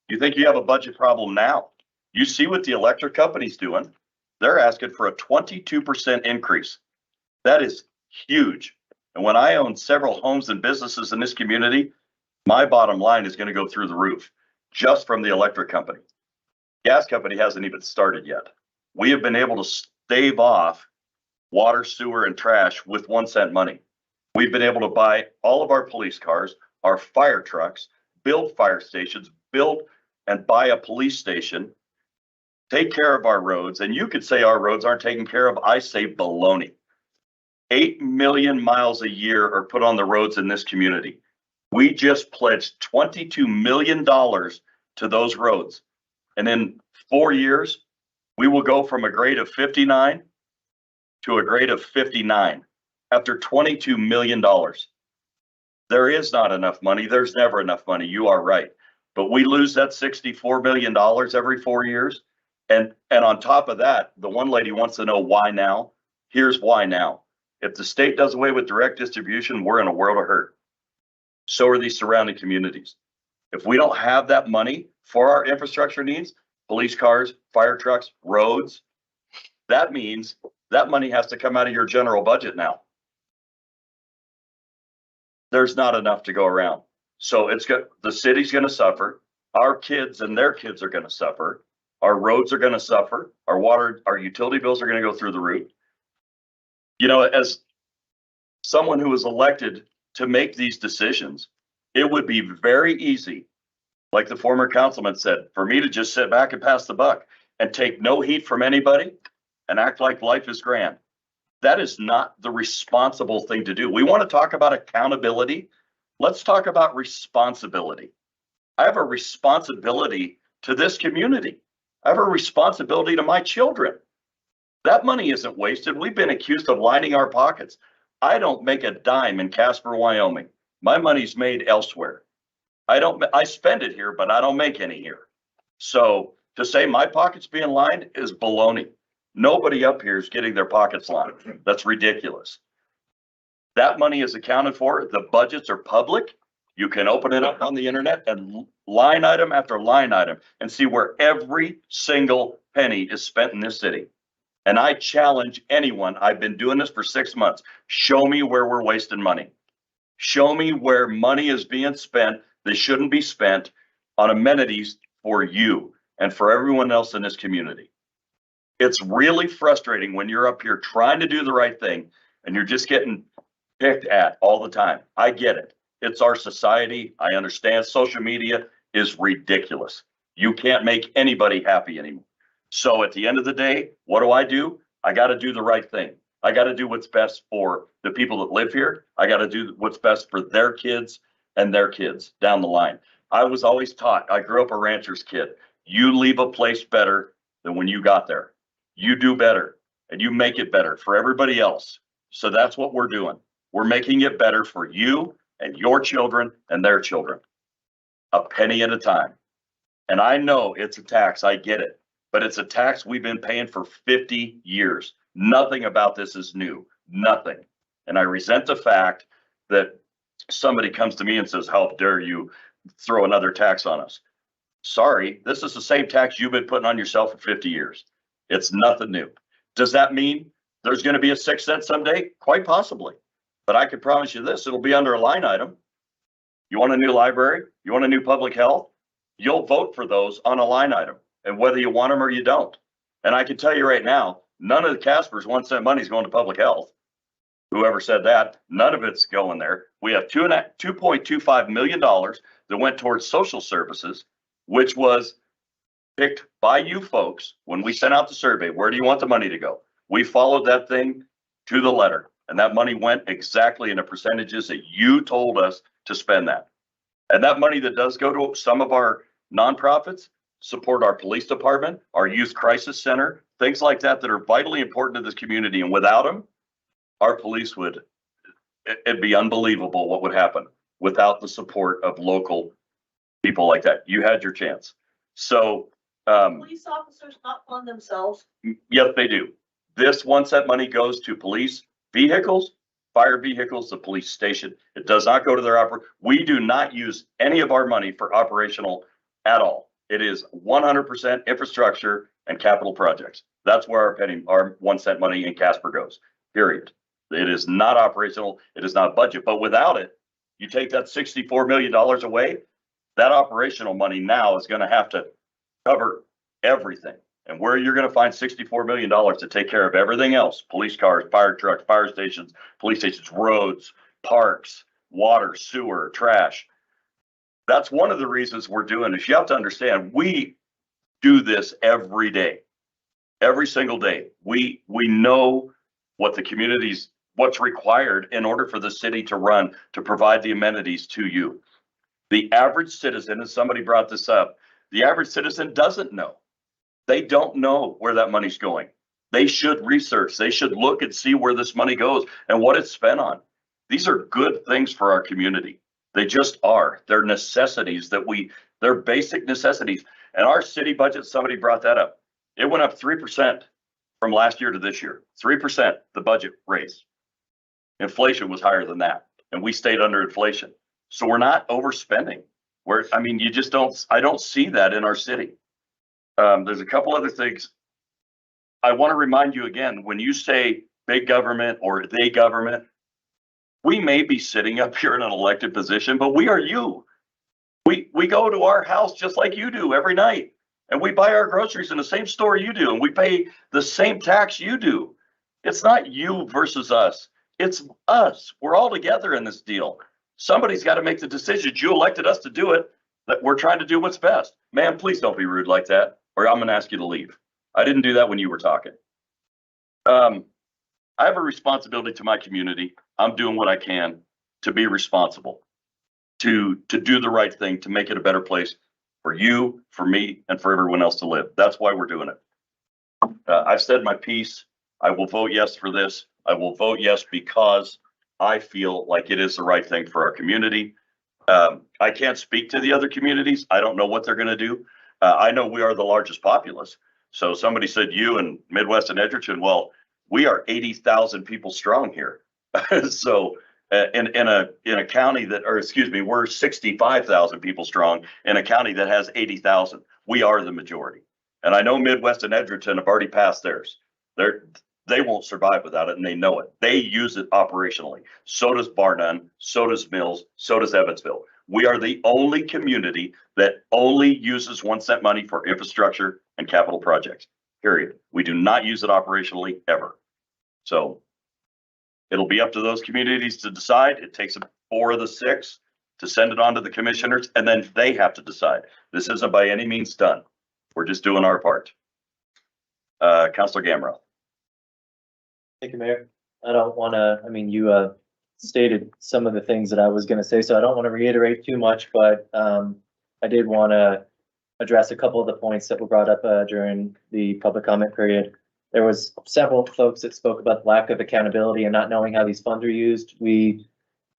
You think you have a budget problem now? You see what the electric company's doing. They're asking for a 22% increase. That is huge. And when I own several homes and businesses in this community, my bottom line is going to go through the roof just from the electric company. Gas company hasn't even started yet. We have been able to stave off water, sewer, and trash with 1 cent money. We've been able to buy all of our police cars, our fire trucks, build fire stations, build and buy a police station, take care of our roads. And you could say our roads aren't taken care of. I say baloney. 8 million miles a year are put on the roads in this community. We just pledged $22 million to those roads. And in 4 years, we will go from a grade of 59 to a grade of 59 after $22 million. There is not enough money. There's never enough money. You are right. But we lose that $64 million every 4 years. And on top of that, the one lady wants to know why now. Here's why now. If the state does away with direct distribution, we're in a world of hurt. So are these surrounding communities. If we don't have that money for our infrastructure needs, police cars, fire trucks, roads, that means that money has to come out of your general budget now. There's not enough to go around. So it's good. The city's going to suffer. Our kids and their kids are going to suffer. Our roads are going to suffer. Our water, our utility bills are going to go through the roof. You know, as someone who was elected to make these decisions, it would be very easy, like the former councilman said, for me to just sit back and pass the buck and take no heat from anybody and act like life is grand. That is not the responsible thing to do. We want to talk about accountability. Let's talk about responsibility. I have a responsibility to this community. I have a responsibility to my children. That money isn't wasted. We've been accused of lining our pockets. I don't make a dime in Casper, Wyoming. My money's made elsewhere. I spend it here, but I don't make any here. So to say my pocket's being lined is baloney. Nobody up here is getting their pockets lined. That's ridiculous. That money is accounted for. The budgets are public. You can open it up on the internet and line item after line item and see where every single penny is spent in this city. And I challenge anyone, I've been doing this for 6 months. Show me where we're wasting money. Show me where money is being spent that shouldn't be spent on amenities for you and for everyone else in this community. It's really frustrating when you're up here trying to do the right thing and you're just getting picked at all the time. I get it. It's our society. I understand social media is ridiculous. You can't make anybody happy anymore. So at the end of the day, what do? I got to do the right thing. I got to do what's best for the people that live here. I got to do what's best for their kids and their kids down the line. I was always taught, I grew up a rancher's kid. You leave a place better than when you got there. You do better and you make it better for everybody else. So that's what we're doing. We're making it better for you and your children and their children. A penny at a time. And I know it's a tax. I get it. But it's a tax we've been paying for 50 years. Nothing about this is new. Nothing. And I resent the fact that somebody comes to me and says, how dare you throw another tax on us? Sorry, this is the same tax you've been putting on yourself for 50 years. It's nothing new. Does that mean there's going to be a 6 cent someday? Quite possibly. But I can promise you this, it'll be under a line item. You want a new library? You want a new public health? You'll vote for those on a line item. And whether you want them or you don't. And I can tell you right now, none of the Casper's 1 cent money is going to public health. Whoever said that, none of it's going there. We have $2.25 million that went towards social services, which was picked by you folks when we sent out the survey. Where do you want the money to go? We followed that thing to the letter. And that money went exactly in the percentages that you told us to spend that. And that money that does go to some of our nonprofits, support our police department, our youth crisis center, things like that that are vitally important to this community. And without them, our police it'd be unbelievable what would happen. without the support of local people like that. You had your chance. So, Police officers not fund themselves. yes, they do. This one cent money goes to police vehicles, fire vehicles, the police station. It does not go to their we do not use any of our money for operational at all. It is 100% infrastructure and capital projects. That's where our 1 cent money in Casper goes, period. It is not operational. It is not budget, but without it, you take that $64 million away, that operational money now is going to have to cover everything. And where you're going to find $64 million to take care of everything else, police cars, fire trucks, fire stations, police stations, roads, parks, water, sewer, trash. That's one of the reasons we're doing this. You have to understand, we do this every day, every single day. We know what the communities, what's required in order for the city to run, to provide the amenities to you. The average citizen, and somebody brought this up, the average citizen doesn't know. They don't know where that money's going. They should research. They should look and see where this money goes and what it's spent on. These are good things for our community. They just are. They're necessities they're basic necessities. And our city budget, somebody brought that up. It went up 3% from last year to this year. 3%, the budget raise. Inflation was higher than that. And we stayed under inflation. So we're not overspending. I don't see that in our city. There's a couple other things. I want to remind you again, when you say big government or they government, we may be sitting up here in an elected position, but we are you. We go to our house just like you do every night, and we buy our groceries in the same store you do, and we pay the same tax you do. It's not you versus us. It's us. We're all together in this deal. Somebody's got to make the decisions. You elected us to do it, that we're trying to do what's best. Ma'am, please don't be rude like that, or I'm going to ask you to leave. I didn't do that when you were talking. I have a responsibility to my community. I'm doing what I can to be responsible, to do the right thing, to make it a better place for you, for me, and for everyone else to live. That's why we're doing it. I've said my piece. I will vote yes for this. I will vote yes because I feel like it is the right thing for our community. I can't speak to the other communities. I don't know what they're going to do. I know we are the largest populace. So somebody said you and Midwest and Edgerton. Well, we are 80,000 people strong here. So in a county that, or excuse me, we're 65,000 people strong in a county that has 80,000. We are the majority. And I know Midwest and Edgerton have already passed theirs. They won't survive without it, and they know it. They use it operationally. So does Barnum, so does Mills, so does Evansville. We are the only community that only uses 1 cent money for infrastructure and capital projects, period. We do not use it operationally ever. So it'll be up to those communities to decide. It takes 4 of the 6 to send it on to the commissioners, and then they have to decide. This isn't by any means done. We're just doing our part. Councilor Gamrell. Thank you, Mayor. I don't want to, you stated some of the things that I was going to say, so I don't want to reiterate too much, but I did want to address a couple of the points that were brought up during the public comment period. There was several folks that spoke about the lack of accountability and not knowing how these funds are used. We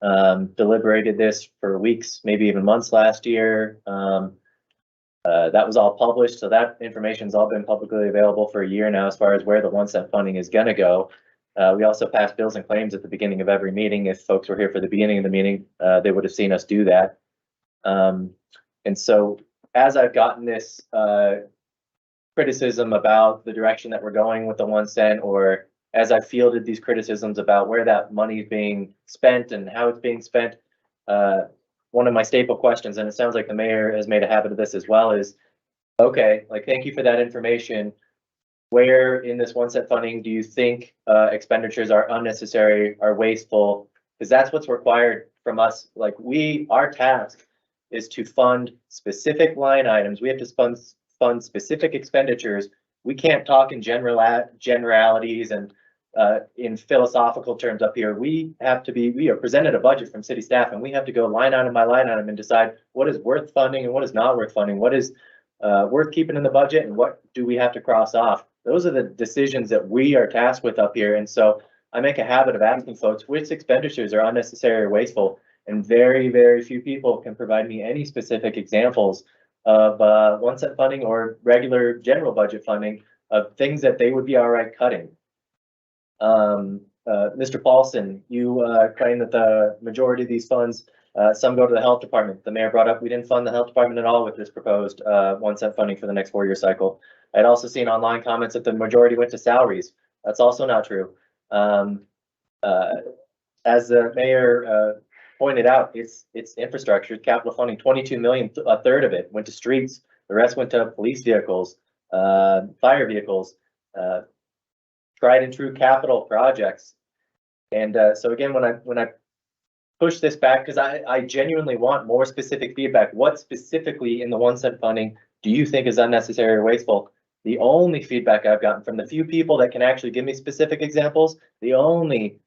deliberated this for weeks, maybe even months last year. That was all published, so that information's all been publicly available for a year now as far as where the 1 cent funding is going to go. We also passed bills and claims at the beginning of every meeting. If folks were here for the beginning of the meeting, they would have seen us do that. And so as I've gotten this criticism about the direction that we're going with the 1 cent, or as I fielded these criticisms about where that money is being spent and how it's being spent, one of my staple questions, and it sounds like the mayor has made a habit of this as well, is, okay, like, thank you for that information. Where in this 1 cent funding do you think expenditures are unnecessary, are wasteful? Because that's what's required from us. Like, our task is to fund specific line items. We have to fund specific expenditures. We can't talk in generalities and in philosophical terms up here. We are presented a budget from city staff, and we have to go line item by line item and decide what is worth funding and what is not worth funding, what is worth keeping in the budget, and what do we have to cross off. Those are the decisions that we are tasked with up here. And so I make a habit of asking folks which expenditures are unnecessary or wasteful. And very, very few people can provide me any specific examples of one cent funding or regular general budget funding of things that they would be all right cutting. Mr. Paulson, you claim that the majority of these funds, some go to the health department. The mayor brought up, we didn't fund the health department at all with this proposed 1 cent funding for the next 4-year cycle. I'd also seen online comments that the majority went to salaries. That's also not true. As the mayor pointed out, it's infrastructure, capital funding, 22 million, a third of it went to streets. The rest went to police vehicles, fire vehicles, tried and true capital projects. And so again, when I push this back, because I genuinely want more specific feedback. What specifically in the 1 cent funding do you think is unnecessary or wasteful? The only feedback I've gotten from the few people that can actually give me specific examples, the only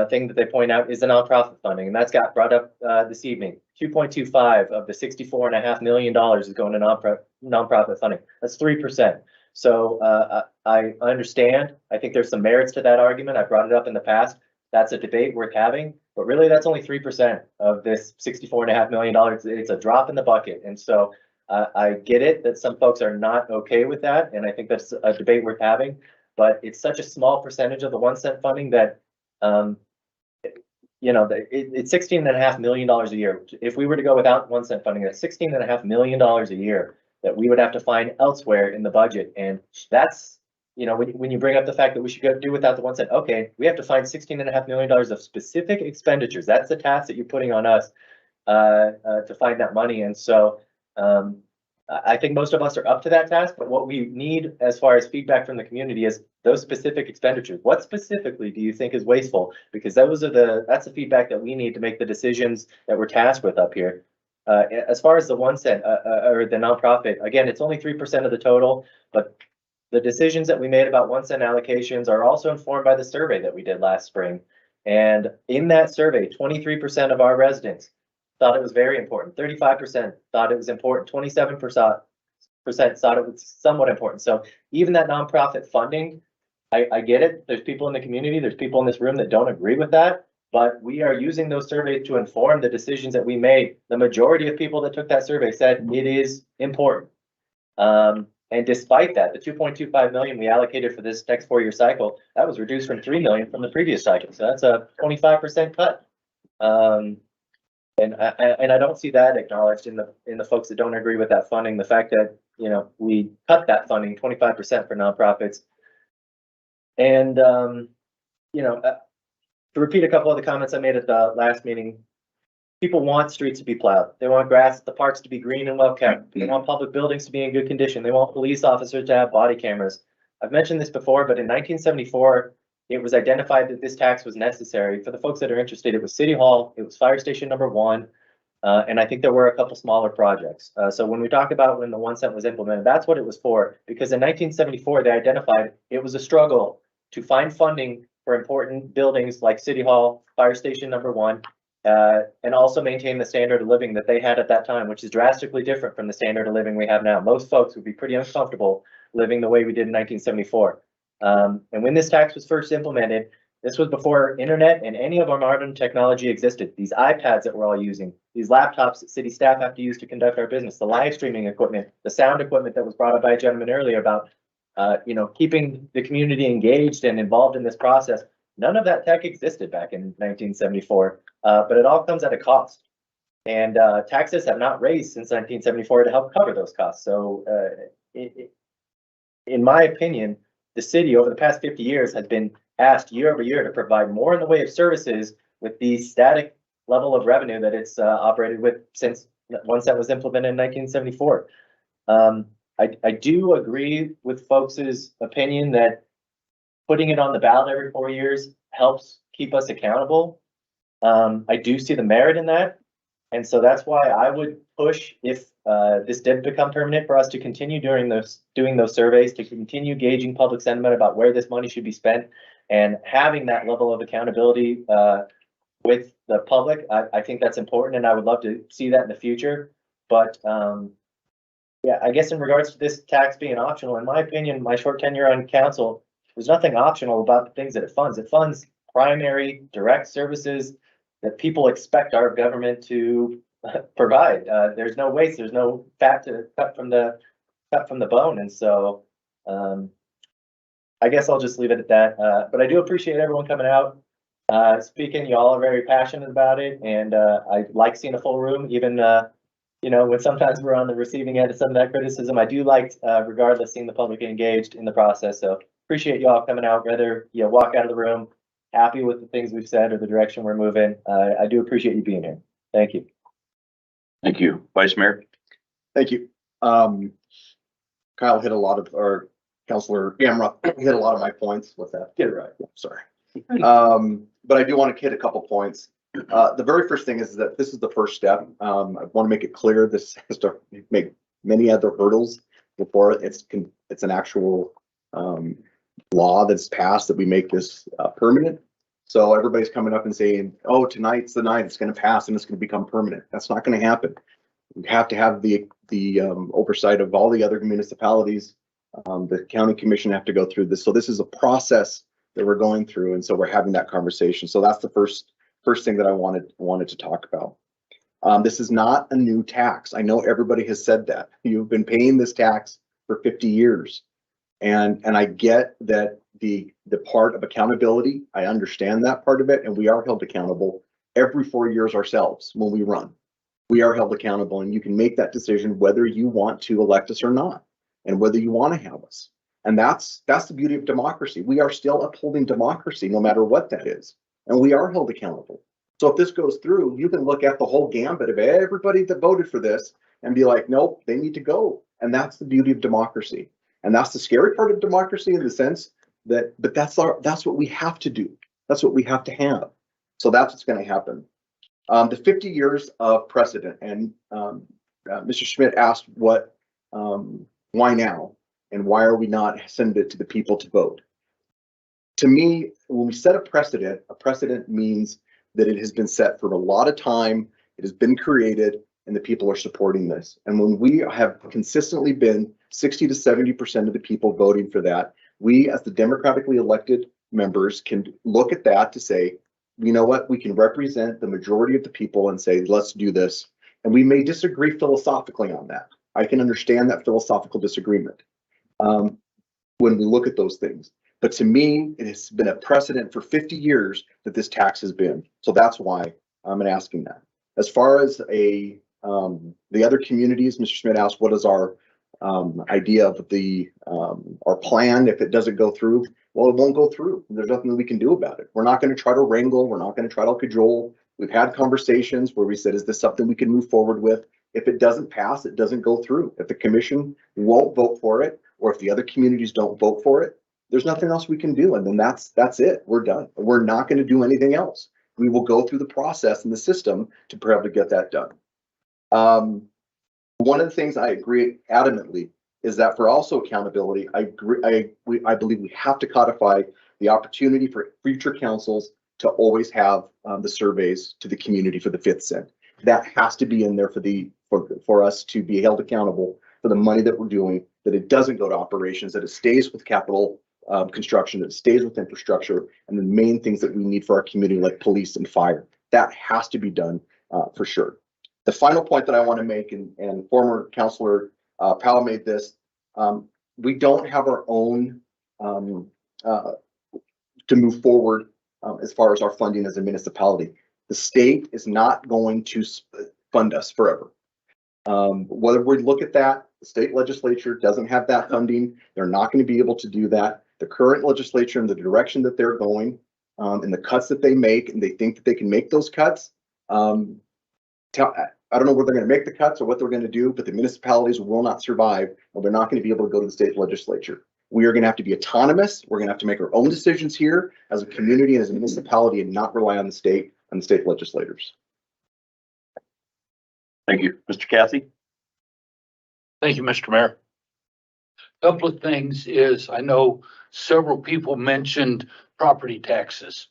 thing that they point out is the nonprofit funding, and that's got brought up this evening. 2.25 of the $64.5 million is going to nonprofit funding. That's 3%. So I understand. I think there's some merits to that argument. I brought it up in the past. That's a debate worth having, but really that's only 3% of this $64.5 million. It's a drop in the bucket. And so I get it that some folks are not okay with that. And I think that's a debate worth having, but it's such a small percentage of the 1 cent funding that, you know, it's $16.5 million a year. If we were to go without 1 cent funding, that's $16.5 million a year that we would have to find elsewhere in the budget. And that's, you know, when you bring up the fact that we should go do without the 1 cent, okay, we have to find $16.5 million of specific expenditures. That's the task that you're putting on us to find that money. And so I think most of us are up to that task, but what we need as far as feedback from the community is those specific expenditures. What specifically do you think is wasteful? Because that's the feedback that we need to make the decisions that we're tasked with up here. As far as the 1 cent or the nonprofit, again, it's only 3% of the total, but the decisions that we made about 1 cent allocations are also informed by the survey that we did last spring. And in that survey, 23% of our residents thought it was very important. 35% thought it was important. 27% thought it was somewhat important. So even that nonprofit funding, I get it. There's people in the community, there's people in this room that don't agree with that, but we are using those surveys to inform the decisions that we made. The majority of people that took that survey said it is important. And despite that, the 2.25 million we allocated for this next 4-year cycle, that was reduced from 3 million from the previous cycle. So that's a 25% cut. And I don't see that acknowledged in the folks that don't agree with that funding. The fact that, you know, we cut that funding 25% for nonprofits. And, you know, to repeat a couple of the comments I made at the last meeting, people want streets to be plowed. They want grass, the parks to be green and well kept. They want public buildings to be in good condition. They want police officers to have body cameras. I've mentioned this before, but in 1974, it was identified that this tax was necessary. For the folks that are interested, it was City Hall, it was Fire Station number 1, and I think there were a couple smaller projects. So when we talk about when the 1 cent was implemented, that's what it was for. Because in 1974, they identified it was a struggle to find funding for important buildings like City Hall, Fire Station number 1, and also maintain the standard of living that they had at that time, which is drastically different from the standard of living we have now. Most folks would be pretty uncomfortable living the way we did in 1974. And when this tax was first implemented, this was before internet and any of our modern technology existed. These iPads that we're all using, these laptops that city staff have to use to conduct our business, the live streaming equipment, the sound equipment that was brought up by a gentleman earlier about, you know, keeping the community engaged and involved in this process. None of that tech existed back in 1974, but it all comes at a cost. And taxes have not raised since 1974 to help cover those costs. So in my opinion, the city over the past 50 years has been asked year over year to provide more in the way of services with the static level of revenue that it's operated with since 1 cent was implemented in 1974. I do agree with folks' opinion that putting it on the ballot every 4 years helps keep us accountable. I do see the merit in that. And so that's why I would push, if this did become permanent, for us to continue doing those surveys, to continue gauging public sentiment about where this money should be spent, and having that level of accountability with the public. I think that's important, and I would love to see that in the future. But yeah, I guess in regards to this tax being optional, in my opinion, my short tenure on council, there's nothing optional about the things that it funds. It funds primary direct services that people expect our government to provide. There's no waste, there's no fat to cut from the bone. And so, I guess I'll just leave it at that. But I do appreciate everyone coming out, speaking. Y'all are very passionate about it, and I like seeing a full room, even when sometimes we're on the receiving end of some of that criticism. I do like, regardless, seeing the public engaged in the process. So appreciate y'all coming out, whether you walk out of the room happy with the things we've said or the direction we're moving. I do appreciate you being here. Thank you. Thank you. Vice Mayor. Thank you. Kyle hit a lot of, or Councilor Gamera hit a lot of my points with that. Get it right. Sorry. But I do want to hit a couple points. The very first thing is that this is the first step. I want to make it clear this has to make many other hurdles before it's an actual law that's passed, that we make this permanent. So everybody's coming up and saying, oh, tonight's the night it's going to pass and it's going to become permanent. That's not going to happen. We have to have the oversight of all the other municipalities. The county commission have to go through this. So this is a process that we're going through. And so we're having that conversation. So that's the first thing that I wanted to talk about. This is not a new tax. I know everybody has said that. You've been paying this tax for 50 years. And I get that the part of accountability, I understand that part of it, and we are held accountable every 4 years ourselves when we run. We are held accountable, and you can make that decision whether you want to elect us or not, and whether you want to have us. And that's the beauty of democracy. We are still upholding democracy no matter what that is, and we are held accountable. So if this goes through, you can look at the whole gambit of everybody that voted for this and be like, nope, they need to go. And that's the beauty of democracy. And that's the scary part of democracy, in the sense that, but that's what we have to do. That's what we have to have. So that's what's going to happen. The 50 years of precedent, and Mr. Schmidt asked why now, and why are we not sending it to the people to vote? To me, when we set a precedent means that it has been set for a lot of time, it has been created, and the people are supporting this. And when we have consistently been 60 to 70% of the people voting for that, we as the democratically elected members can look at that to say, you know what, we can represent the majority of the people and say, let's do this. And we may disagree philosophically on that. I can understand that philosophical disagreement when we look at those things. But to me, it has been a precedent for 50 years that this tax has been. So that's why I'm asking that. As far as the other communities, Mr. Schmidt asked, what is our idea of our plan if it doesn't go through? Well, it won't go through. There's nothing we can do about it. We're not going to try to wrangle. We're not going to try to cajole. We've had conversations where we said, is this something we can move forward with? If it doesn't pass, it doesn't go through. If the commission won't vote for it, or if the other communities don't vote for it, there's nothing else we can do. And then that's it. We're done. We're not going to do anything else. We will go through the process and the system to probably get that done. One of the things I agree adamantly is that for also accountability, I believe we have to codify the opportunity for future councils to always have the surveys to the community for the 5th cent. That has to be in there for us to be held accountable for the money that we're doing, that it doesn't go to operations, that it stays with capital construction, that it stays with infrastructure, and the main things that we need for our community, like police and fire. That has to be done for sure. The final point that I want to make, and former Councilor Powell made this, we don't have our own to move forward as far as our funding as a municipality. The state is not going to fund us forever. Whether we look at that, the state legislature doesn't have that funding. They're not going to be able to do that. The current legislature and the direction that they're going and the cuts that they make, and they think that they can make those cuts. I don't know where they're going to make the cuts or what they're going to do, but the municipalities will not survive, and they're not going to be able to go to the state legislature. We are going to have to be autonomous. We're going to have to make our own decisions here as a community and as a municipality, and not rely on the state and the state legislators. Thank you. Mr. Kathy? Thank you, Mr. Mayor. Couple of things is, I know several people mentioned property taxes.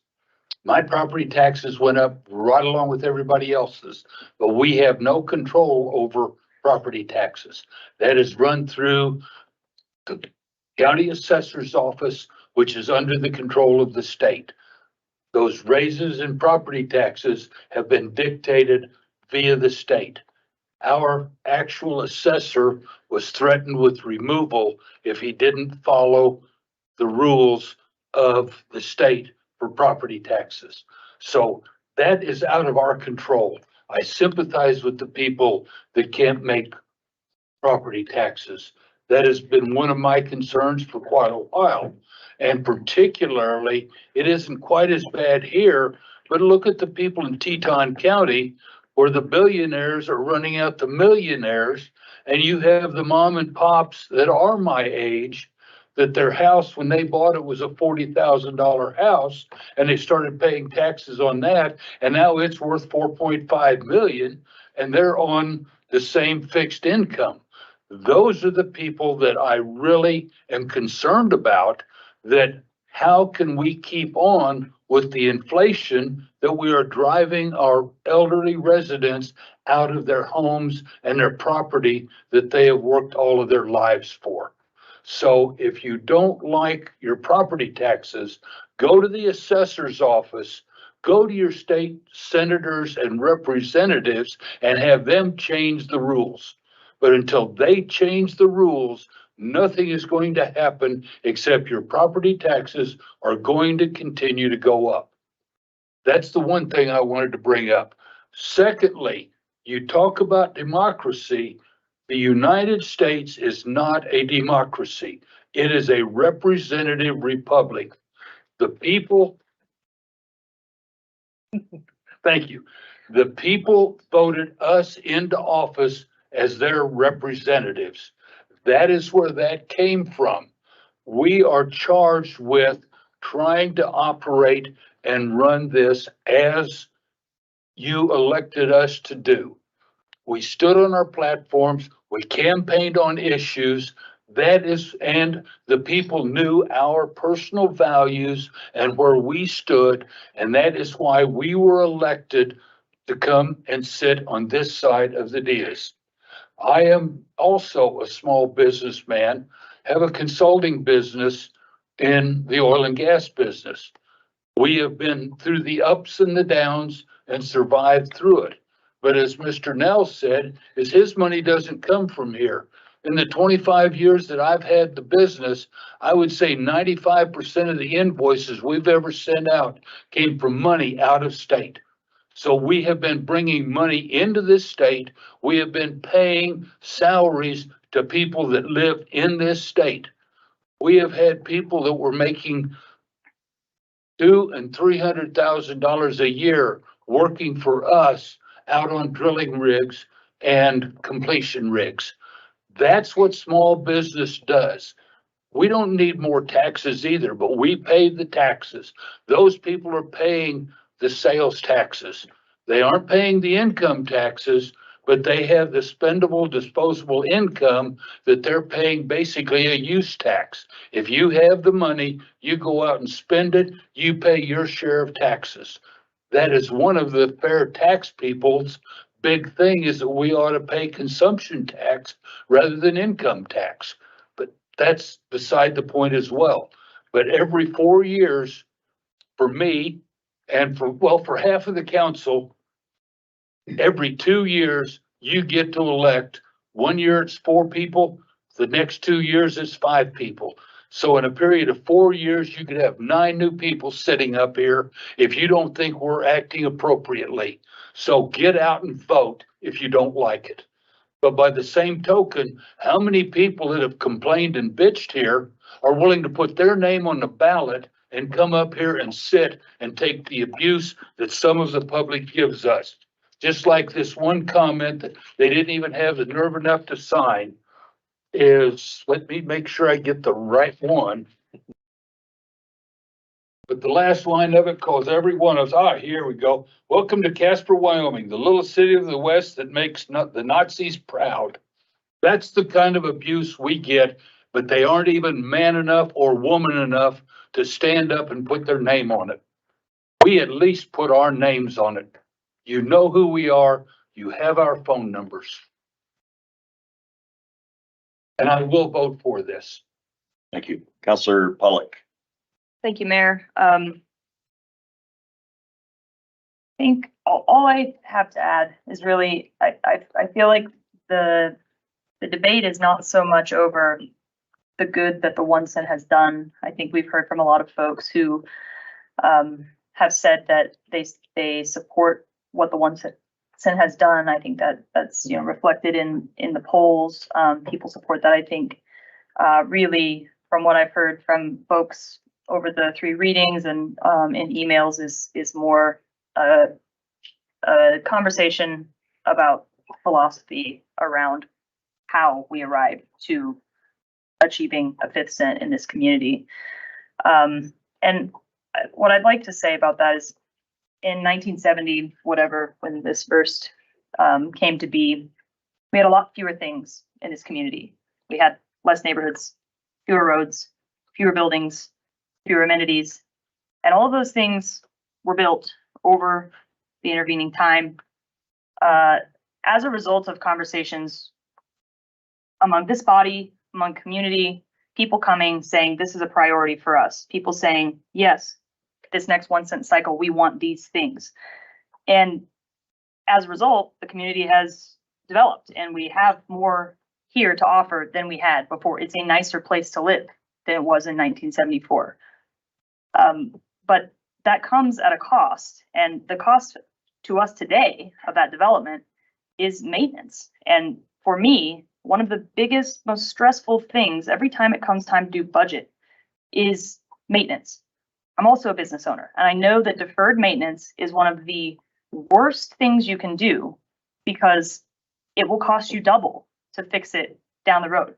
My property taxes went up right along with everybody else's, but we have no control over property taxes. That is run through the county assessor's office, which is under the control of the state. Those raises in property taxes have been dictated via the state. Our actual assessor was threatened with removal if he didn't follow the rules of the state for property taxes. So that is out of our control. I sympathize with the people that can't make property taxes. That has been one of my concerns for quite a while. And particularly, it isn't quite as bad here, but look at the people in Teton County where the billionaires are running out the millionaires, and you have the mom and pops that are my age, that their house, when they bought it, was a $40,000 house, and they started paying taxes on that, and now it's worth 4.5 million, and they're on the same fixed income. Those are the people that I really am concerned about, that how can we keep on with the inflation that we are driving our elderly residents out of their homes and their property that they have worked all of their lives for. So if you don't like your property taxes, go to the assessor's office, go to your state senators and representatives and have them change the rules. But until they change the rules, nothing is going to happen except your property taxes are going to continue to go up. That's the one thing I wanted to bring up. Secondly, you talk about democracy. The United States is not a democracy. It is a representative republic. The people, thank you. The people voted us into office as their representatives. That is where that came from. We are charged with trying to operate and run this as you elected us to do. We stood on our platforms, we campaigned on issues. That is, and the people knew our personal values and where we stood, and that is why we were elected to come and sit on this side of the dais. I am also a small businessman, have a consulting business in the oil and gas business. We have been through the ups and the downs and survived through it. But as Mr. Nell said, is his money doesn't come from here. In the 25 years that I've had the business, I would say 95% of the invoices we've ever sent out came from money out of state. So we have been bringing money into this state. We have been paying salaries to people that live in this state. We have had people that were making $200,000 and $300,000 a year working for us out on drilling rigs and completion rigs. That's what small business does. We don't need more taxes either, but we pay the taxes. Those people are paying the sales taxes. They aren't paying the income taxes, but they have the spendable disposable income that they're paying basically a use tax. If you have the money, you go out and spend it, you pay your share of taxes. That is one of the fair tax people's big thing, is that we ought to pay consumption tax rather than income tax. But that's beside the point as well. But every 4 years, for me and for half of the council, every 2 years, you get to elect. 1 year it's 4 people, the next 2 years it's 5 people. So in a period of 4 years, you could have 9 new people sitting up here if you don't think we're acting appropriately. So get out and vote if you don't like it. But by the same token, how many people that have complained and bitched here are willing to put their name on the ballot and come up here and sit and take the abuse that some of the public gives us? Just like this one comment that they didn't even have the nerve enough to sign is, let me make sure I get the right one. But the last line of it calls every one of us, here we go. Welcome to Casper, Wyoming, the little city of the West that makes the Nazis proud. That's the kind of abuse we get, but they aren't even man enough or woman enough to stand up and put their name on it. We at least put our names on it. You know who we are. You have our phone numbers. And I will vote for this. Thank you. Councilor Pollock. Thank you, Mayor. think all I have to add is really, I feel like the debate is not so much over the good that the 1 cent has done. I think we've heard from a lot of folks who have said that they support what the 1 cent has done. I think that that's, you know, reflected in the polls. People support that. I think really from what I've heard from folks over the 3 readings and in emails is more a conversation about philosophy around how we arrive to achieving a 5th cent in this community. And what I'd like to say about that is in 1970, whatever, when this first came to be, we had a lot fewer things in this community. We had less neighborhoods, fewer roads, fewer buildings, fewer amenities, and all of those things were built over the intervening time as a result of conversations among this body, among community, people coming saying this is a priority for us, people saying yes, this next 1 cent cycle, we want these things. And as a result, the community has developed and we have more here to offer than we had before. It's a nicer place to live than it was in 1974. But that comes at a cost, and the cost to us today of that development is maintenance. And for me, one of the biggest, most stressful things every time it comes time to do budget is maintenance. I'm also a business owner, and I know that deferred maintenance is one of the worst things you can do because it will cost you double to fix it down the road.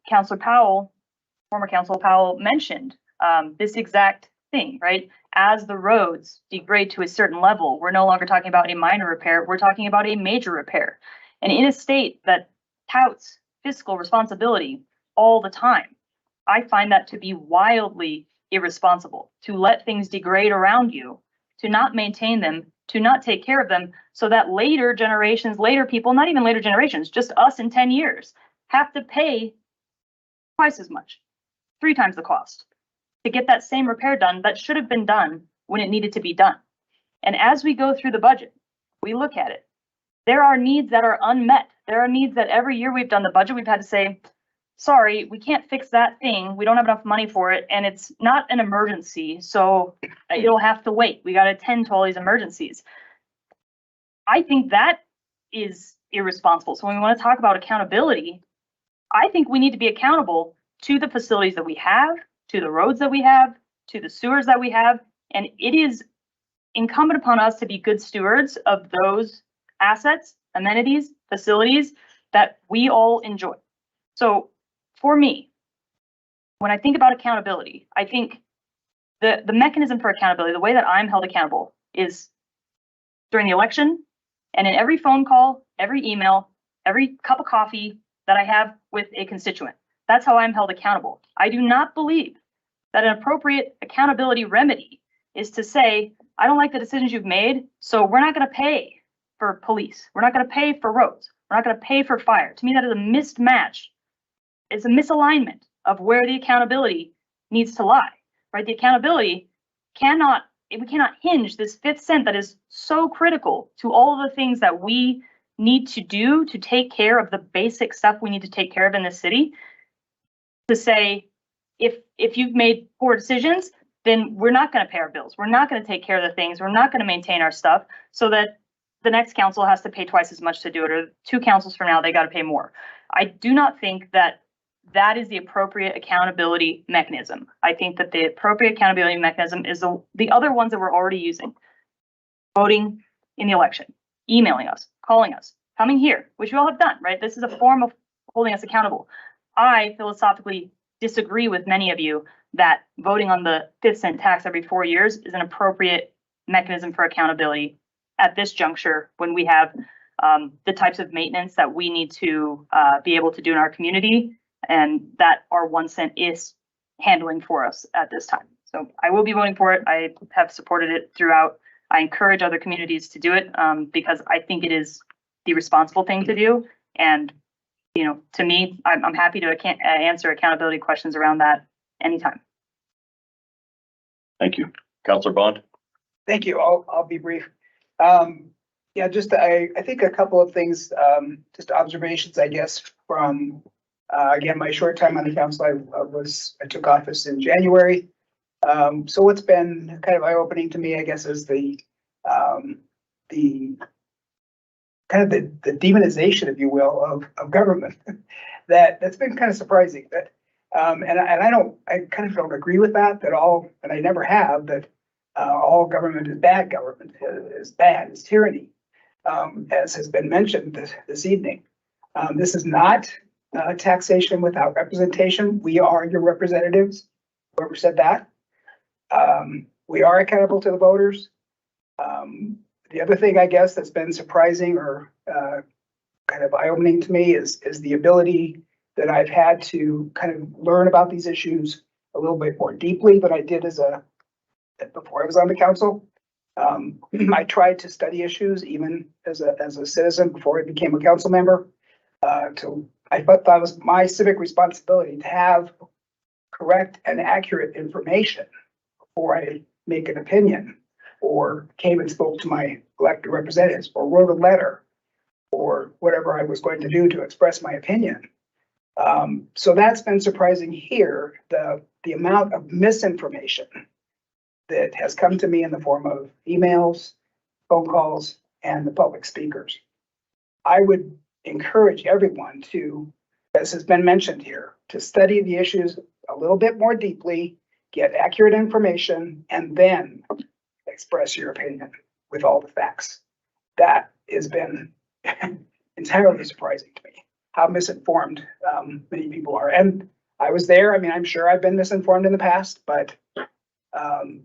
Councilor Powell, former Councilor Powell, mentioned this exact thing, right? As the roads degrade to a certain level, we're no longer talking about a minor repair, we're talking about a major repair. And in a state that touts fiscal responsibility all the time, I find that to be wildly irresponsible, to let things degrade around you, to not maintain them, to not take care of them, so that later generations, later people, not even later generations, just us in 10 years, have to pay twice as much, 3 times the cost to get that same repair done that should have been done when it needed to be done. And as we go through the budget, we look at it. There are needs that are unmet. There are needs that every year we've done the budget, we've had to say, sorry, we can't fix that thing. We don't have enough money for it. And it's not an emergency, so it'll have to wait. We got to attend to all these emergencies. I think that is irresponsible. So when we want to talk about accountability, I think we need to be accountable to the facilities that we have, to the roads that we have, to the sewers that we have. And it is incumbent upon us to be good stewards of those assets, amenities, facilities that we all enjoy. So for me, when I think about accountability, I think the mechanism for accountability, the way that I'm held accountable is during the election and in every phone call, every email, every cup of coffee that I have with a constituent. That's how I'm held accountable. I do not believe that an appropriate accountability remedy is to say, I don't like the decisions you've made, so we're not going to pay for police. We're not going to pay for roads. We're not going to pay for fire. To me, that is a mismatch. It's a misalignment of where the accountability needs to lie, right? The accountability we cannot hinge this 5th cent that is so critical to all of the things that we need to do to take care of the basic stuff we need to take care of in this city, to say, if you've made poor decisions, then we're not going to pay our bills. We're not going to take care of the things. We're not going to maintain our stuff, so that the next council has to pay twice as much to do it, or 2 councils from now, they got to pay more. I do not think that that is the appropriate accountability mechanism. I think that the appropriate accountability mechanism is the other ones that we're already using. Voting in the election, emailing us, calling us, coming here, which we all have done, right? This is a form of holding us accountable. I philosophically disagree with many of you that voting on the 5th cent tax every 4 years is an appropriate mechanism for accountability at this juncture, when we have the types of maintenance that we need to be able to do in our community, and that our 1 cent is handling for us at this time. So I will be voting for it. I have supported it throughout. I encourage other communities to do it because I think it is the responsible thing to do. And, you know, to me, I'm happy to answer accountability questions around that anytime. Thank you. Councilor Bond. Thank you. I'll be brief. Yeah, just I think a couple of things, just observations, I guess, from, again, my short time on the council. I took office in January. So what's been kind of eye-opening to me, I guess, is the kind of the demonization, if you will, of government. That's been kind of surprising. That and I kind of don't agree with that at all, and I never have, that all government is bad. Government is bad, is tyranny, as has been mentioned this evening. This is not taxation without representation. We are your representatives. Whoever said that. We are accountable to the voters. The other thing, I guess, that's been surprising or kind of eye-opening to me is the ability that I've had to kind of learn about these issues a little bit more deeply than I did before I was on the council. I tried to study issues even as a citizen before I became a council member. I thought that was my civic responsibility to have correct and accurate information before I make an opinion, or came and spoke to my elected representatives, or wrote a letter, or whatever I was going to do to express my opinion. So that's been surprising here, the amount of misinformation that has come to me in the form of emails, phone calls, and the public speakers. I would encourage everyone to, as has been mentioned here, to study the issues a little bit more deeply, get accurate information, and then express your opinion with all the facts. That has been entirely surprising to me, how misinformed many people are. And I was there. I mean, I'm sure I've been misinformed in the past, but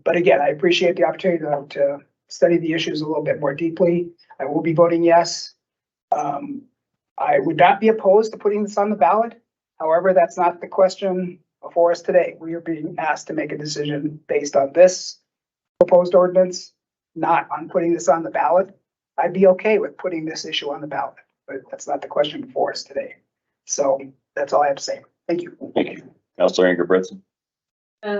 again, I appreciate the opportunity to study the issues a little bit more deeply. I will be voting yes. I would not be opposed to putting this on the ballot. However, that's not the question before us today. We are being asked to make a decision based on this proposed ordinance, not on putting this on the ballot. I'd be okay with putting this issue on the ballot, but that's not the question before us today. So that's all I have to say. Thank you. Thank you. Councilor Ingebretson. I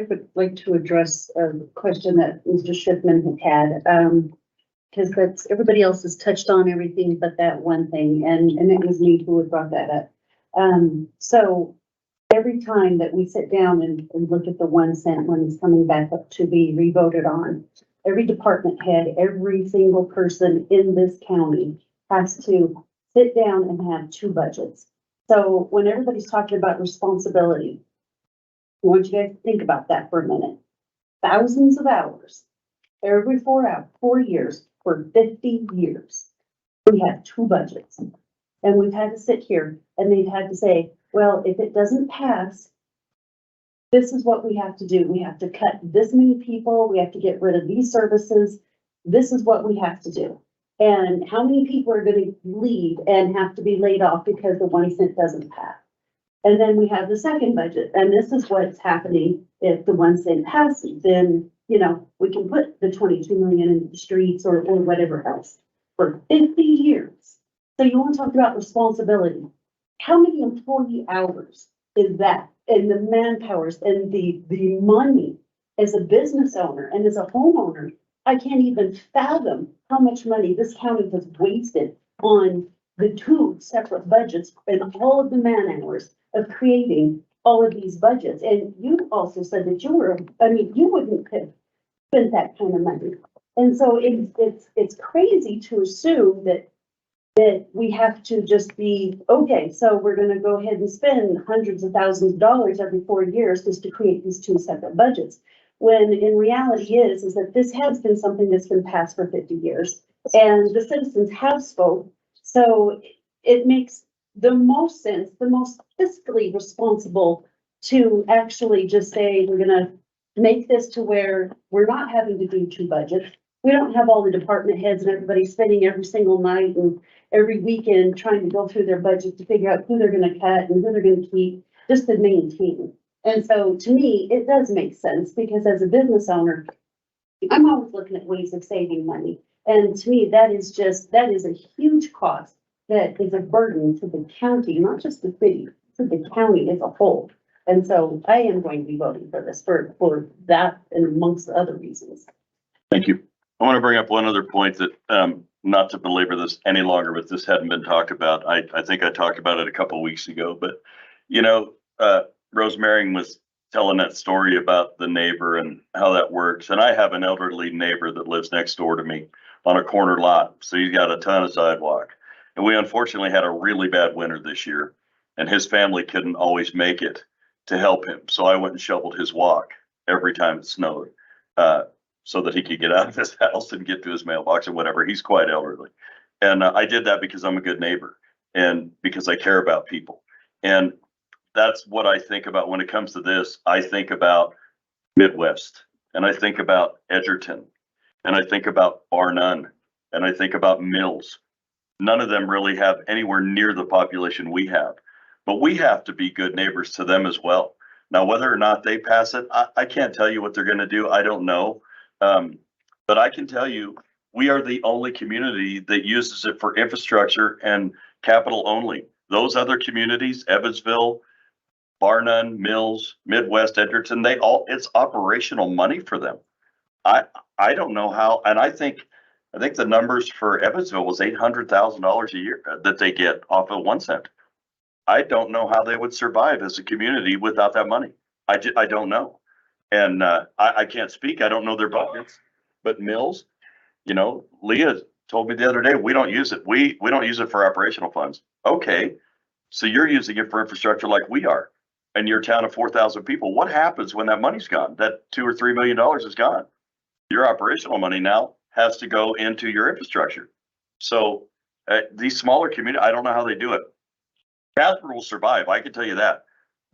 would like to address a question that Mr. Schiffman had, because that's, everybody else has touched on everything but that one thing, and it was me who had brought that up. So every time that we sit down and look at the 1 cent when it's coming back up to be revoted on, every department head, every single person in this county has to sit down and have 2 budgets. So when everybody's talking about responsibility, I want you guys to think about that for a minute. Thousands of hours, every 4 years, for 50 years, we have 2 budgets. And we've had to sit here and they've had to say, well, if it doesn't pass, this is what we have to do. We have to cut this many people. We have to get rid of these services. This is what we have to do. And how many people are going to leave and have to be laid off because the 1 cent doesn't pass? And then we have the second budget, and this is what's happening. If the 1 cent passes, then, you know, we can put the 22 million in the streets or whatever else for 50 years. So you want to talk about responsibility. How many employee hours is that? And the manpowers and the money as a business owner and as a homeowner, I can't even fathom how much money this county has wasted on the 2 separate budgets and all of the man hours of creating all of these budgets. And you also said that you wouldn't have spent that kind of money. And so it's crazy to assume that we have to just be, okay, so we're going to go ahead and spend hundreds of thousands of dollars every 4 years just to create these 2 separate budgets. When in reality is that this has been something that's been passed for 50 years and the citizens have spoke. So it makes the most sense, the most fiscally responsible to actually just say, we're gonna make this to where we're not having to do 2 budgets. We don't have all the department heads and everybody spending every single night and every weekend trying to go through their budget to figure out who they're gonna cut and who they're gonna keep, just to maintain. And so to me, it does make sense because as a business owner, I'm always looking at ways of saving money. And to me, that is a huge cost that is a burden to the county, not just the city, to the county as a whole. And so I am going to be voting for this for that and amongst other reasons. Thank you. I want to bring up one other point that, not to belabor this any longer, but this hadn't been talked about. I think I talked about it a couple of weeks ago, but Rosemary was telling that story about the neighbor and how that works. And I have an elderly neighbor that lives next door to me on a corner lot. So he's got a ton of sidewalk. And we unfortunately had a really bad winter this year, and his family couldn't always make it to help him. So I went and shoveled his walk every time it snowed, so that he could get out of his house and get to his mailbox and whatever. He's quite elderly. And I did that because I'm a good neighbor and because I care about people. And that's what I think about when it comes to this. I think about Midwest, and I think about Edgerton, and I think about Bar None, and I think about Mills. None of them really have anywhere near the population we have, but we have to be good neighbors to them as well. Now, whether or not they pass it, I can't tell you what they're going to do. I don't know. But I can tell you, we are the only community that uses it for infrastructure and capital only. Those other communities, Evansville, Bar None, Mills, Midwest, Edgerton, it's operational money for them. I don't know how, and I think the numbers for Evansville was $800,000 a year that they get off of 1 cent. I don't know how they would survive as a community without that money. I don't know. And I can't speak. I don't know their budgets. But Mills, Leah told me the other day, we don't use it. We don't use it for operational funds. Okay. So you're using it for infrastructure like we are. And your town of 4,000 people, what happens when that money's gone? That $2 or $3 million is gone. Your operational money now has to go into your infrastructure. So these smaller communities, I don't know how they do it. Casper will survive. I can tell you that.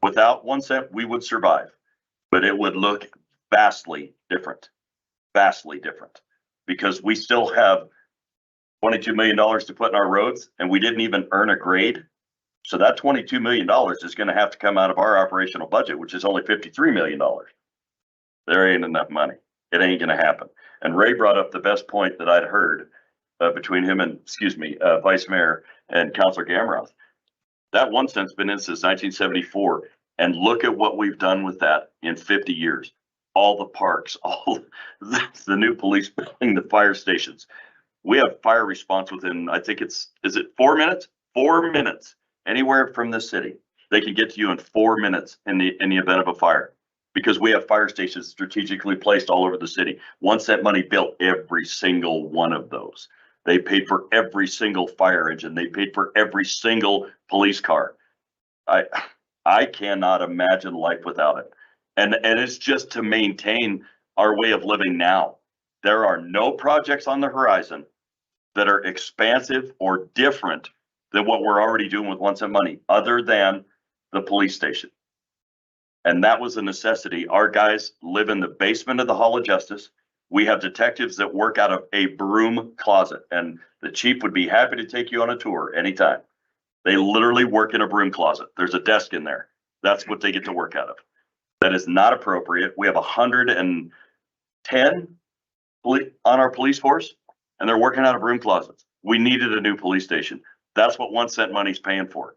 Without 1 cent, we would survive, but it would look vastly different, because we still have $22 million to put in our roads, and we didn't even earn a grade. So that $22 million is going to have to come out of our operational budget, which is only $53 million. There ain't enough money. It ain't going to happen. And Ray brought up the best point that I'd heard between him and, Vice Mayor and Councilor Gamroth. That 1 cent's been in since 1974. And look at what we've done with that in 50 years. All the parks, all the new police building, the fire stations. We have fire response within, I think is it 4 minutes? 4 minutes. Anywhere from the city, they can get to you in 4 minutes in the event of a fire, because we have fire stations strategically placed all over the city. 1 cent money built every single one of those. They paid for every single fire engine. They paid for every single police car. I cannot imagine life without it. And it's just to maintain our way of living now. There are no projects on the horizon that are expansive or different than what we're already doing with 1 cent money, other than the police station. And that was a necessity. Our guys live in the basement of the Hall of Justice. We have detectives that work out of a broom closet, and the chief would be happy to take you on a tour anytime. They literally work in a broom closet. There's a desk in there. That's what they get to work out of. That is not appropriate. We have 110 on our police force, and they're working out of broom closets. We needed a new police station. That's what 1 cent money's paying for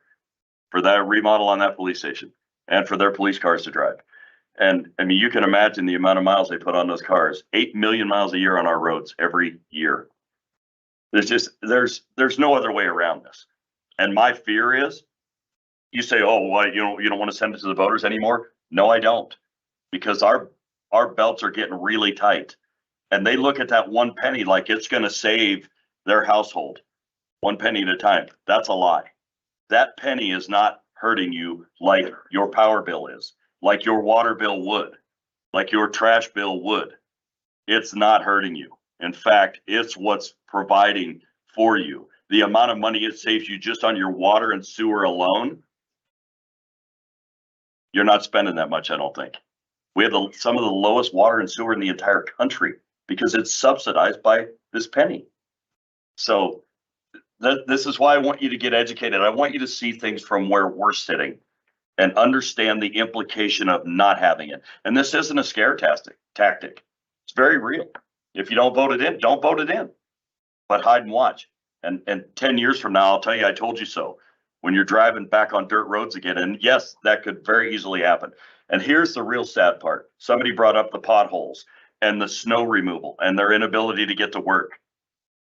that remodel on that police station and for their police cars to drive. And I mean, you can imagine the amount of miles they put on those cars. 8 million miles a year on our roads every year. There's no other way around this. And my fear is, you say, oh, why you don't want to send it to the voters anymore? No, I don't, because our belts are getting really tight, and they look at that 1 penny like it's going to save their household. 1 penny at a time. That's a lie. That penny is not hurting you like your power bill is, like your water bill would, like your trash bill would. It's not hurting you. In fact, it's what's providing for you. The amount of money it saves you just on your water and sewer alone, you're not spending that much, I don't think. We have some of the lowest water and sewer in the entire country because it's subsidized by this penny. So this is why I want you to get educated. I want you to see things from where we're sitting and understand the implication of not having it. And this isn't a scare tactic. It's very real. If you don't vote it in, don't vote it in, but hide and watch. And 10 years from now, I'll tell you, I told you so. When you're driving back on dirt roads again, and yes, that could very easily happen. And here's the real sad part. Somebody brought up the potholes. and the snow removal and their inability to get to work.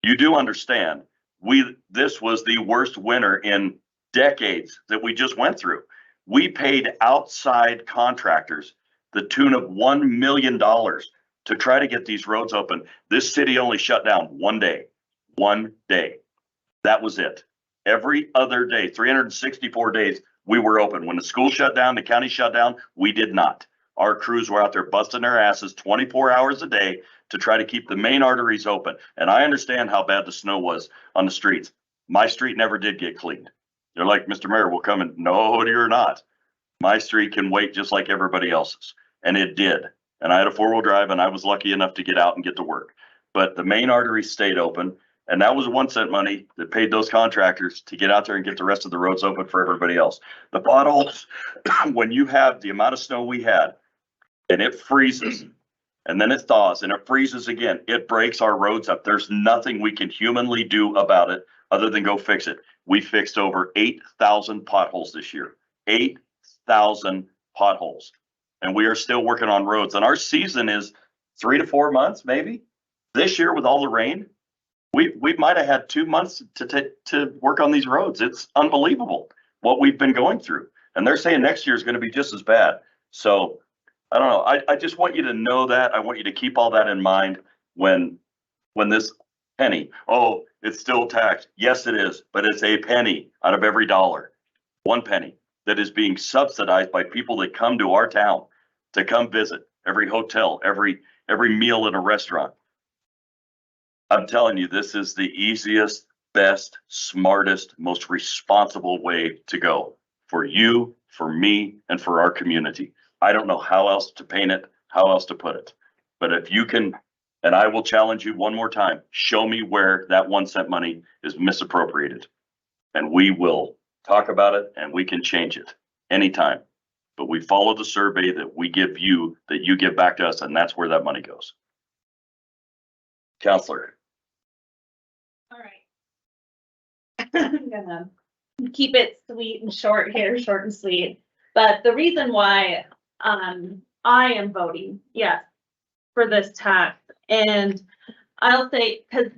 You do understand, this was the worst winter in decades that we just went through. We paid outside contractors the tune of $1 million to try to get these roads open. This city only shut down one day. That was it. Every other day, 364 days, we were open. When the school shut down, the county shut down, we did not. Our crews were out there busting their asses 24 hours a day to try to keep the main arteries open. And I understand how bad the snow was on the streets. My street never did get cleaned. They're like, Mr. Mayor, we'll come in. No, you're not. My street can wait just like everybody else's. And it did. And I had a 4-wheel drive and I was lucky enough to get out and get to work. But the main arteries stayed open. And that was 1 cent money that paid those contractors to get out there and get the rest of the roads open for everybody else. The potholes, when you have the amount of snow we had and it freezes and then it thaws and it freezes again, it breaks our roads up. There's nothing we can humanly do about it other than go fix it. We fixed over 8,000 potholes this year, 8,000 potholes. And we are still working on roads. And our season is 3 to 4 months, maybe. This year with all the rain, we might have had 2 months to work on these roads. It's unbelievable what we've been going through. And they're saying next year is going to be just as bad. So I don't know. I just want you to know that. I want you to keep all that in mind when this penny, oh, it's still taxed. Yes, it is, but it's a penny out of every dollar. 1 penny that is being subsidized by people that come to our town to come visit, every hotel, every meal in a restaurant. I'm telling you, this is the easiest, best, smartest, most responsible way to go for you, for me, and for our community. I don't know how else to paint it, how else to put it. But if you can, and I will challenge you one more time, show me where that 1 cent money is misappropriated. And we will talk about it and we can change it anytime. But we follow the survey that we give you, that you give back to us, and that's where that money goes. Counselor. All right. I'm gonna keep it sweet and short here, short and sweet. But the reason why I am voting yes for this tax, and I'll say, because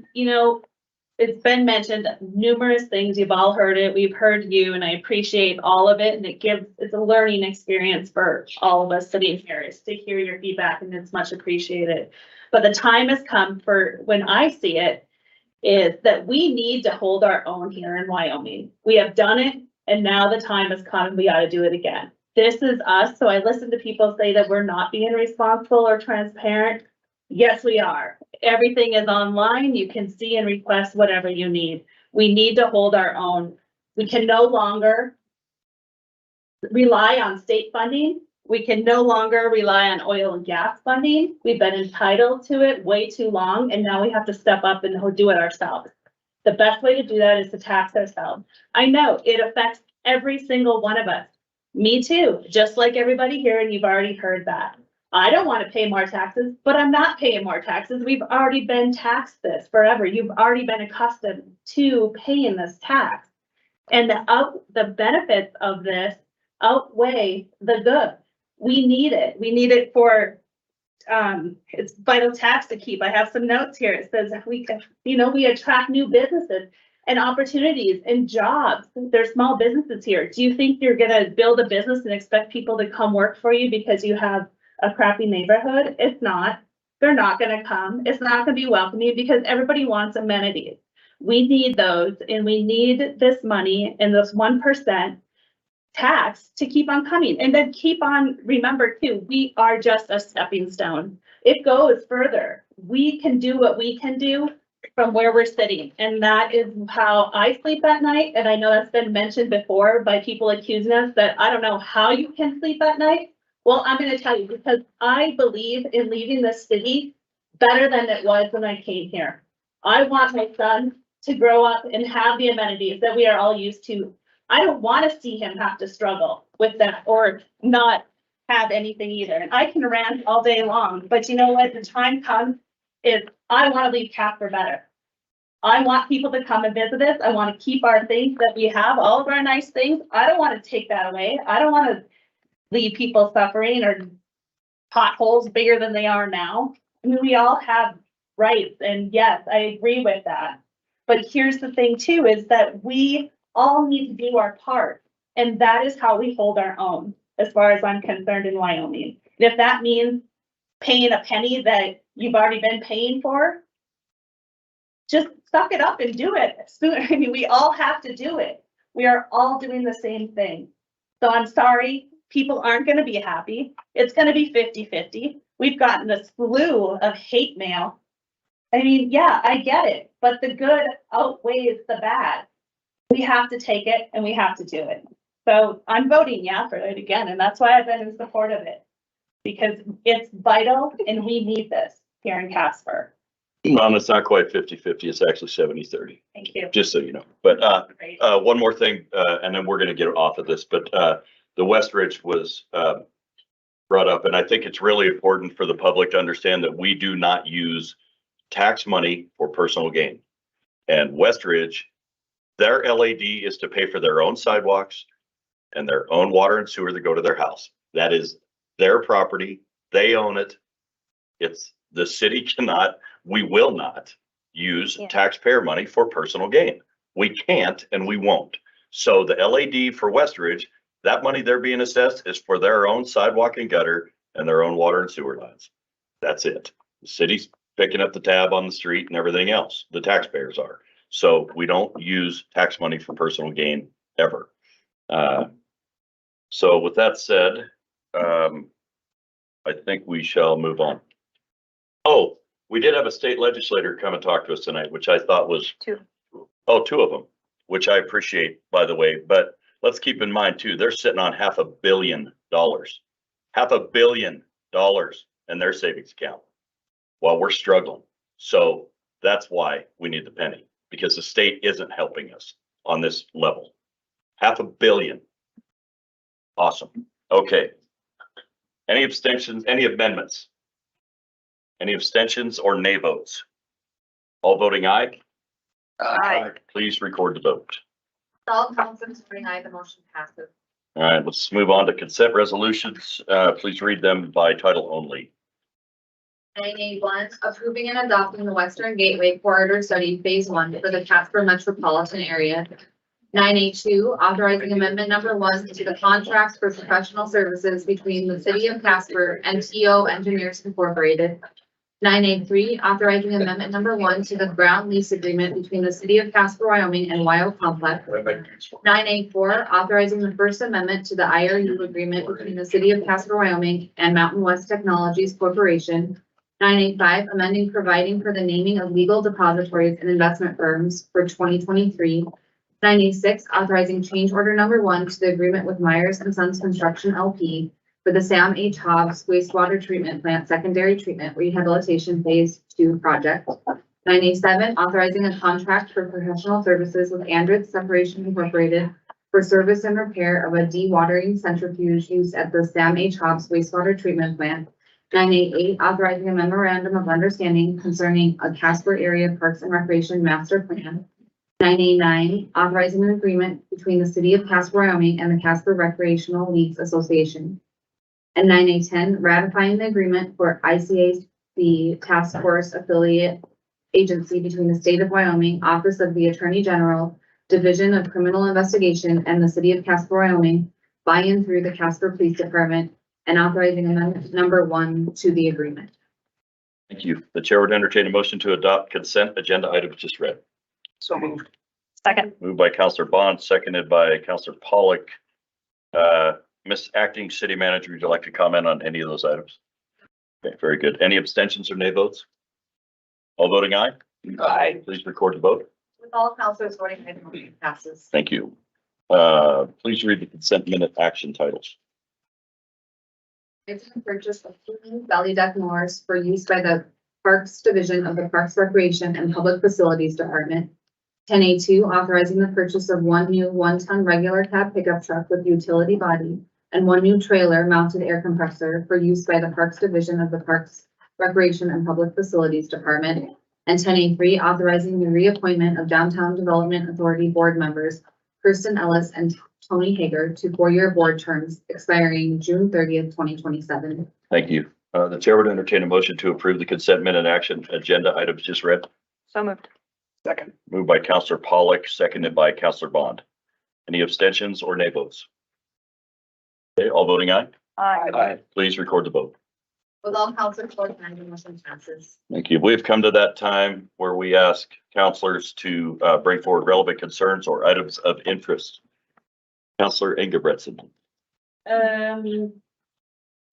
it's been mentioned numerous things. You've all heard it. We've heard you, and I appreciate all of it. And it's a learning experience for all of us sitting here is to hear your feedback, and it's much appreciated. But the time has come for when I see it is that we need to hold our own here in Wyoming. We have done it, and now the time has come and we got to do it again. This is us. So I listen to people say that we're not being responsible or transparent. Yes, we are. Everything is online. You can see and request whatever you need. We need to hold our own. We can no longer rely on state funding. We can no longer rely on oil and gas funding. We've been entitled to it way too long, and now we have to step up and do it ourselves. The best way to do that is to tax ourselves. I know it affects every single one of us. Me too, just like everybody here, and you've already heard that. I don't want to pay more taxes, but I'm not paying more taxes. We've already been taxed this forever. You've already been accustomed to paying this tax. And the benefits of this outweigh the good. We need it. We need it for, it's vital tax to keep. I have some notes here. It says we attract new businesses and opportunities and jobs. There's small businesses here. Do you think you're gonna build a business and expect people to come work for you because you have a crappy neighborhood? It's not. They're not gonna come. It's not gonna be welcoming because everybody wants amenities. We need those, and we need this money and this 1% tax to keep on coming. And then keep on, remember too, we are just a stepping stone. It goes further. We can do what we can do from where we're sitting. And that is how I sleep at night. And I know that's been mentioned before by people accusing us that I don't know how you can sleep at night. Well, I'm going to tell you, because I believe in leaving this city better than it was when I came here. I want my son to grow up and have the amenities that we are all used to. I don't want to see him have to struggle with that or not have anything either. And I can rant all day long, but you know what? The time comes is I want to leave Casper better. I want people to come and visit us. I want to keep our things that we have, all of our nice things. I don't want to take that away. I don't want to leave people suffering or potholes bigger than they are now. I mean, we all have rights, and yes, I agree with that. But here's the thing too, is that we all need to do our part. And that is how we hold our own, as far as I'm concerned in Wyoming. And if that means paying a penny that you've already been paying for, just suck it up and do it. I mean, we all have to do it. We are all doing the same thing. So I'm sorry, people aren't gonna be happy. It's gonna be 50-50. We've gotten a slew of hate mail. I mean, yeah, I get it, but the good outweighs the bad. We have to take it and we have to do it. So I'm voting yeah for it again, and that's why I've been in support of it. Because it's vital and we need this here in Casper. Well, it's not quite 50-50, it's actually 70-30. Thank you. Just so you know. But one more thing, and then we're gonna get off of this, but the Westridge was brought up, and I think it's really important for the public to understand that we do not use tax money for personal gain. And Westridge, their LAD is to pay for their own sidewalks and their own water and sewer that go to their house. That is their property. They own it. It's the city cannot, we will not use taxpayer money for personal gain. We can't and we won't. So the LAD for Westridge, that money they're being assessed is for their own sidewalk and gutter and their own water and sewer lines. That's it. The city's picking up the tab on the street and everything else. The taxpayers are. So we don't use tax money for personal gain ever. So with that said, I think we shall move on. Oh, we did have a state legislator come and talk to us tonight, which I thought was two of them, which I appreciate, by the way. But let's keep in mind too, they're sitting on $500 million, $500 million in their savings account while we're struggling. So that's why we need the penny, because the state isn't helping us on this level. $500 million. Awesome. Okay. Any abstentions, any amendments? Any abstentions or nay votes? All voting aye? Aye. Please record the vote. All councilors voting aye, the motion passes. All right, let's move on to consent resolutions. Please read them by title only. 981, approving and adopting the Western Gateway Corridor Study Phase 1 for the Casper metropolitan area. 982, authorizing amendment number 1 to the contract for professional services between the city of Casper and TO Engineers Incorporated. 983, authorizing amendment number 1 to the ground lease agreement between the city of Casper, Wyoming and WYO Complex. 984, authorizing the First Amendment to the IRU agreement between the city of Casper, Wyoming and Mountain West Technologies Corporation. 985, amending providing for the naming of legal depositories and investment firms for 2023. 986, authorizing change order number 1 to the agreement with Myers and Sons Construction LP for the Sam H. Hobbs wastewater treatment plant secondary treatment rehabilitation phase 2 project. 987, authorizing a contract for professional services with Andritz Separation Incorporated for service and repair of a dewatering centrifuge used at the Sam H. Hobbs wastewater treatment plant. 988, authorizing a memorandum of understanding concerning a Casper area Parks and Recreation master plan. 989, authorizing an agreement between the city of Casper, Wyoming and the Casper Recreational Leagues Association. And 910, ratifying the agreement for ICAC Task Force Affiliate Agency between the state of Wyoming, Office of the Attorney General, Division of Criminal Investigation, and the city of Casper, Wyoming, by and through the Casper Police Department, and authorizing amendment number 1 to the agreement. Thank you. The chair would entertain a motion to adopt consent agenda items just read. So moved. Second. Moved by Councilor Bond, seconded by Councilor Pollock. Miss Acting City Manager, would you like to comment on any of those items? Okay, very good. Any abstentions or nay votes? All voting aye? Aye. Please record the vote. With all councilors voting aye, the motion passes. Thank you. Please read the consent minute action titles. It's a purchase of 2 Valley Deck mowers for use by the Parks Division of the Parks Recreation and Public Facilities Department. 10A2, authorizing the purchase of 1 new 1-ton regular cab pickup truck with utility body and 1 new trailer mounted air compressor for use by the Parks Division of the Parks Recreation and Public Facilities Department. And 10A3, authorizing the reappointment of Downtown Development Authority board members Kirsten Ellis and Tony Hager to 4-year board terms expiring June 30th, 2027. Thank you. The chair would entertain a motion to approve the consent minute action agenda items just read. So moved. Second. Moved by Counselor Pollock, seconded by Counselor Bond. Any abstentions or nay votes? Okay, all voting aye. Aye. Please record the vote. With all counselors voting aye, the motion passes. Thank you. We've come to that time where we ask counselors to bring forward relevant concerns or items of interest. Counselor Ingebretson.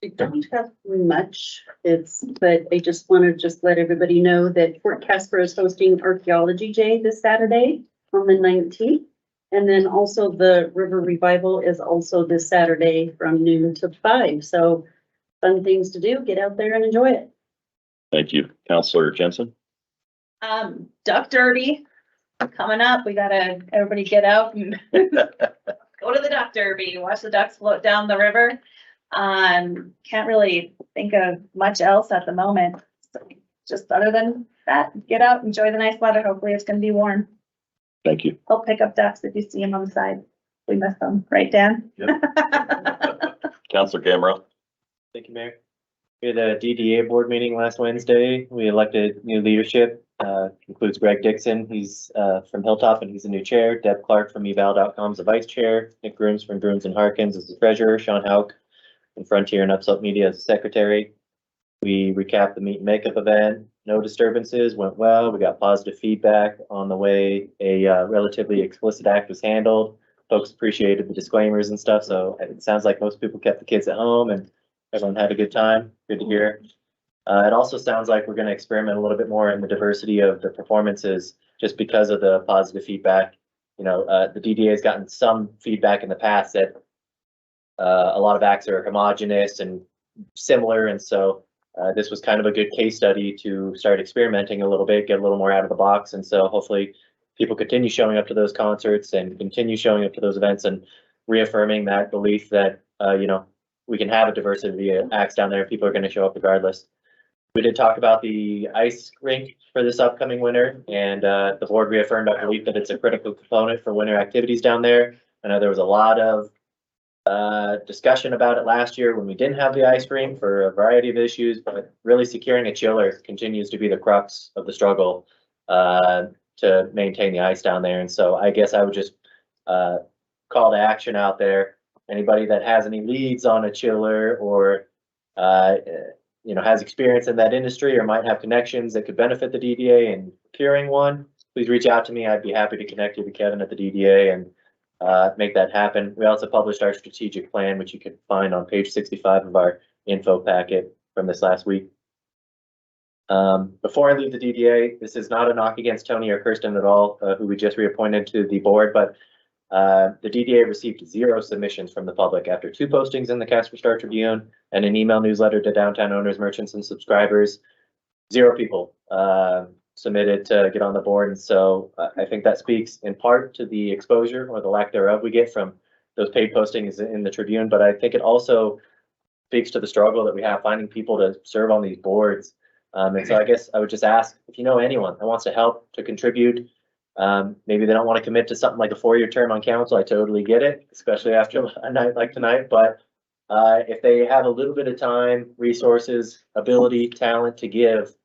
I don't have much, but I just want to let everybody know that Fort Casper is hosting Archaeology Day this Saturday on the 19th. And then also the River Revival is also this Saturday from noon to 5. So fun things to do, get out there and enjoy it. Thank you. Counselor Jensen. Duck Derby coming up. We gotta, everybody get out and go to the duck derby, watch the ducks float down the river. Can't really think of much else at the moment. So just other than that, get out, enjoy the nice weather. Hopefully it's gonna be warm. Thank you. I'll pick up ducks if you see them on the side. We miss them, right, Dan? Counselor Gamera. Thank you, Mayor. We had a DDA board meeting last Wednesday. We elected new leadership, includes Greg Dixon. He's from Hilltop and he's the new chair. Deb Clark from eval.com is the vice chair. Nick Grooms from Grooms and Harkins is the treasurer. Sean Hauk from Frontier and Upsalt Media is the secretary. We recapped the meet and makeup event. No disturbances, went well. We got positive feedback on the way a relatively explicit act was handled. Folks appreciated the disclaimers and stuff, so it sounds like most people kept the kids at home and everyone had a good time. Good to hear. It also sounds like we're going to experiment a little bit more in the diversity of the performances just because of the positive feedback. You know, the DDA has gotten some feedback in the past that a lot of acts are homogenous and similar, and so this was kind of a good case study to start experimenting a little bit, get a little more out of the box. And so hopefully people continue showing up to those concerts and continue showing up to those events and reaffirming that belief that, you know, we can have a diversity of acts down there. People are going to show up regardless. We did talk about the ice rink for this upcoming winter, and the board reaffirmed our belief that it's a critical component for winter activities down there. I know there was a lot of discussion about it last year when we didn't have the ice rink for a variety of issues, but really securing a chiller continues to be the crux of the struggle to maintain the ice down there. And so I guess I would just call to action out there. Anybody that has any leads on a chiller or you know, has experience in that industry or might have connections that could benefit the DDA in procuring one, please reach out to me. I'd be happy to connect you to Kevin at the DDA and make that happen. We also published our strategic plan, which you can find on page 65 of our info packet from this last week. Before I leave the DDA, this is not a knock against Tony or Kirsten at all, who we just reappointed to the board, but the DDA received 0 submissions from the public after 2 postings in the Casper Star Tribune and an email newsletter to downtown owners, merchants, and subscribers. 0 people submitted to get on the board. And so I think that speaks in part to the exposure or the lack thereof we get from those paid postings in the Tribune. But I think it also speaks to the struggle that we have finding people to serve on these boards. And so I guess I would just ask if you know anyone that wants to help, to contribute. Maybe they don't want to commit to something like a 4-year term on council. I totally get it, especially after a night like tonight. But if they have a little bit of time, resources, ability, talent to give,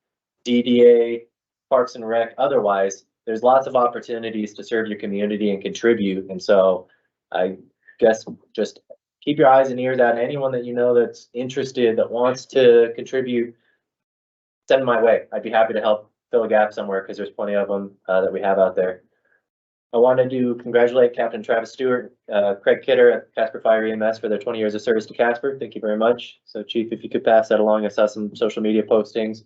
DDA, Parks and Rec, otherwise, there's lots of opportunities to serve your community and contribute. And so I guess just keep your eyes and ears out. Anyone that you know that's interested, that wants to contribute, send them my way. I'd be happy to help fill a gap somewhere because there's plenty of them that we have out there. I wanted to congratulate Captain Travis Stewart, Craig Kidder at Casper Fire EMS for their 20 years of service to Casper. Thank you very much. So Chief, if you could pass that along. I saw some social media postings.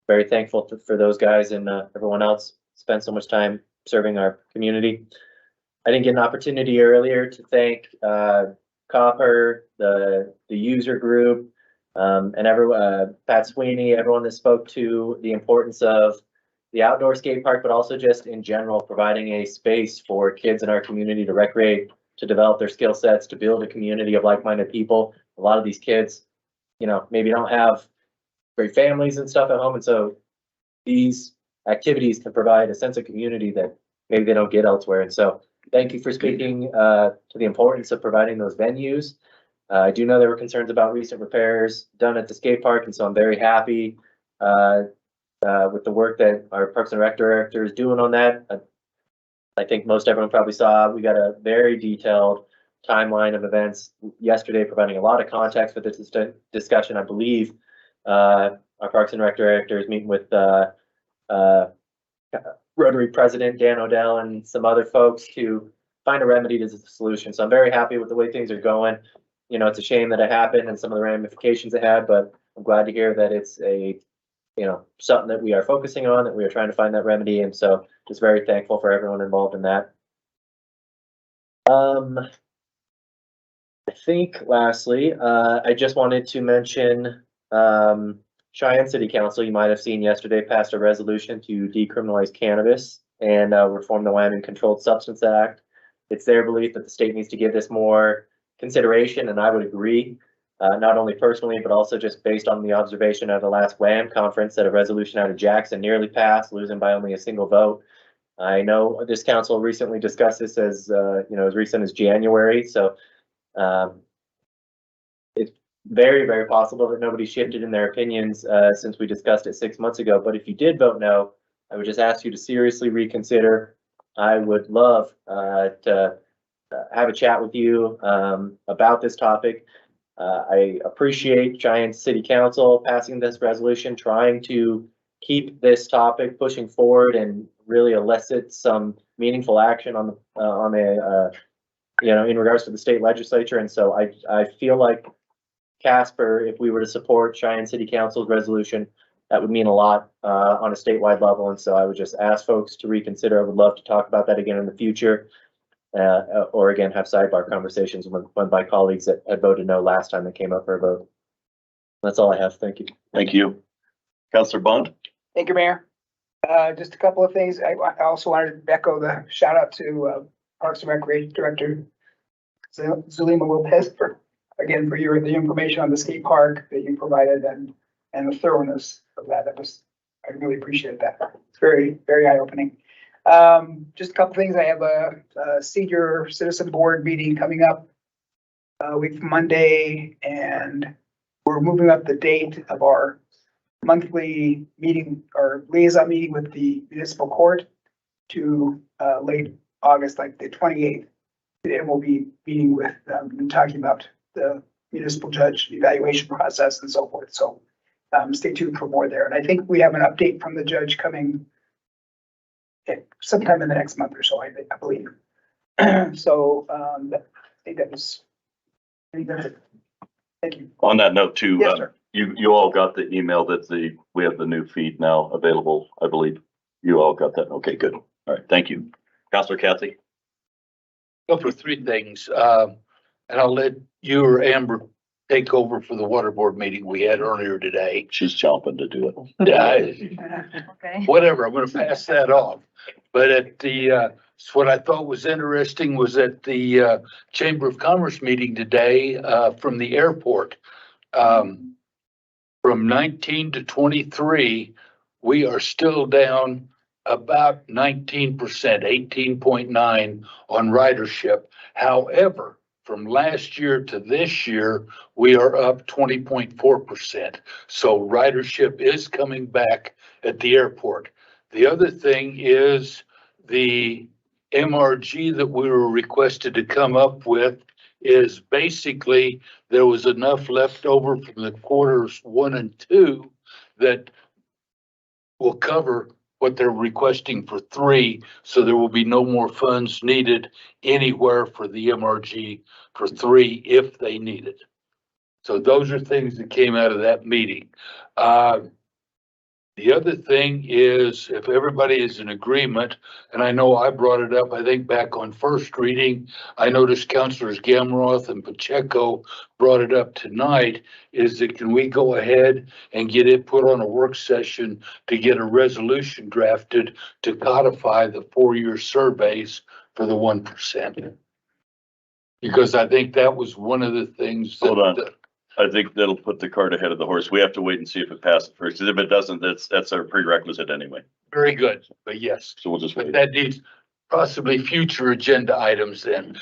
Very thankful for those guys and everyone else spent so much time serving our community. I didn't get an opportunity earlier to thank Copper, the user group, and everyone, Pat Sweeney, everyone that spoke to the importance of the outdoor skate park, but also just in general, providing a space for kids in our community to recreate, to develop their skill sets, to build a community of like-minded people. A lot of these kids, you know, maybe don't have great families and stuff at home. And so these activities can provide a sense of community that maybe they don't get elsewhere. And so thank you for speaking to the importance of providing those venues. I do know there were concerns about recent repairs done at the skate park, and so I'm very happy with the work that our Parks and Rec director is doing on that. I think most everyone probably saw, we got a very detailed timeline of events yesterday, providing a lot of context for this discussion. I believe our Parks and Rec director is meeting with Rotary President Dan Odell and some other folks to find a remedy to the solution. So I'm very happy with the way things are going. You know, it's a shame that it happened and some of the ramifications it had, but I'm glad to hear that it's a, you know, something that we are focusing on, that we are trying to find that remedy. And so just very thankful for everyone involved in that. I think lastly, I just wanted to mention, Cheyenne City Council, you might have seen yesterday, passed a resolution to decriminalize cannabis and reform the Wyoming Controlled Substance Act. It's their belief that the state needs to give this more consideration, and I would agree, not only personally, but also just based on the observation of the last WAM conference that a resolution out of Jackson nearly passed, losing by only a single vote. I know this council recently discussed this as, you know, as recent as January, so it's very, very possible that nobody shifted in their opinions since we discussed it 6 months ago. But if you did vote no, I would just ask you to seriously reconsider. I would love to have a chat with you about this topic. I appreciate Cheyenne City Council passing this resolution, trying to keep this topic pushing forward and really elicit some meaningful action on the you know, in regards to the state legislature. And so I feel like Casper, if we were to support Cheyenne City Council's resolution, that would mean a lot on a statewide level. And so I would just ask folks to reconsider. I would love to talk about that again in the future, or again, have sidebar conversations with my colleagues that had voted no last time they came up for a vote. That's all I have. Thank you. Thank you. Councilor Bond? Thank you, Mayor. Just a couple of things. I also wanted to echo the shout out to Parks and Recreation Director Zulima Lopez for the information on the skate park that you provided and the thoroughness of that. I really appreciate that. It's very, very eye-opening. Just a couple things. I have a senior citizen board meeting coming up a week from Monday, and we're moving up the date of our monthly meeting or liaison meeting with the municipal court to late August, like the 28th. And we'll be meeting with and talking about the municipal judge evaluation process and so forth. So stay tuned for more there. And I think we have an update from the judge coming sometime in the next month or so, I believe. So I think that's it. Thank you. On that note too, Yes, sir. you all got the email that we have the new feed now available, I believe. You all got that? Okay, good. All right, thank you. Councilor Kathy? Go for three things, and I'll let you or Amber take over for the water board meeting we had earlier today. She's chomping to do it. Okay. Whatever, I'm gonna pass that off. But at the, what I thought was interesting was at the Chamber of Commerce meeting today from the airport. From 19 to 23, we are still down about 19%, 18.9 on ridership. However, from last year to this year, we are up 20.4%. So ridership is coming back at the airport. The other thing is the MRG that we were requested to come up with is basically there was enough left over from the quarters 1 and 2 that will cover what they're requesting for 3. So there will be no more funds needed anywhere for the MRG for 3 if they need it. So those are things that came out of that meeting. The other thing is, if everybody is in agreement, and I know I brought it up, I think back on first reading, I noticed Councilors Gamroth and Pacheco brought it up tonight, is that can we go ahead and get it put on a work session to get a resolution drafted to codify the 4-year surveys for the 1%? Because I think that was one of the things that. Hold on. I think that'll put the cart ahead of the horse. We have to wait and see if it passes first. Because if it doesn't, that's our prerequisite anyway. Very good, but yes. So we'll just wait. But that needs possibly future agenda items then.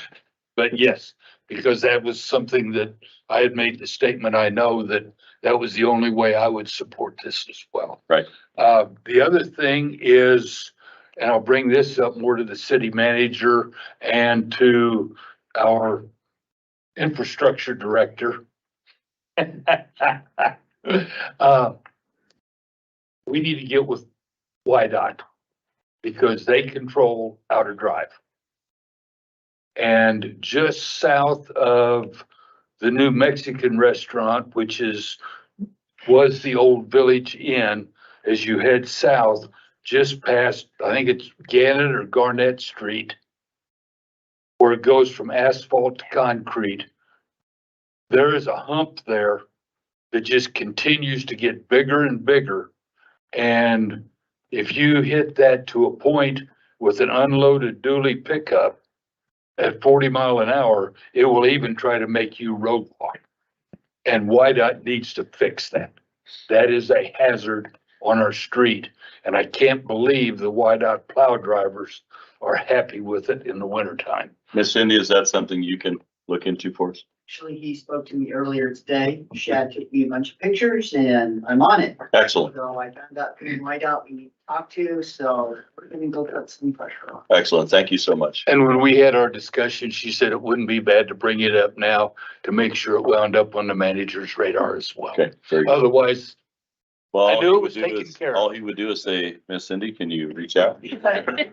But yes, because that was something that I had made the statement, I know that that was the only way I would support this as well. Right. The other thing is, and I'll bring this up more to the city manager and to our infrastructure director. We need to get with YDOT because they control Outer Drive. And just south of the new Mexican restaurant, which was the old Village Inn, as you head south, just past, I think it's Gannett or Garnett Street, where it goes from asphalt to concrete. There is a hump there that just continues to get bigger and bigger. And if you hit that to a point with an unloaded dually pickup at 40 mile an hour, it will even try to make you roadblock. And YDOT needs to fix that. That is a hazard on our street. And I can't believe the YDOT plow drivers are happy with it in the wintertime. Miss Cindy, is that something you can look into for us? Actually, he spoke to me earlier today. Shad took me a bunch of pictures and I'm on it. Excellent. So I found out who Whiteout we need to talk to, so we're gonna go put some pressure on. Excellent. Thank you so much. And when we had our discussion, she said it wouldn't be bad to bring it up now to make sure it wound up on the manager's radar as well. Okay, very good. Otherwise, Well, I all knew he it was would do taken is- care of. All he would do is say, Miss Cindy, can you reach out?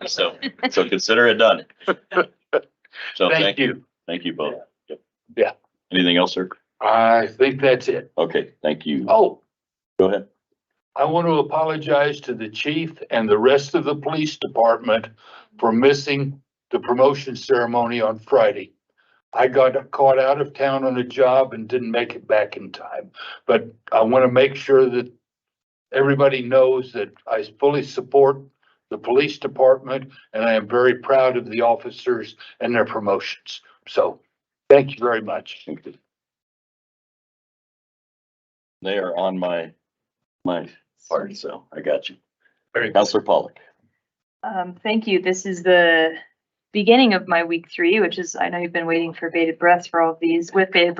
So consider it done. So thank you. Thank you both. Yeah. Anything else, sir? I think that's it. Okay, thank you. Oh, Go ahead. I want to apologize to the chief and the rest of the police department for missing the promotion ceremony on Friday. I got caught out of town on a job and didn't make it back in time. But I want to make sure that everybody knows that I fully support the police department and I am very proud of the officers and their promotions. So thank you very much. They are on my part, so I got you. Very good. Counselor Pollock. Thank you. This is the beginning of my week 3, which is, I know you've been waiting for bated breath for all of these, updates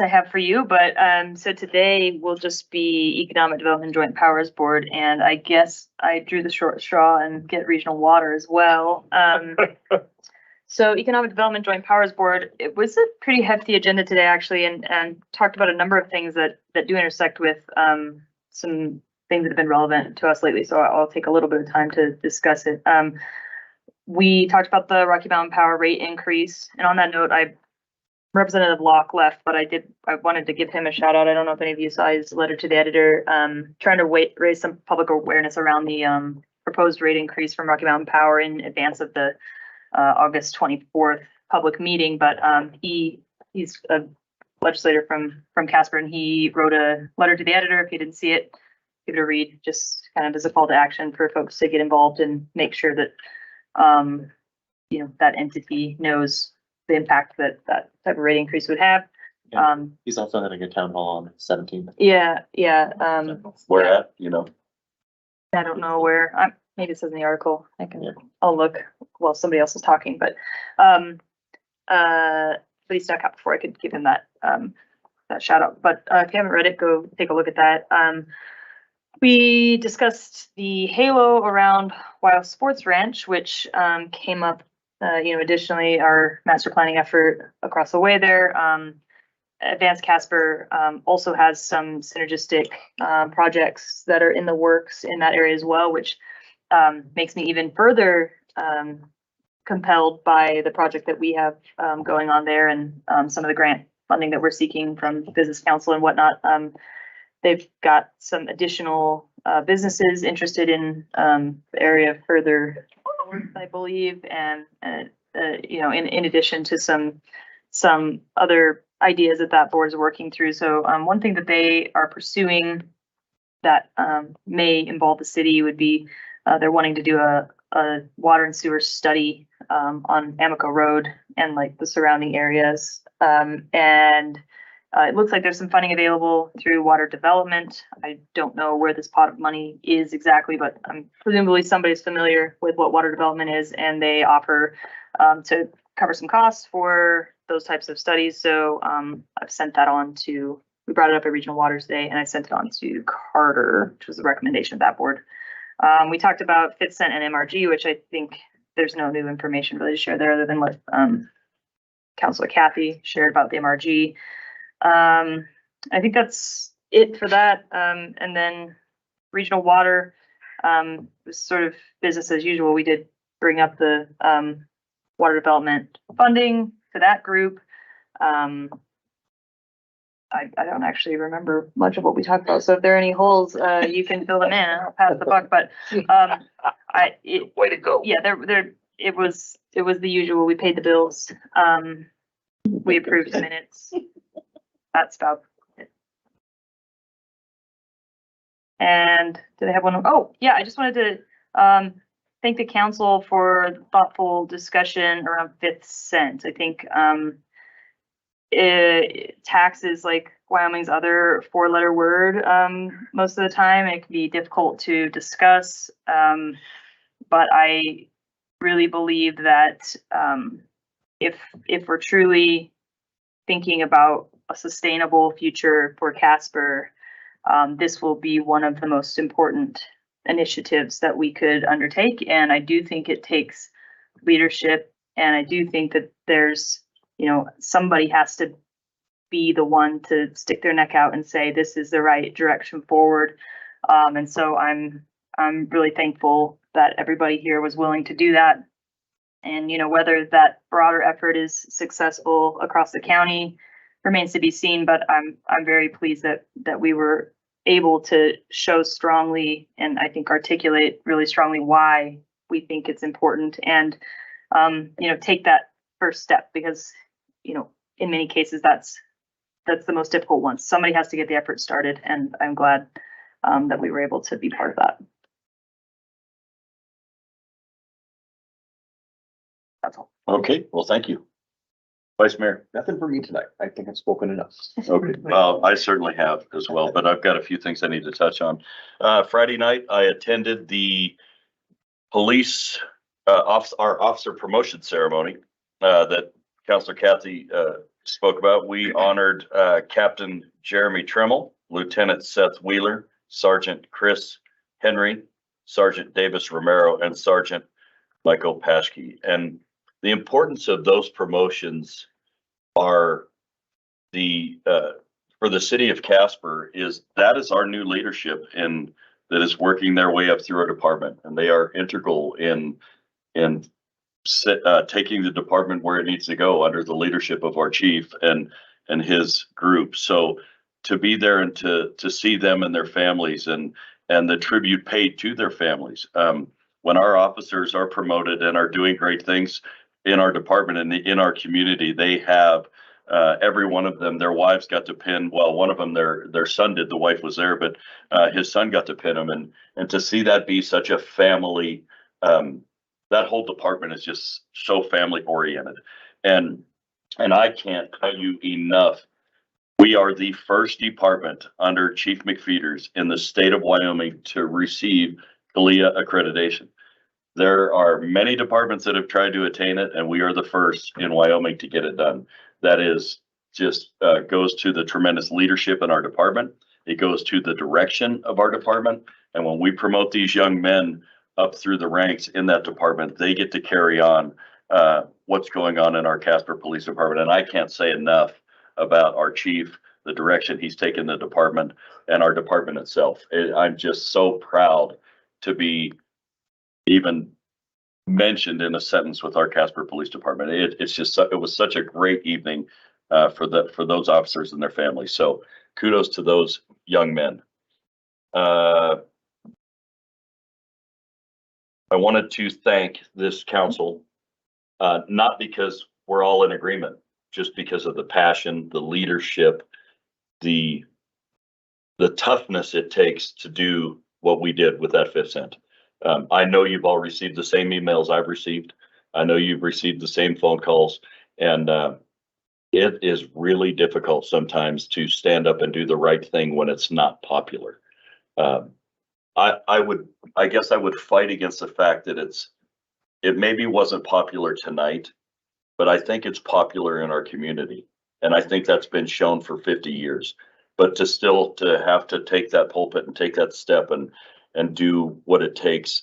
I have for you, but, so today will just be Economic Development Joint Powers Board, and I guess I drew the short straw and get regional water as well. So Economic Development Joint Powers Board, it was a pretty hefty agenda today, actually, and talked about a number of things that do intersect with, some things that have been relevant to us lately, so I'll take a little bit of time to discuss it. We talked about the Rocky Mountain Power rate increase, and on that note, Representative Locke left, but I wanted to give him a shout out. I don't know if any of you saw his letter to the editor, trying to raise some public awareness around the proposed rate increase from Rocky Mountain Power in advance of the August 24th public meeting. But he's a legislator from Casper, and he wrote a letter to the editor. If you didn't see it, give it a read, just kind of as a call to action for folks to get involved and make sure that that entity knows the impact that type of rate increase would have. He's also having a town hall on the 17th. Yeah. Where at, I don't know where, maybe it says in the article. I'll look while somebody else is talking, but he stuck out before I could give him that shout out. But if you haven't read it, go take a look at that. We discussed the halo around Wild Sports Ranch, which came up, additionally, our master planning effort across the way there. Advanced Casper also has some synergistic projects that are in the works in that area as well, which makes me even further compelled by the project that we have going on there and some of the grant funding that we're seeking from Business Council and whatnot. They've got some additional businesses interested in the area further north, I believe, and in addition to some other ideas that board is working through. So one thing that they are pursuing that may involve the city would be they're wanting to do a water and sewer study on Amico Road and like the surrounding areas. It looks like there's some funding available through water development. I don't know where this pot of money is exactly, but presumably somebody's familiar with what water development is, and they offer to cover some costs for those types of studies. So I've sent that on to, we brought it up at Regional Waters Day, and I sent it on to Carter, which was the recommendation of that board. We talked about 5th cent and MRG, which I think there's no new information really to share there other than what Councilor Kathy shared about the MRG. I think that's it for that. And then regional water was sort of business as usual. We did bring up the water development funding to that group. I don't actually remember much of what we talked about. So if there are any holes, you can fill them in. I'll pass the buck. But way to go. Yeah, it was the usual. We paid the bills. We approved the minutes. That's about it. And did I have one? Oh, yeah, I just wanted to thank the council for thoughtful discussion around 5th cent. I think taxes, like Wyoming's other 4-letter word, most of the time it can be difficult to discuss. But I really believe that if we're truly thinking about a sustainable future for Casper, this will be one of the most important initiatives that we could undertake. And I do think it takes leadership, and I do think that there's, somebody has to be the one to stick their neck out and say, this is the right direction forward. And so I'm really thankful that everybody here was willing to do that. And, whether that broader effort is successful across the county remains to be seen, but I'm very pleased that we were able to show strongly, and I think articulate really strongly why we think it's important, and, take that first step, because, in many cases, that's the most difficult one. Somebody has to get the effort started, and I'm glad that we were able to be part of that. That's all. Okay, well, thank you. Vice Mayor. Nothing for me tonight. I think I've spoken enough. Okay, I certainly have as well, but I've got a few things I need to touch on. Friday night, I attended the police our officer promotion ceremony that Councilor Kathy spoke about. We honored Captain Jeremy Tremmel, Lieutenant Seth Wheeler, Sergeant Chris Henry, Sergeant Davis Romero, and Sergeant Michael Paschke. And the importance of those promotions are for the city of Casper is our new leadership that is working their way up through our department, and they are integral in taking the department where it needs to go under the leadership of our chief and his group. So to be there and to see them and their families and the tribute paid to their families. When our officers are promoted and are doing great things in our department and in our community, they have every one of them, their wives got to pin, well, one of them, their son did, the wife was there, but his son got to pin them, and to see that be such a family, that whole department is just so family oriented. And I can't tell you enough, we are the first department under Chief McFeeters in the state of Wyoming to receive CALIA accreditation. There are many departments that have tried to attain it, and we are the first in Wyoming to get it done. That is just goes to the tremendous leadership in our department. It goes to the direction of our department. And when we promote these young men up through the ranks in that department, they get to carry on what's going on in our Casper Police Department. And I can't say enough about our chief, the direction he's taken the department and our department itself. I'm just so proud to be even mentioned in a sentence with our Casper Police Department. It was such a great evening for those officers and their families. So kudos to those young men. I wanted to thank this council, not because we're all in agreement, just because of the passion, the leadership, the toughness it takes to do what we did with that 5th cent. I know you've all received the same emails I've received. I know you've received the same phone calls, and it is really difficult sometimes to stand up and do the right thing when it's not popular. I guess I would fight against the fact that it maybe wasn't popular tonight, but I think it's popular in our community. And I think that's been shown for 50 years. But to have to take that pulpit and take that step and do what it takes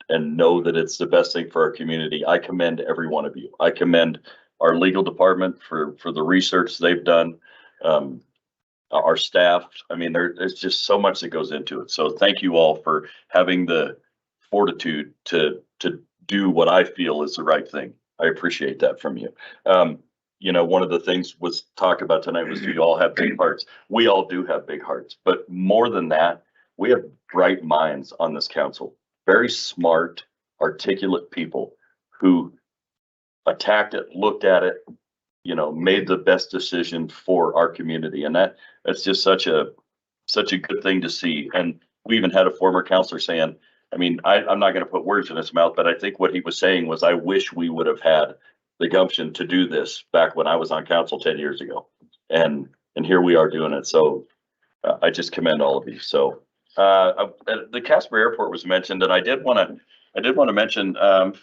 and know that it's the best thing for our community, I commend every one of you. I commend our legal department for the research they've done. Our staff, I mean, there's just so much that goes into it. So thank you all for having the fortitude to do what I feel is the right thing. I appreciate that from you. You know, one of the things was talked about tonight was, do you all have big hearts? We all do have big hearts, but more than that, we have bright minds on this council. Very smart, articulate people who attacked it, looked at it, you know, made the best decision for our community. And that's just such a good thing to see. And we even had a former counselor saying, I mean, I'm not going to put words in his mouth, but I think what he was saying was, I wish we would have had the gumption to do this back when I was on council 10 years ago. And here we are doing it. So I just commend all of you. So the Casper Airport was mentioned, and I did want to mention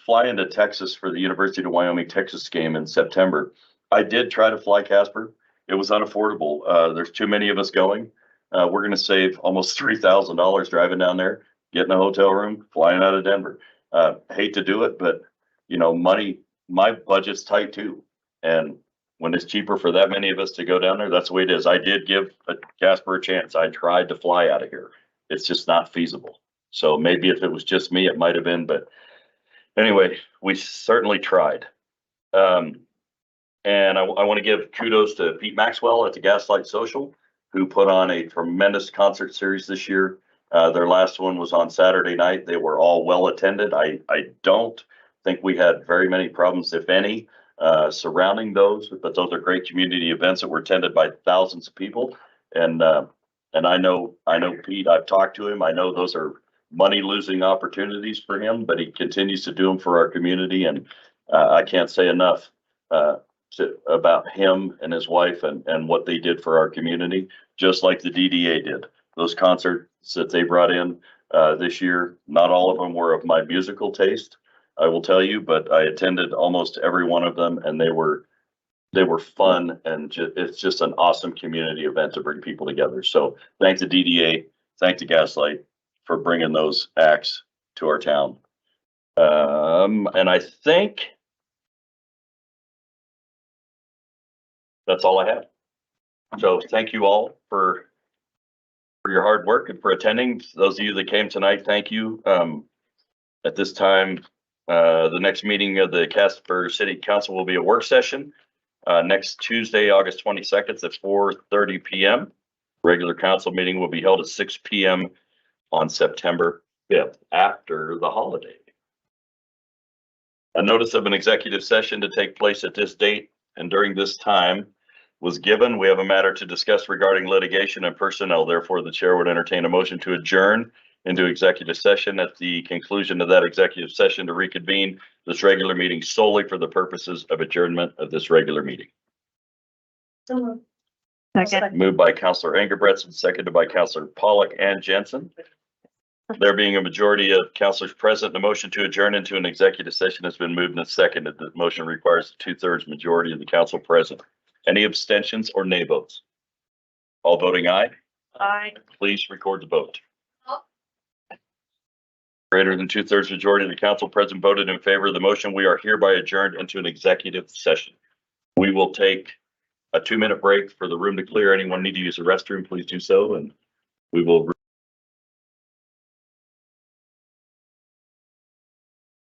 flying to Texas for the University of Wyoming Texas game in September. I did try to fly Casper. It was unaffordable. There's too many of us going. We're going to save almost $3,000 driving down there, getting a hotel room, flying out of Denver. Hate to do it, but you know, my budget's tight too. And when it's cheaper for that many of us to go down there, that's the way it is. I did give Casper a chance. I tried to fly out of here. It's just not feasible. So maybe if it was just me, it might have been, but anyway, we certainly tried. And I want to give kudos to Pete Maxwell at the Gaslight Social, who put on a tremendous concert series this year. Their last one was on Saturday night. They were all well attended. I don't think we had very many problems, if any, surrounding those, but those are great community events that were attended by thousands of people. And I know Pete, I've talked to him. I know those are money losing opportunities for him, but he continues to do them for our community. And I can't say enough about him and his wife and what they did for our community, just like the DDA did. Those concerts that they brought in this year, not all of them were of my musical taste, I will tell you, but I attended almost every one of them, and they were fun, and it's just an awesome community event to bring people together. So thank the DDA, thank the Gaslight for bringing those acts to our town. And I think that's all I have. So thank you all for your hard work and for attending. Those of you that came tonight, thank you. At this time, the next meeting of the Casper City Council will be a work session. Next Tuesday, August 22nd at 4:30 p.m. Regular council meeting will be held at 6 p.m. on September 5th, after the holiday. A notice of an executive session to take place at this date and during this time was given. We have a matter to discuss regarding litigation and personnel. Therefore, the chair would entertain a motion to adjourn into executive session at the conclusion of that executive session to reconvene this regular meeting solely for the purposes of adjournment of this regular meeting. Second. Moved by Councilor Engelbretson, seconded by Councilor Pollock and Jensen. There being a majority of councilors present, the motion to adjourn into an executive session has been moved and seconded. The motion requires a 2/3 majority of the council present. Any abstentions or nay votes? All voting aye? Aye. Please record the vote. Greater than 2/3 majority of the council present voted in favor of the motion. We are hereby adjourned into an executive session. We will take a 2-minute break for the room to clear. Anyone need to use the restroom, please do so, and we will